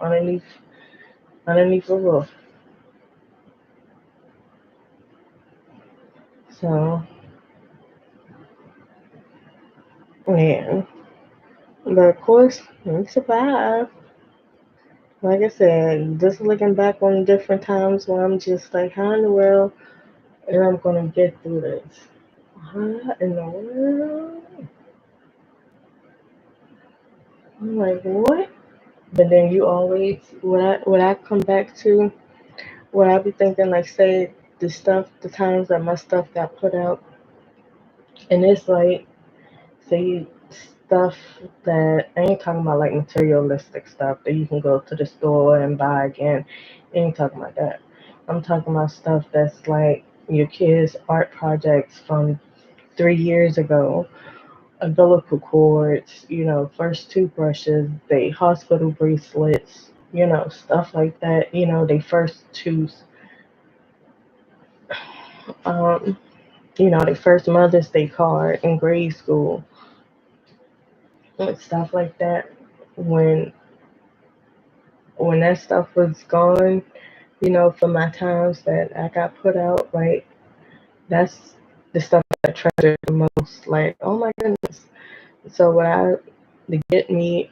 underneath a roof. So yeah, but of course we survived. Like I said, just looking back on different times where I'm just like, how in the world am I gonna get through this? How in the world? I'm like, what? But then you always, what I come back to, what I be thinking, like, say the times that my stuff got put out, and it's like, say stuff that I ain't talking about like materialistic stuff that you can go to the store and buy again. I ain't talking about that. I'm talking about stuff that's like your kids' art projects from 3 years ago, umbilical cords, first toothbrushes, they hospital bracelets, stuff like that. They first choose, um, they first Mother's Day card in grade school and stuff like that. When when that stuff was gone, for my times that I got put out, like that's the stuff I treasure the most. Like, oh my goodness. So what I to get me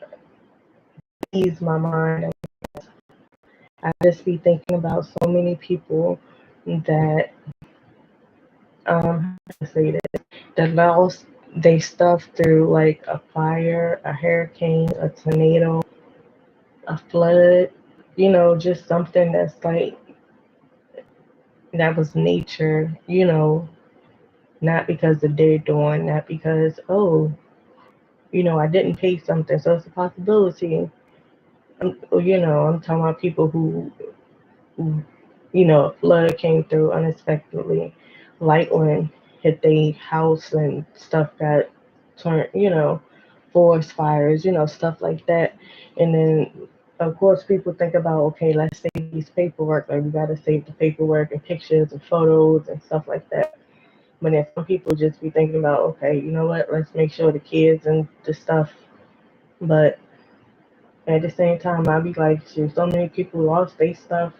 ease my mind, I just be thinking about so many people that how to say this, that lost they stuff through like a fire, a hurricane, a tornado, a flood, just something that's like that was nature, not because of their doing, not because, oh, I didn't pay something, so it's a possibility. I'm talking about people who, a flood came through unexpectedly, lightning hit their house and stuff got turned, forest fires, stuff like that. And then, of course, people think about, okay, let's save these paperwork, like we got to save the paperwork and pictures and photos and stuff like that. But then some people just be thinking about, okay, you know what, let's make sure the kids and the stuff. But at the same time, I be like, shoot, so many people lost their stuff,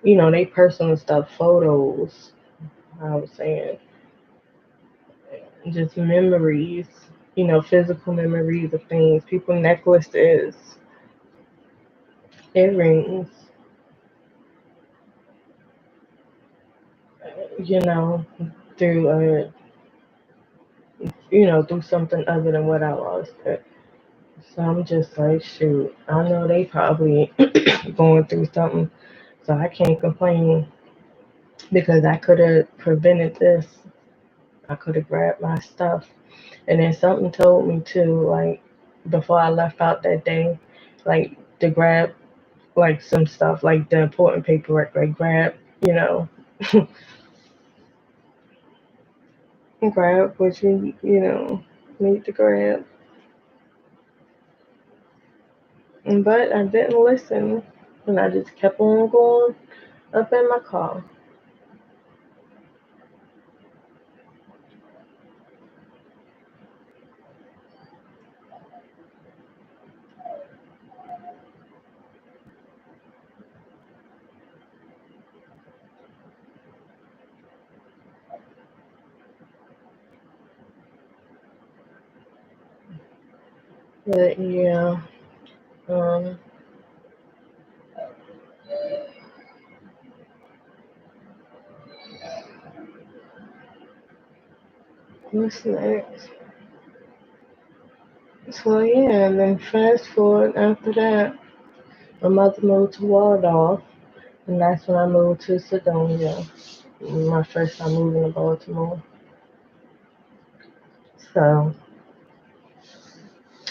they personal stuff, photos, I was saying, just memories, physical memories of things, people necklaces, earrings, you know, through, through something other than what I lost. So I'm just like, shoot, I know they probably going through something, so I can't complain because I could have prevented this. I could have grabbed my stuff. And then something told me too, like before I left out that day, like to grab like some stuff, like the important paperwork, like grab, you know, grab what you need to grab. But I didn't listen, and I just kept on going up in my car. But yeah, um, what's next? So yeah, and then fast forward after that, my mother moved to Waldorf, and that's when I moved to Sedonia. My first time moving to Baltimore. So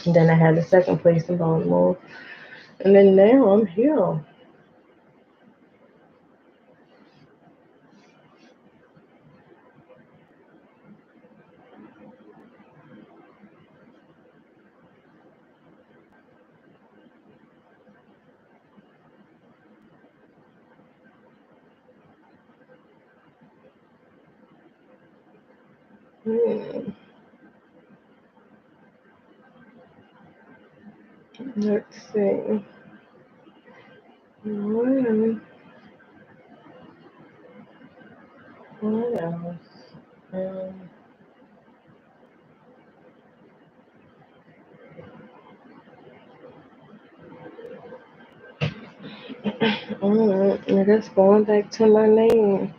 then I had the second place in Baltimore, and then now I'm here. Hmm, let's see. What, what else? Um, I guess going back to my name.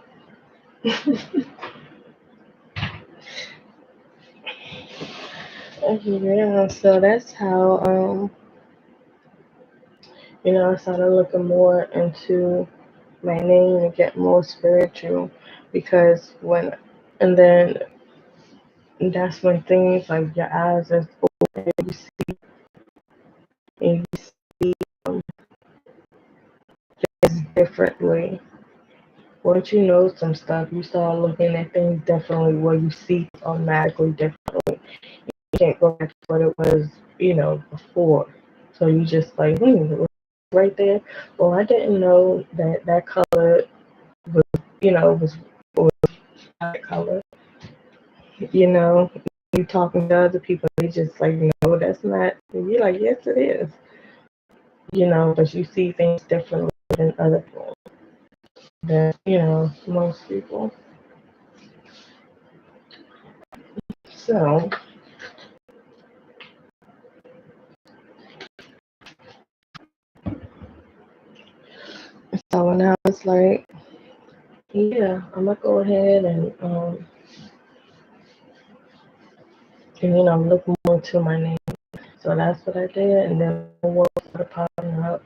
Yeah, so that's how I started looking more into my name and get more spiritual because and then that's when things like your eyes are open, you see and you see things differently. Once you know some stuff, you start looking at things differently where you see automatically differently. can't go back to what it was, before. So you just like, it was right there. Well, I didn't know that that color was, was that color. You know, you talking to other people, they just like, no, that's not. And you're like, yes, it is. But you see things differently than other people, than most people. So, so now it's like, yeah, I'm gonna go ahead and look more into my name. So that's what I did, and then more started popping up.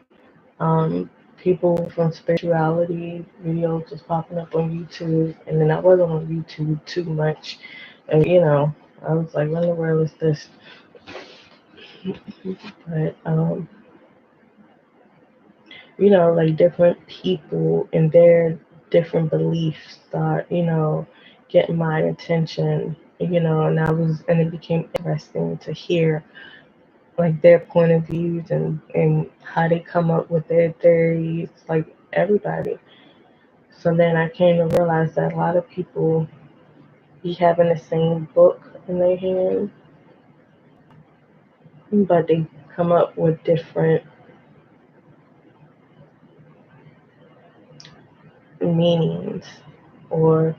People from spirituality videos was popping up on YouTube, and then I wasn't on YouTube too much, and I was like, "What in the world is this?" But like different people and their different beliefs start, getting my attention, and it became interesting to hear like their point of views and how they come up with their theories, like everybody. So then I came to realize that a lot of people be having the same book in their hand, but they come up with different meanings or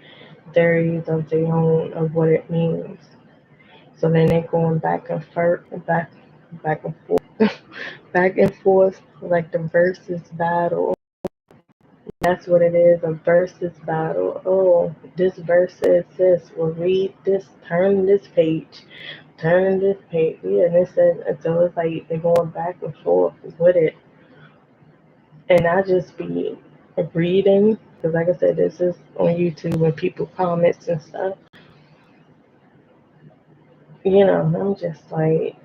theories of their own of what it means. So then they're going back and forth, back and forth, like the versus battle. That's what it is, a versus battle. Oh, this verse says this. Well, read this, turn this page. Yeah, and it says, and so it's like they're going back and forth with it. And I just be reading, because like I said, this is on YouTube when people comments and stuff. And I'm just like,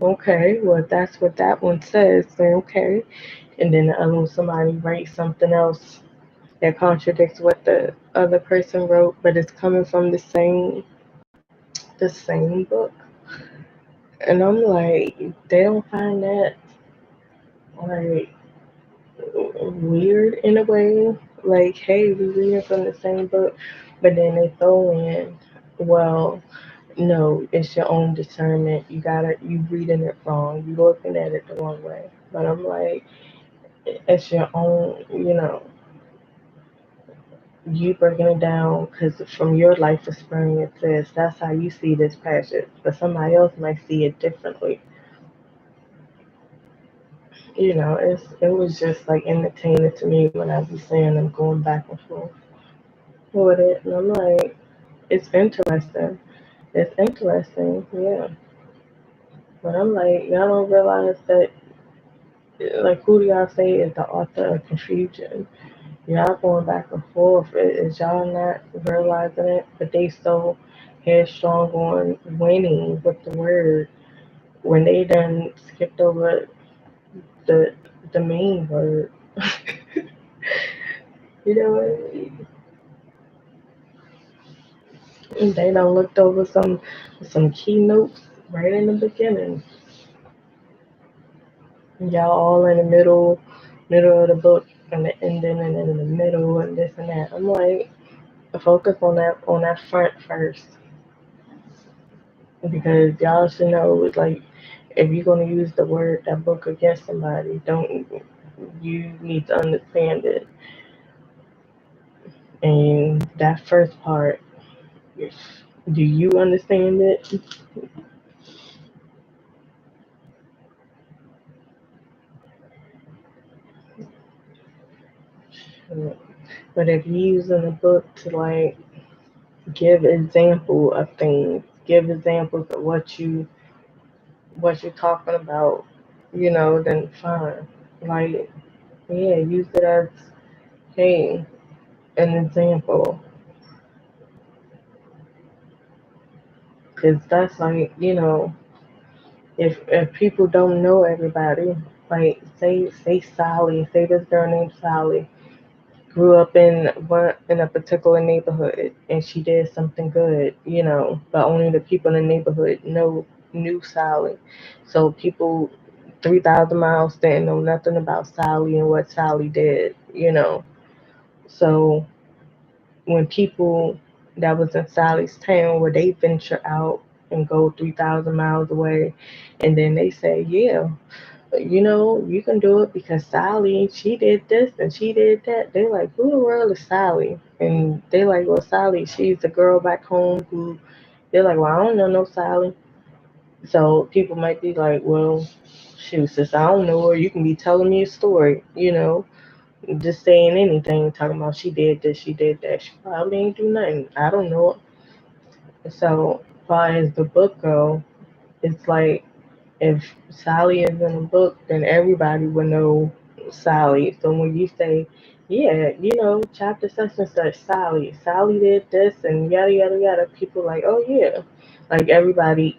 okay, well, if that's what that one says, then okay. And then the other one, somebody writes something else that contradicts what the other person wrote, but it's coming from the same book. And I'm like, they don't find that like weird in a way. Like, hey, we reading from the same book, but then they throw in, well, no, it's your own discernment. You reading it wrong. You looking at it the wrong way. But I'm like, it's your own, you breaking it down because from your life experience, that's how you see this passage. But somebody else might see it differently. It was just like entertaining to me when I be saying I'm going back and forth with it, and I'm like, it's interesting. It's interesting, yeah. But I'm like, y'all don't realize that, like, who do y'all say is the author of confusion? Y'all going back and forth. Is y'all not realizing it? But they so headstrong on winning with the word when they done skipped over the the main word. You know what? They done looked over some keynotes right in the beginning. Y'all all in the middle of the book and the ending and then in the middle and this and that. I'm like, focus on that front first because y'all should know it's like if you're gonna use the word that book against somebody, don't you need to understand it. And that first part, do you understand it? But if you're using a book to like give example of things, give examples of what you're talking about, then fine. Like, yeah, use it as, hey, an example. Because that's like, if people don't know everybody, like, say Sally, say this girl named Sally, grew up in a particular neighborhood and she did something good, but only the people in the neighborhood knew Sally. So people 3,000 miles didn't know nothing about Sally and what Sally did. So when people that was in Sally's town where they venture out and go 3,000 miles away and then they say, yeah, you can do it because Sally, she did this and she did that. They're like, who the world is Sally? And they're like, well, Sally, she's the girl back home who, they're like, well, I don't know no Sally. So people might be like, well, shoot, sis, I don't know her. You can be telling me a story, just saying anything, talking about she did this, she did that. She probably ain't do nothing. I don't know it. So, as far as the book go, it's like if Sally is in a book, then everybody would know Sally. So when you say, yeah, chapter such and such, Sally did this and yada yada yada, people like, oh yeah, like everybody,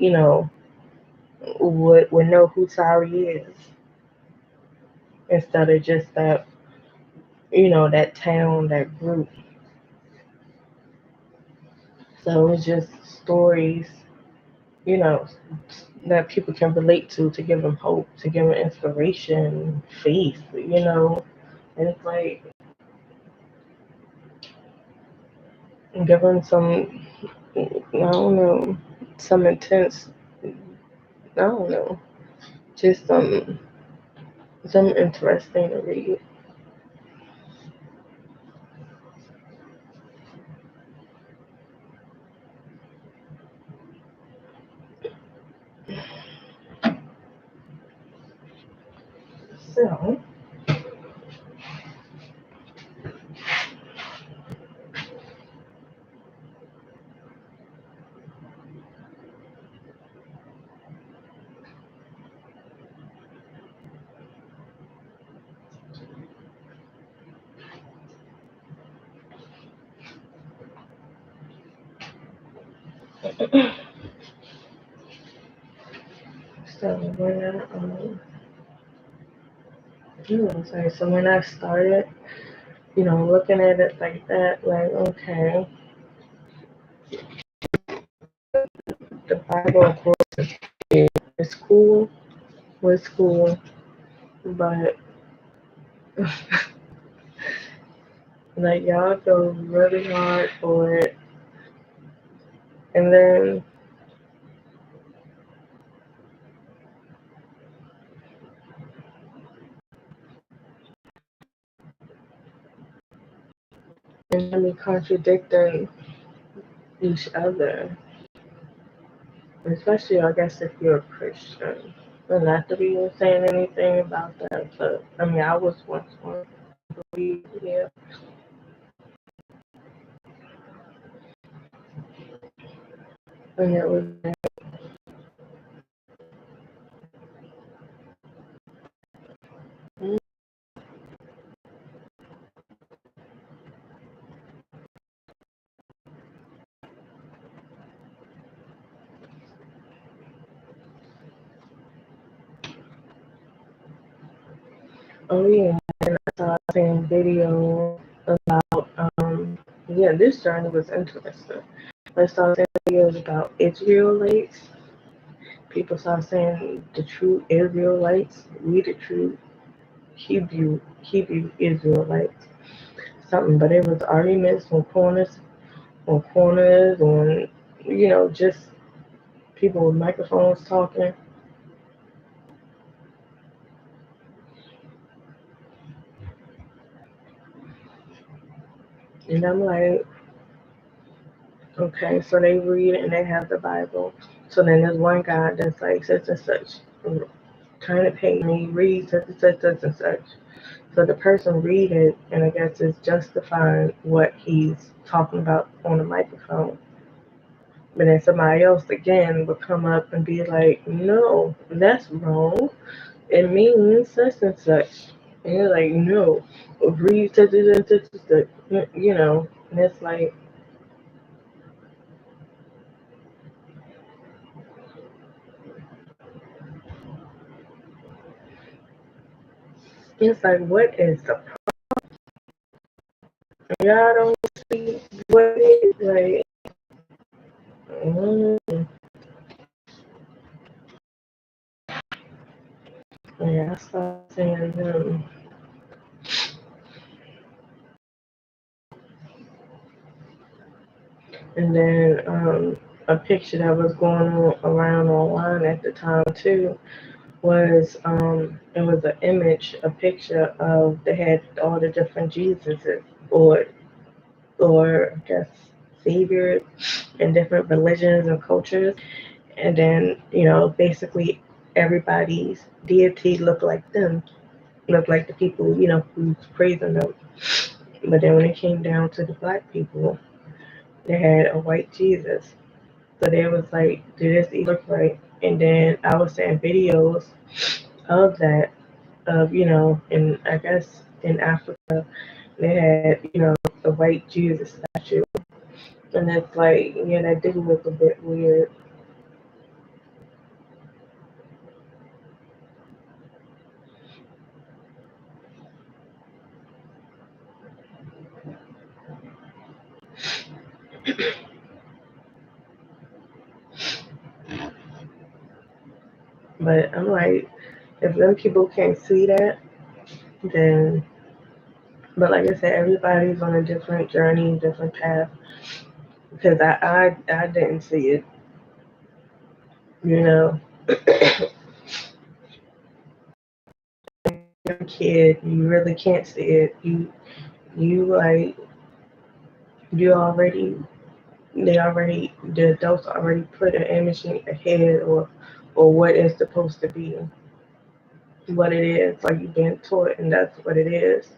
would know who Sally is instead of just that town, that group. So it's just stories, you know, that people can relate to give them hope, to give them inspiration, faith. And it's like give them some, I don't know, some intense, I don't know, just some interesting to read. So, so when so when I started, looking at it like that, like okay, the Bible of course is cool, was cool, but like y'all go really hard for it, and then contradicting each other, especially I guess if you're a Christian. And not to be saying anything about that, but I mean I was once one. Yeah, and it was oh yeah, I saw the same video about yeah, this journey was interesting. I saw videos about Israelites. People started saying the true Israelites, we the true Hebrew Israelites. Something, but it was arguments on corners, just people with microphones talking. And I'm like, okay, so they read and they have the Bible. So then there's one guy that's like such and such, trying to paint me, read such and such, such and such. So the person read it, and I guess is justifying what he's talking about on the microphone. But then somebody else again would come up and be like, no, that's wrong. It means such and such. And you're like, no, read such and such and such. And it's like, what is the y'all don't see what it is. Like, yeah, I started seeing them. And then a picture that was going on around online at the time too was it was an image, a picture of they had all the different Jesuses or I guess saviors in different religions and cultures, and then basically everybody's deity looked like them, looked like the people who's praising them. But then when it came down to the black people, they had a white Jesus. So they was like, "Do this even look right?" And then I was seeing videos of that, of and I guess in Africa they had the white Jesus statue, and it's like, yeah, that did look a bit weird. But I'm like, if them people can't see that, then, but like I said, everybody's on a different journey, different path. Because I didn't see it, you know. You're a kid, you really can't see it. You like you already the adults already put an image in your head or what it's supposed to be, what it is. Like you've been taught, and that's what it is.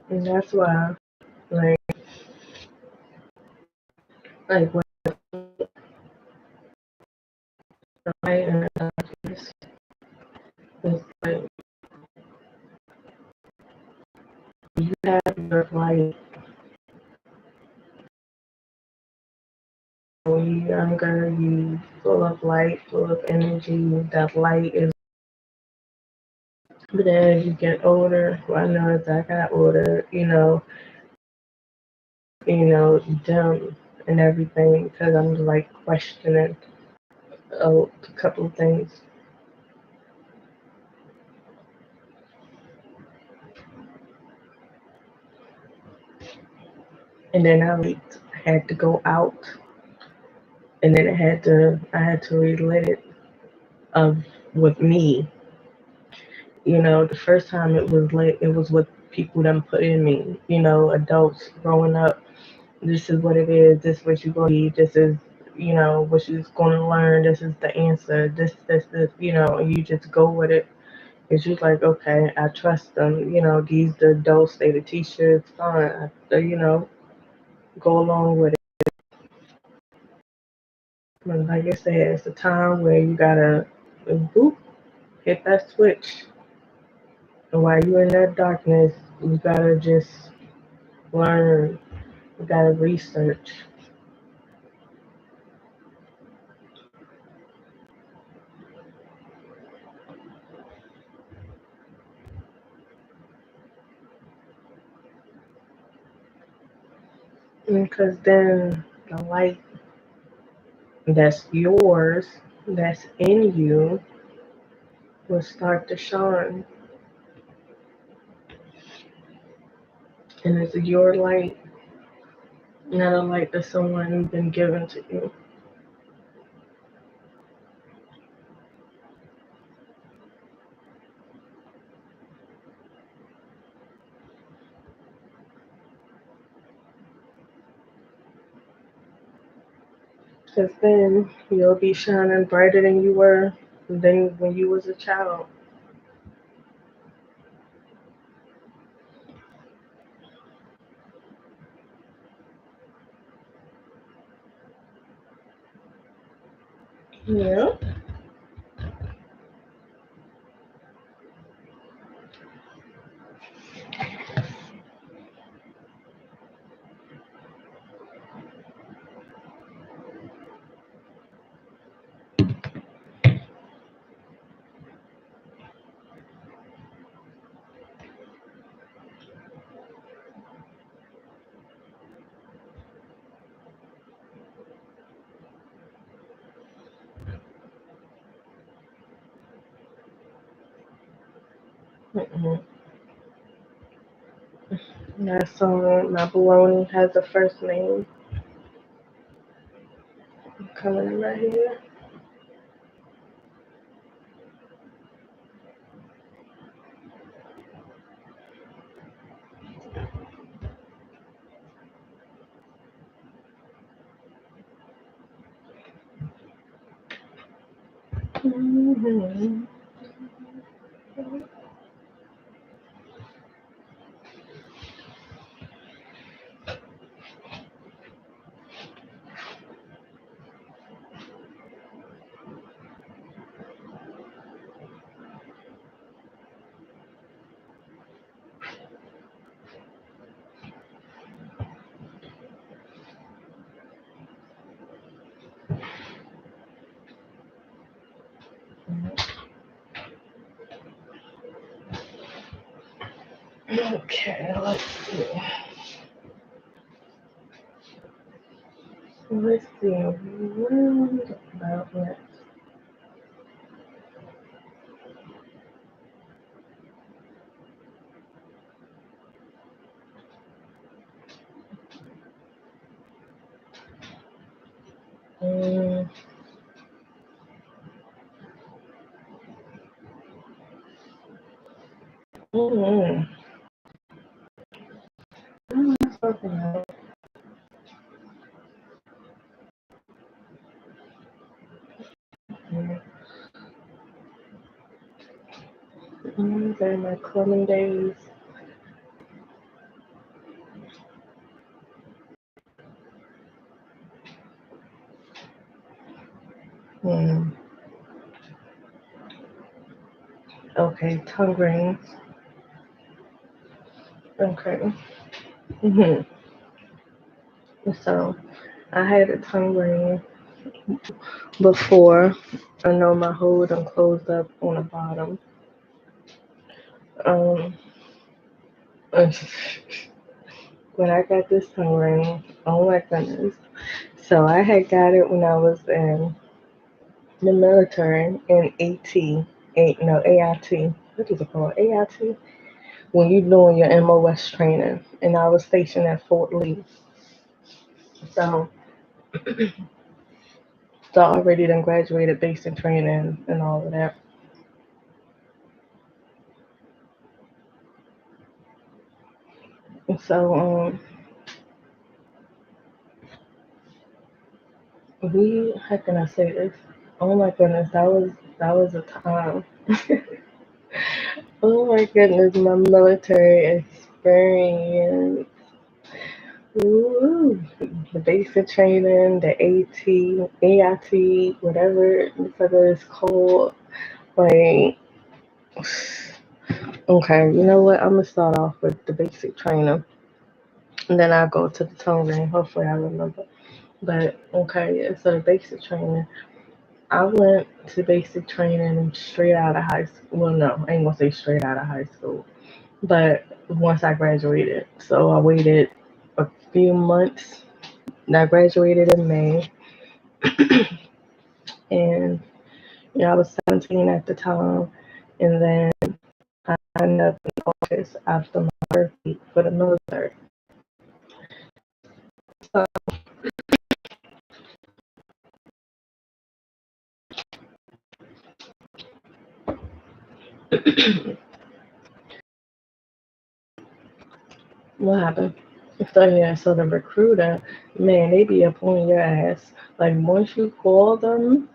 And that's why, like, when I and it's like you have your life when you're younger, you full of light, full of energy. That light is. But as you get older, well, I know as I got older, them and everything, because I'm like questioning a couple of things. And then had to go out, and then I had to relive it of with me. The first time it was lit, it was with people that put in me. Adults growing up. This is what it is. This is what you're going to be. This is what you're going to learn. This is the answer. This. And you just go with it. It's just like, okay, I trust them. These the adults, they the teachers, fine. Go along with it. But like I said, it's a time where you gotta boop, hit that switch. And while you're in that darkness, you gotta just learn. You gotta research. Because then the light that's yours, that's in you, will start to shine. And it's your light, not a light that someone been given to you. Because then you'll be shining brighter than you were than when you was a child. Yeah. Mm-mm. That song, My Baloney Has a First Name, coming in right here. Mm-hmm. Okay, let's see. Let's see. What about next? Mm, mm, something else. Mm, during my clubbing days. Mm, okay, tongue rings. Okay. hmm So I had a tongue ring before. I know my hole done closed up on the bottom. Um, when I got this tongue ring, oh my goodness. So I had got it when I was in the military in AIT. What is it called? AIT? When you're doing your MOS training. And I was stationed at Fort Lee. So, so I already done graduated basic training and all of that. And so, how can I say this? Oh my goodness, that was a time. Oh my goodness, my military experience. Ooh, the basic training, the AIT, whatever it's called. Like, okay, you know what? I'm gonna start off with the basic training, and then I'll go to the tongue ring. Hopefully, I remember. But okay, yeah, so the basic training. I went to basic training straight out of high school. Well, no, I ain't gonna say straight out of high school, but once I graduated. So I waited a few months. And I graduated in May, and I was 17 at the time, and then I ended up in office after my birthday for the military. So what happened? So yeah, so the recruiter, man, they be up on your ass. Like once you call them,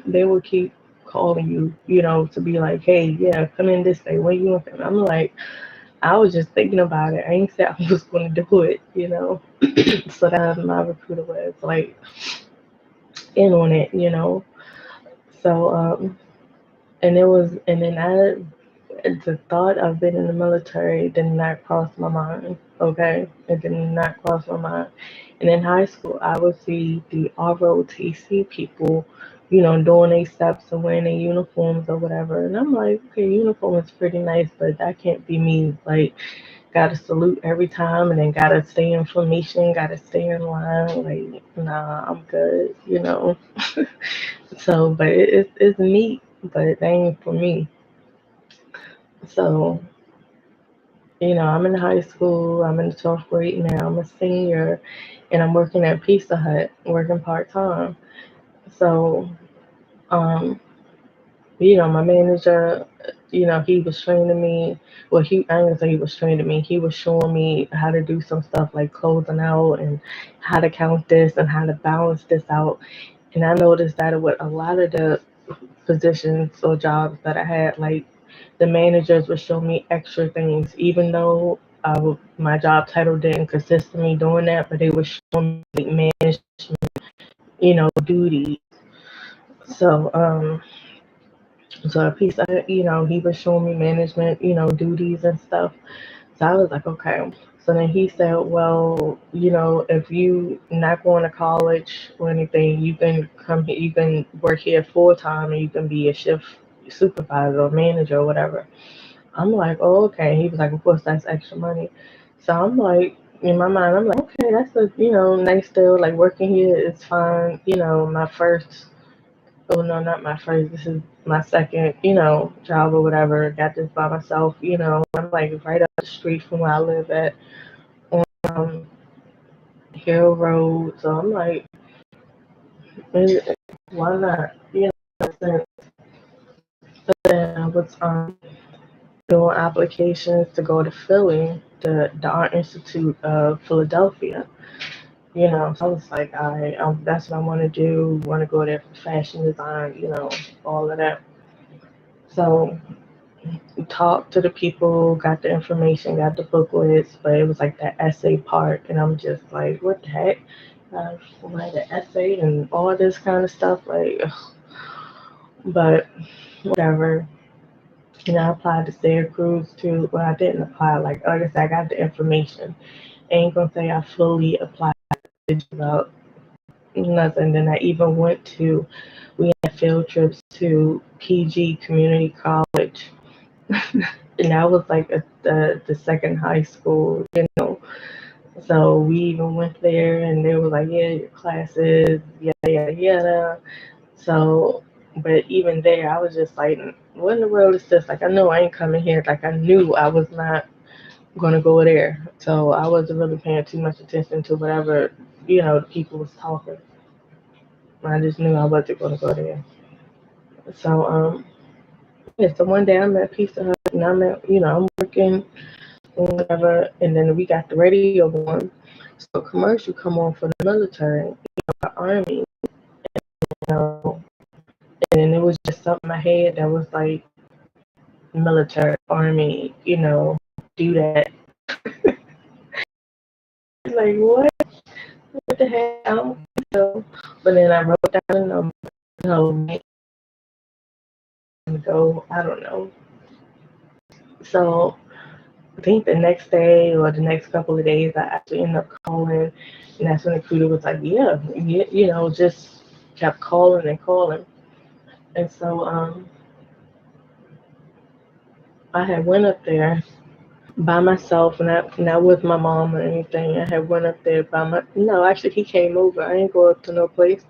they will keep calling you, to be like, hey, yeah, come in this day. When you want them? I'm like, I was just thinking about it. I ain't said I was gonna do it. So that my recruiter was like in on it. So and then the thought of being in the military did not cross my mind. Okay, it did not cross my mind. And in high school, I would see the ROTC people, doing their steps and wearing their uniforms or whatever, and I'm like, okay, uniform is pretty nice, but that can't be me. Like, gotta salute every time, and then gotta stay in formation, gotta stay in line. Like, nah, I'm good. So, but it's neat, but it ain't for me. So, I'm in high school. I'm in the 12th grade now. I'm a senior, and I'm working at Pizza Hut, working part time. So, um, my manager, he was training me. Well, I ain't gonna say he was training me. He was showing me how to do some stuff like closing out and how to count this and how to balance this out. And I noticed that with a lot of the positions or jobs that I had, like the managers would show me extra things, even though my job title didn't consist of me doing that, but they would show me like management, duties. So, a piece of, he was showing me management, duties and stuff. So I was like, okay. So then he said, well, if you not going to college or anything, you can come here, you can work here full time and you can be a shift supervisor or manager or whatever. I'm like, oh, okay. He was like, of course, that's extra money. So I'm like, in my mind, I'm like, okay, that's a, nice deal. Like working here is fine. My first, oh no, not my first. This is my second, job or whatever. Got this by myself. I'm like right up the street from where I live at on Hill Road. So I'm like, why not? So then I was doing applications to go to Philly, the Art Institute of Philadelphia. So I was like, all right, that's what I want to do. Want to go there for fashion design, all of that. So talked to the people, got the information, got the booklets, but it was like that essay part, and I'm just like, what the heck? Write an essay and all this kind of stuff, like, ugh. But whatever. I applied to Syracuse too. Well, I didn't apply. Like I said, I got the information. Ain't gonna say I fully applied about nothing. Then I even went to. We had field trips to PG Community College, and that was like the second high school. So we even went there, and they were like, "Yeah, your classes, yada yada yada." So, but even there, I was just like, "What in the world is this?" Like, I know I ain't coming here. Like, I knew I was not gonna go there, so I wasn't really paying too much attention to whatever the people was talking. I just knew I wasn't gonna go there. So, yeah. So one day I'm at Pizza Hut, and I'm working and whatever, and then we got the radio on. So a commercial come on for the military, the army, know, and then it was just something in my head that was like military, army, do that. Like what? What the heck? I don't think so. But then I wrote down a number, make go. I don't know. So I think the next day or the next couple of days, I actually ended up calling, and that's when the recruiter was like, "Yeah, just kept calling and calling." And so I had went up there by myself, not with my mom or anything. I had went up there by my. No, actually, he came over. I didn't go up to no place.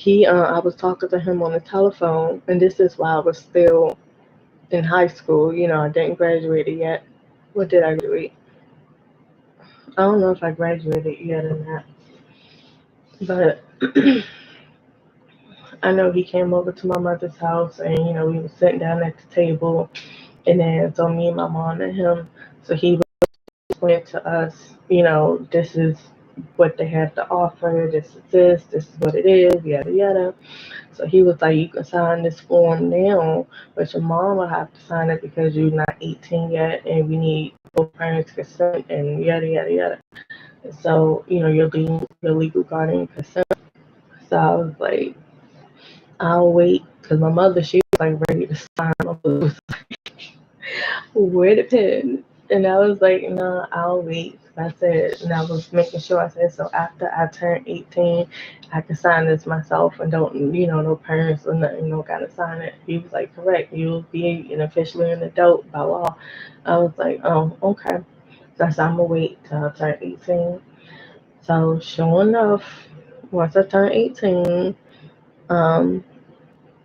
I was talking to him on the telephone, and this is while I was still in high school. I didn't graduate yet. What did I graduate? I don't know if I graduated yet or not, but I know he came over to my mother's house, and we were sitting down at the table, and then so me and my mom and him. So he explained to us, this is what they have to offer, this is what it is, yada yada. So he was like, you can sign this form now, but your mom will have to sign it because you're not 18 yet, and we need both parents' consent, and yada yada yada. So your legal guardian consent. So I was like, I'll wait, because my mother, she was like ready to sign. My mother was where the pen? And I was like, no, I'll wait. I said, and I was making sure. I said, so after I turn 18, I can sign this myself and don't, no parents or nothing, no gotta sign it. He was like, correct, you'll be officially an adult by law. I was like, oh, okay. So I said, I'm gonna wait till I turn 18. So sure enough, once I turned 18, um,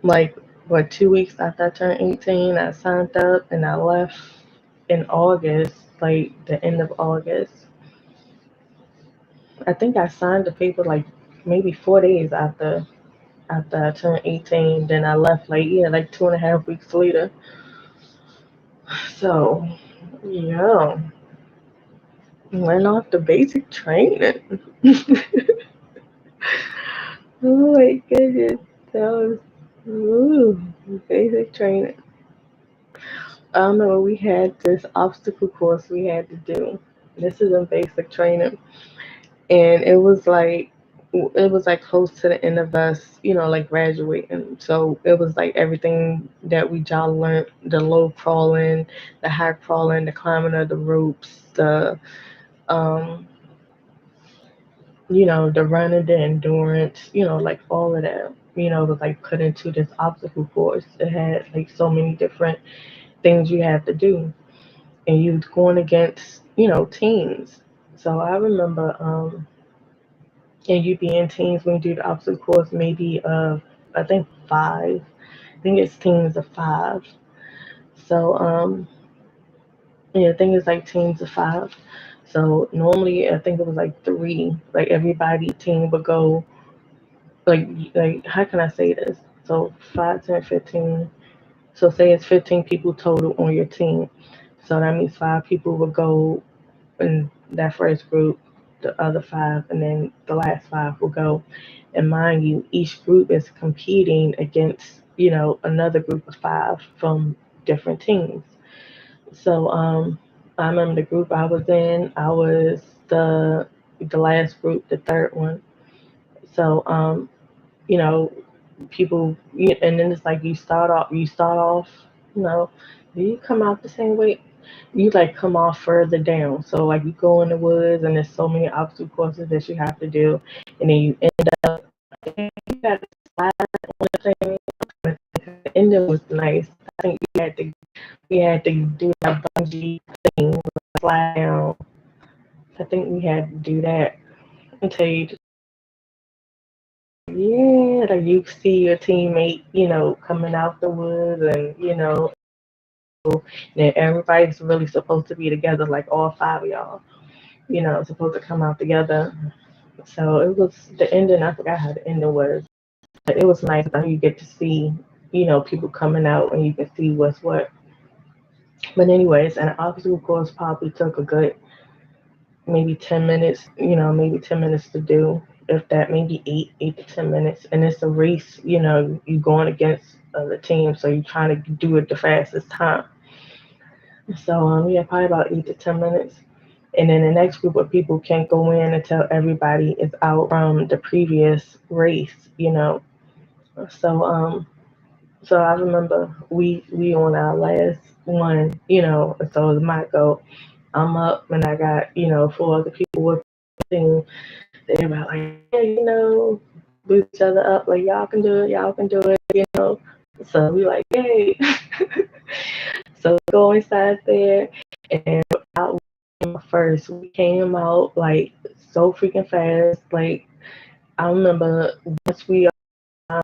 like what, 2 weeks after I turned 18, I signed up and I left in August, like the end of August. I think I signed the paper like maybe 4 days after I turned 18. Then I left like, yeah, like 2.5 weeks later. So yeah, went off the basic training. Oh my goodness, that was ooh, basic training. I remember we had this obstacle course we had to do. This is in basic training, and it was like close to the end of us, like graduating. So it was like everything that we y'all learned: the low crawling, the high crawling, the climbing of the ropes, the um, the running, the endurance, like all of that. Was like put into this obstacle course. It had like so many different things you had to do, and you was going against, teams. So I remember, and you be in teams when you do the obstacle course, maybe I think five. I think it's teams of five. So yeah, I think it's like teams of five. So normally I think it was like three. Like everybody team would go like how can I say this? So 5, 10, 15. So say it's 15 people total on your team. So that means five people would go in that first group, the other five, and then the last five will go. And mind you, each group is competing against, another group of five from different teams. So I remember the group I was in, I was the last group, the third one. So you know, people, and then it's like you start off, you know, you come out the same way. You like come off further down. So like you go in the woods and there's so many obstacle courses that you have to do, and then you end up you got to slide on the thing. The ending was nice. I think we had to do that bungee thing, slide down. I think we had to do that until you yeah, like you see your teammate, coming out the woods and, then everybody's really supposed to be together, like all five of y'all, supposed to come out together. So it was the ending, I forgot how the ending was, but it was nice. Now you get to see, people coming out and you can see what's what. But anyways, and the obstacle course probably took a good maybe 10 minutes, maybe 10 minutes to do, if that, maybe 8 to 10 minutes. And it's a race, you going against the team, so you're trying to do it the fastest time. So, yeah, probably about 8 to 10 minutes. And then the next group of people can't go in until everybody is out from the previous race. So, so I remember we on our last one, so it's my go. I'm up and I got, four other people with me. They're about like, yeah, boost each other up, like y'all can do it. So we like, yay. So we go inside there and out first. We came out like so freaking fast. Like I remember once we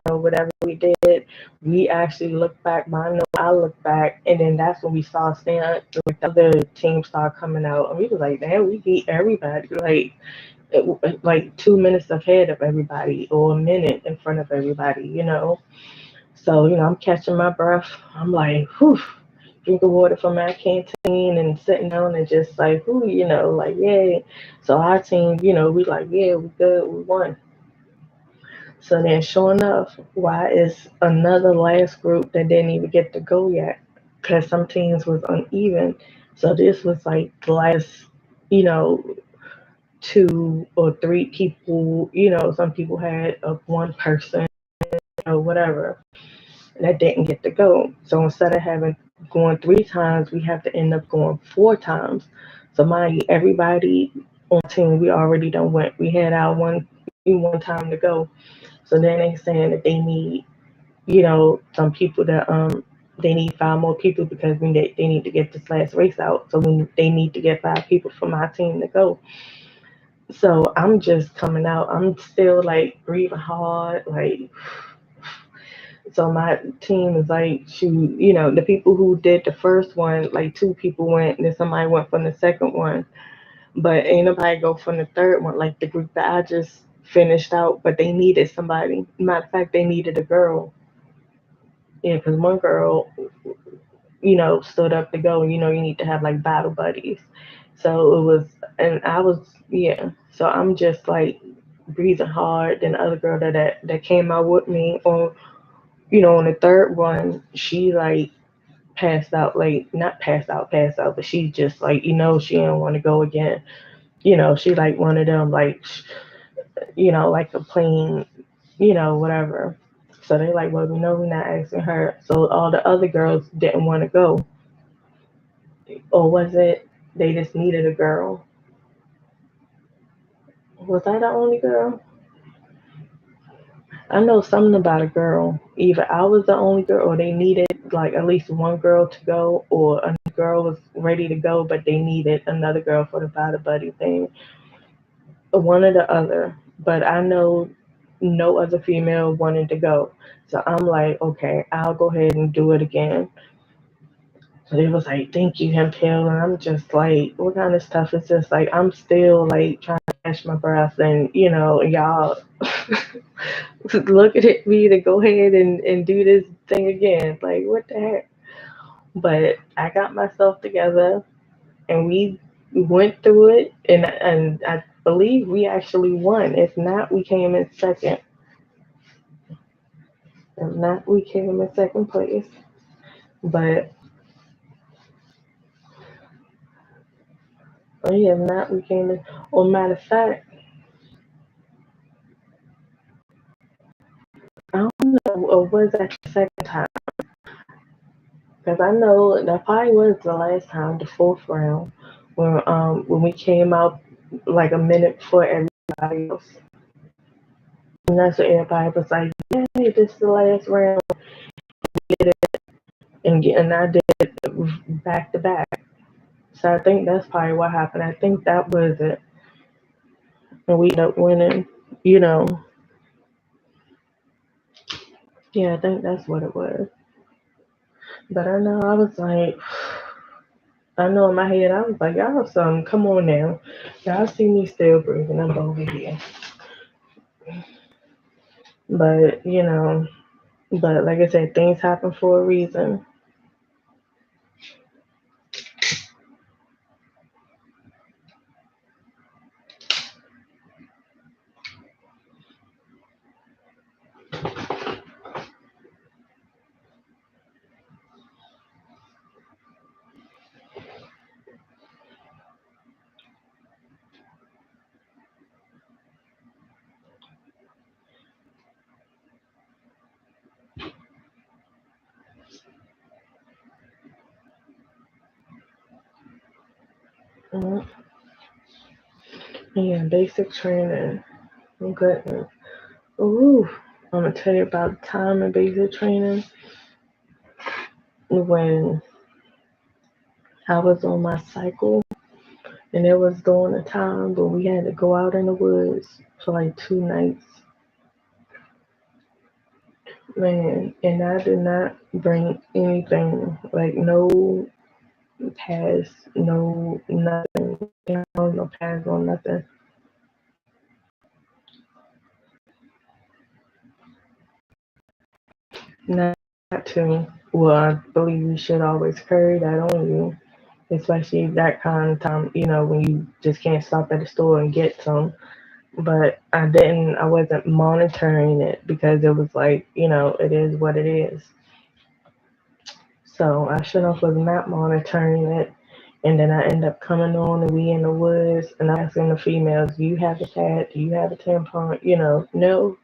or whatever we did, we actually looked back. But I know I looked back, and then that's when we saw stand like the other team start coming out, and we was like, damn, we beat everybody. Like 2 minutes ahead of everybody or a minute in front of everybody. So, I'm catching my breath. I'm like, whew, drinking water from my canteen and sitting down and just like, whew, like, yay. So our team, we like, yeah, we good, we won. So then, sure enough, why is another last group that didn't even get to go yet? Because some teams was uneven. So this was like the last, you know, 2 or 3 people. Some people had one person or whatever that didn't get to go. So instead of having going 3 times, we have to end up going 4 times. So mind you, everybody on the team we already done went. We had our one time to go. So then they saying that they need, some people that they need 5 more people because they need to get this last race out. So they need to get 5 people from my team to go. So I'm just coming out. I'm still like breathing hard, like So my team is like, shoot, the people who did the first one, like two people went, and then somebody went from the second one, but ain't nobody go from the third one. Like the group that I just finished out, but they needed somebody. Matter of fact, they needed a girl. Yeah, because one girl, stood up to go. You need to have like battle buddies. So it was, and I was, yeah. So I'm just like breathing hard. Then the other girl that came out with me on the third one, she like passed out, like not passed out, but she just like, she didn't want to go again. She like one of them, like, like a plain, whatever. So they like, well, we know we're not asking her. So all the other girls didn't want to go. Or was it they just needed a girl? Was I the only girl? I know something about a girl. Either I was the only girl, or they needed like at least one girl to go, or a girl was ready to go, but they needed another girl for the body buddy thing. One or the other. But I know no other female wanted to go. So I'm like, okay, I'll go ahead and do it again. So they was like, thank you, him pill. And I'm just like, what kind of stuff is this? Like, I'm still like trying to catch my breath, and y'all looking at me to go ahead and do this thing again. Like, what the heck? But I got myself together, and we went through it, and I believe we actually won. If not, we came in second. If not, we came in second place. But oh yeah, if not, we came in. Or matter of fact, I don't know, or was that the second time? Because I know that probably was the last time, the fourth round, when we came out like a minute before everybody else. And that's what everybody was like, "Hey, this is the last round," and I did it back to back. So I think that's probably what happened. I think that was it, and we ended up winning. You know, yeah, I think that's what it was. But I know I was like, I know in my head I was like, y'all some, come on now, y'all see me still breathing. I'm over here, but but like I said, things happen for a reason. Mm, yeah, basic training. Oh, goodness. Ooh, I'm gonna tell you about the time in basic training when I was on my cycle, and it was during a time where we had to go out in the woods for like 2 nights. Man, and I did not bring anything, like no pass, no nothing, no pass, no nothing. Not to. Well, I believe you should always carry that on you, especially that kind of time, when you just can't stop at the store and get some. But I wasn't monitoring it because it was like, it is what it is. So I should have was not monitoring it. And then I end up coming on and we in the woods and I'm asking the females, do you have a pad? Do you have a tampon? No, no,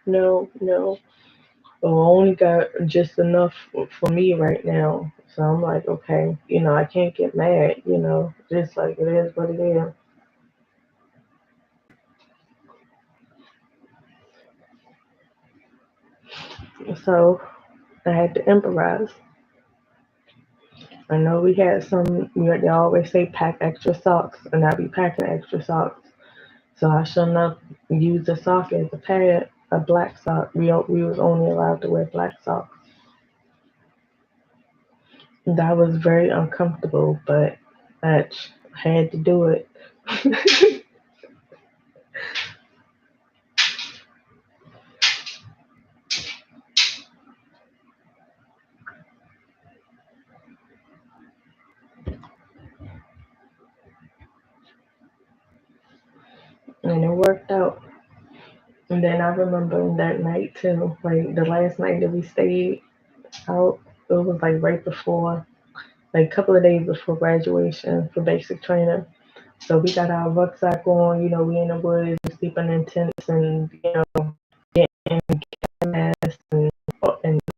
no. Well, I only got just enough for me right now. So I'm like, okay, I can't get mad, just like it is what it is. So I had to improvise. I know we had they always say pack extra socks, and I be packing extra socks. So I shouldn't have used the sock as a pad, a black sock. We was only allowed to wear black socks. That was very uncomfortable, but I had to do it. And it worked out. And then I remember that night too, like the last night that we stayed out, it was like right before, like a couple of days before graduation for basic training. So we got our rucksack on, we in the woods, sleeping in tents and, getting gas and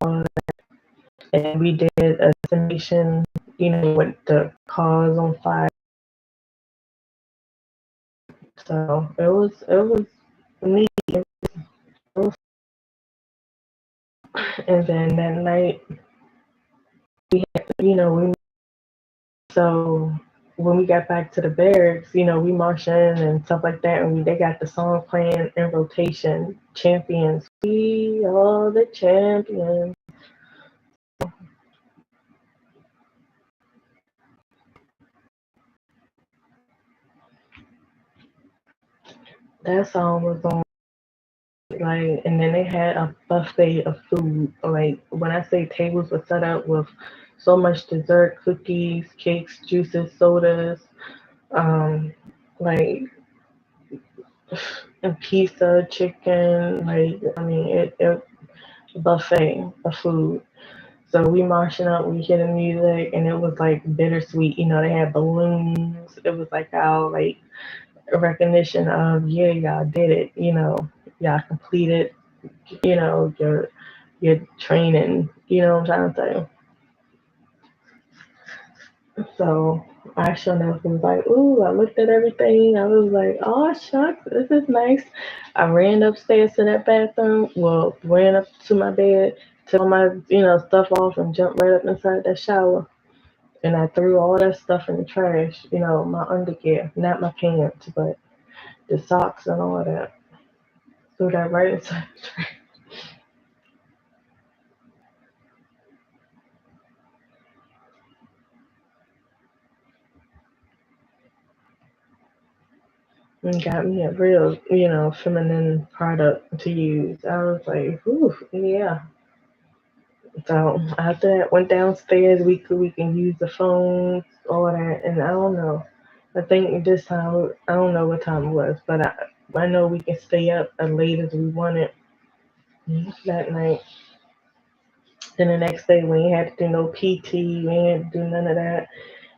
all that. And we did a simulation, with the cars on fire. So it was neat. And then that night, we so when we got back to the barracks, we marched in and stuff like that, and they got the song playing in rotation. Champions, we are the champions. That song was on, like, and then they had a buffet of food. Like when I say tables were set up with so much dessert, cookies, cakes, juices, sodas, um, like and pizza, chicken, like I mean it buffet of food. So we marching up, we hear the music, and it was like bittersweet. They had balloons. It was like our like recognition of, yeah, y'all did it. Y'all completed. Your training. You know what I'm trying to say. So I sure enough was like, ooh, I looked at everything. I was like, oh shucks, this is nice. I ran upstairs to that bathroom. Well, ran up to my bed, took all my stuff off, and jumped right up inside that shower. And I threw all that stuff in the trash, my undergear, not my pants, but the socks and all of that. Threw that right inside the trash and got me a real, feminine product to use. I was like, ooh, yeah. So after that, went downstairs. We can use the phones, all that, and I don't know. I think this time I don't know what time it was, but I know we can stay up as late as we wanted that night. Then the next day we ain't had to do no PT, we ain't had to do none of that.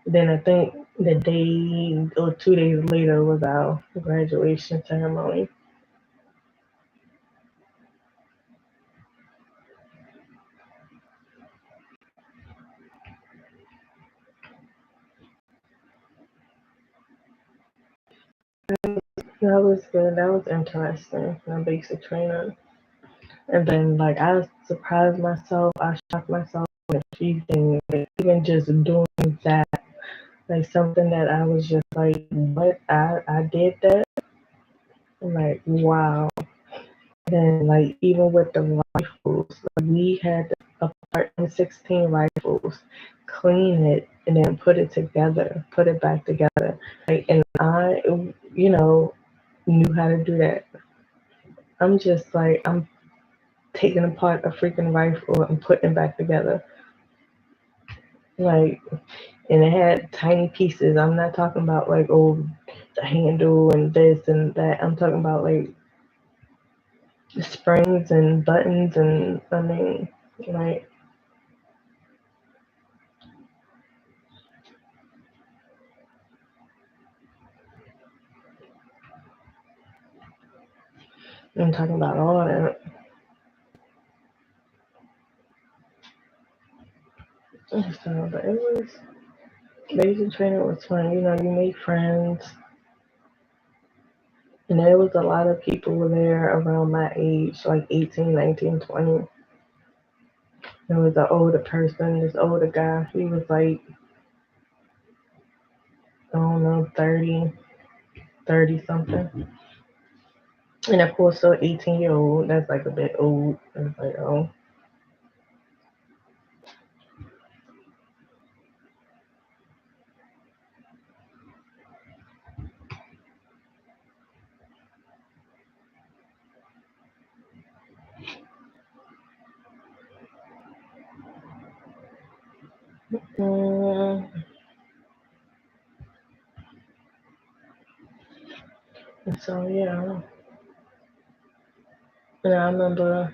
Then I think the day or 2 days later was our graduation ceremony. That was good. That was interesting. My basic training. And then like I surprised myself, I shocked myself with a few things. Like, even just doing that. Like something that I was just like, what? I did that? I'm like, wow. Then like even with the rifles, like, we had a part in 16 rifles, clean it and then put it together, put it back together. Like and I knew how to do that. I'm just like I'm taking apart a freaking rifle and putting it back together. Like and it had tiny pieces. I'm not talking about like the handle and this and that. I'm talking about like springs and buttons and I mean like I'm talking about all that. So, but it was basic training was fun. You made friends, and there was a lot of people there around my age, like 18, 19, 20. There was an older person, this older guy. He was like, I don't know, 30, 30 something. And of course, so 18-year old, that's like a bit old. I was like, oh. Mm, so yeah, and I remember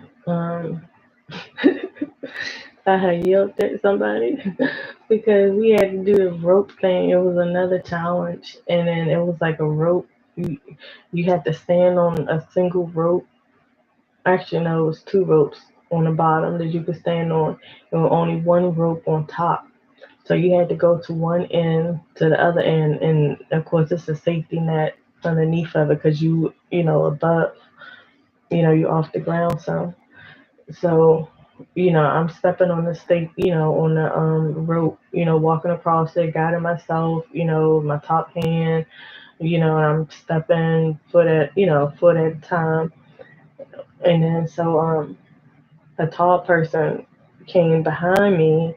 I had yelled at somebody because we had to do the rope thing. It was another challenge, and then it was like a rope. You, you had to stand on a single rope. Actually, no, it was two ropes on the bottom that you could stand on, and only one rope on top. So you had to go to one end to the other end, and of course, it's a safety net underneath of it because above, you're off the ground. So, I'm stepping on the stake, on the rope, walking across it, guiding myself, my top hand, and I'm stepping foot at a time. And then a tall person came behind me,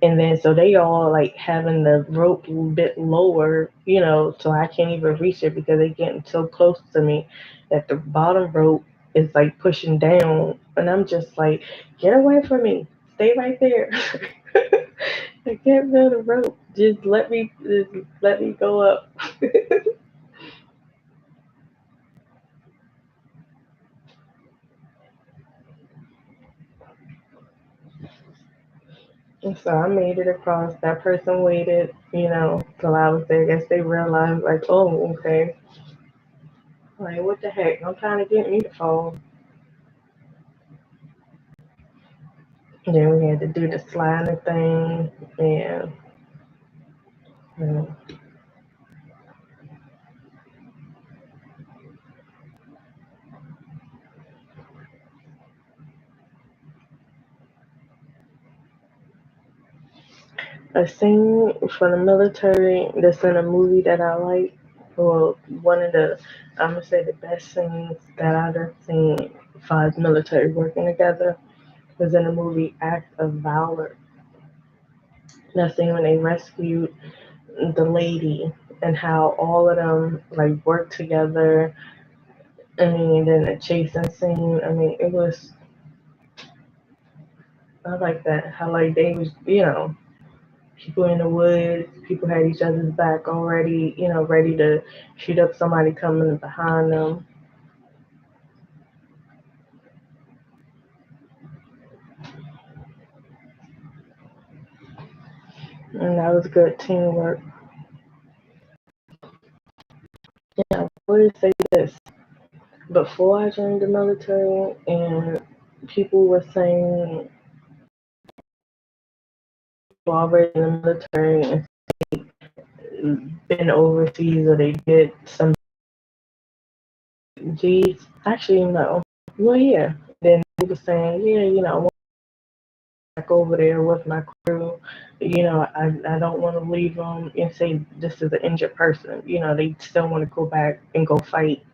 and then so they all like having the rope a bit lower, so I can't even reach it because they getting so close to me that the bottom rope is like pushing down, and I'm just like, get away from me, stay right there. I can't feel the rope. Just let me go up. And so I made it across. That person waited, till I was there. I guess they realized, like, oh, okay. Like, what the heck? I'm trying to get me to fall. And then we had to do the sliding thing. And a scene for the military that's in a movie that I like, well, one of the, I'm going to say the best scenes that I've ever seen for military working together was in the movie Act of Valor. That scene when they rescued the lady and how all of them like worked together. I mean, then the chasing scene. I mean, it was. I like that. How like they was, people in the woods. People had each other's back already. Ready to shoot up somebody coming behind them. And that was good teamwork. Yeah, I would say this. Before I joined the military, and people were saying already in the military and been overseas or they did some G's. Actually, no. Well, yeah. Then they were saying, yeah, I want back over there with my crew. I don't want to leave them and say this is an injured person. They still want to go back and go fight.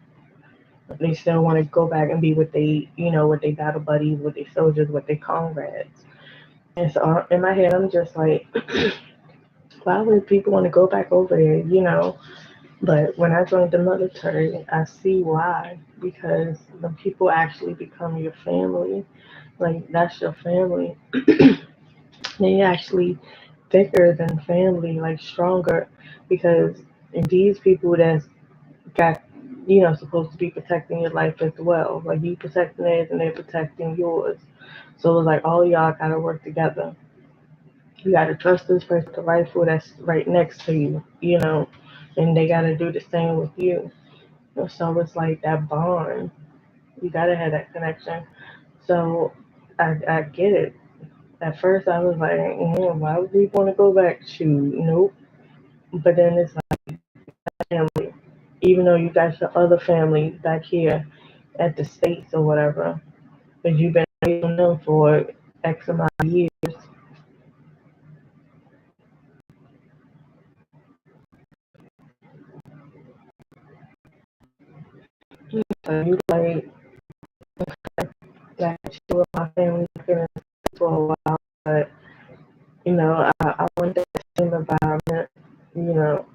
They still want to go back and be with they battle buddies, with their soldiers, with their comrades. And so in my head, I'm just like, why would people want to go back over there? But when I joined the military, I see why. Because the people actually become your family. Like, that's your family. They actually thicker than family, like stronger. Because these people that's got, supposed to be protecting your life as well. Like, you protecting theirs and they're protecting yours. So it's like all y'all gotta work together. You gotta trust this person with the rifle that's right next to you, and they gotta do the same with you. So it's like that bond. You gotta have that connection. So I get it. At first I was like, why would we want to go back? Shoot, nope. But then it's like family. Even though you got your other family back here at the States or whatever, but you've been away from them for X amount of years. So you like, got you with my family for a while, but I want that same environment, you know,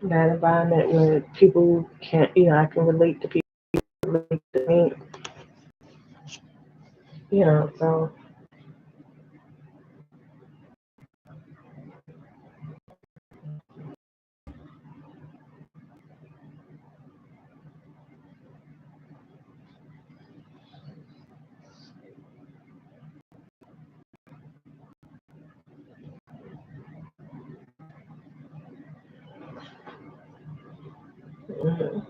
that environment where people can, I can relate to people, relate to me, so Mhm.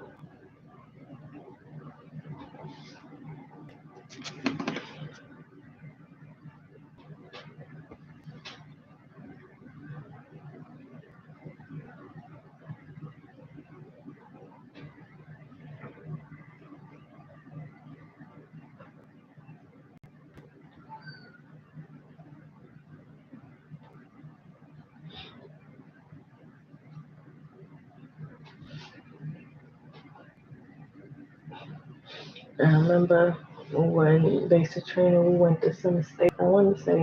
I remember when basic training, we went to some state. I want to say,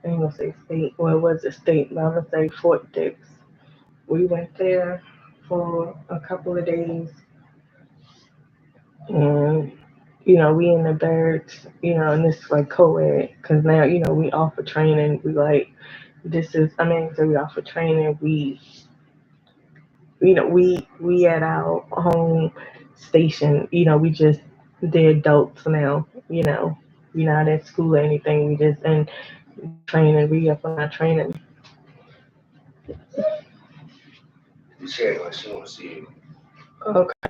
I ain't gonna say state. Well, it was a state, but I'm gonna say Fort Dix. We went there for a couple of days, and we in the barracks, and this is like co-ed, cause now we offer training. We like this is, I mean, so we offer training. We at our home station. We just they're adults now. We not at school or anything. We just in training. We up on our training. She acting like she want to see you. Okay.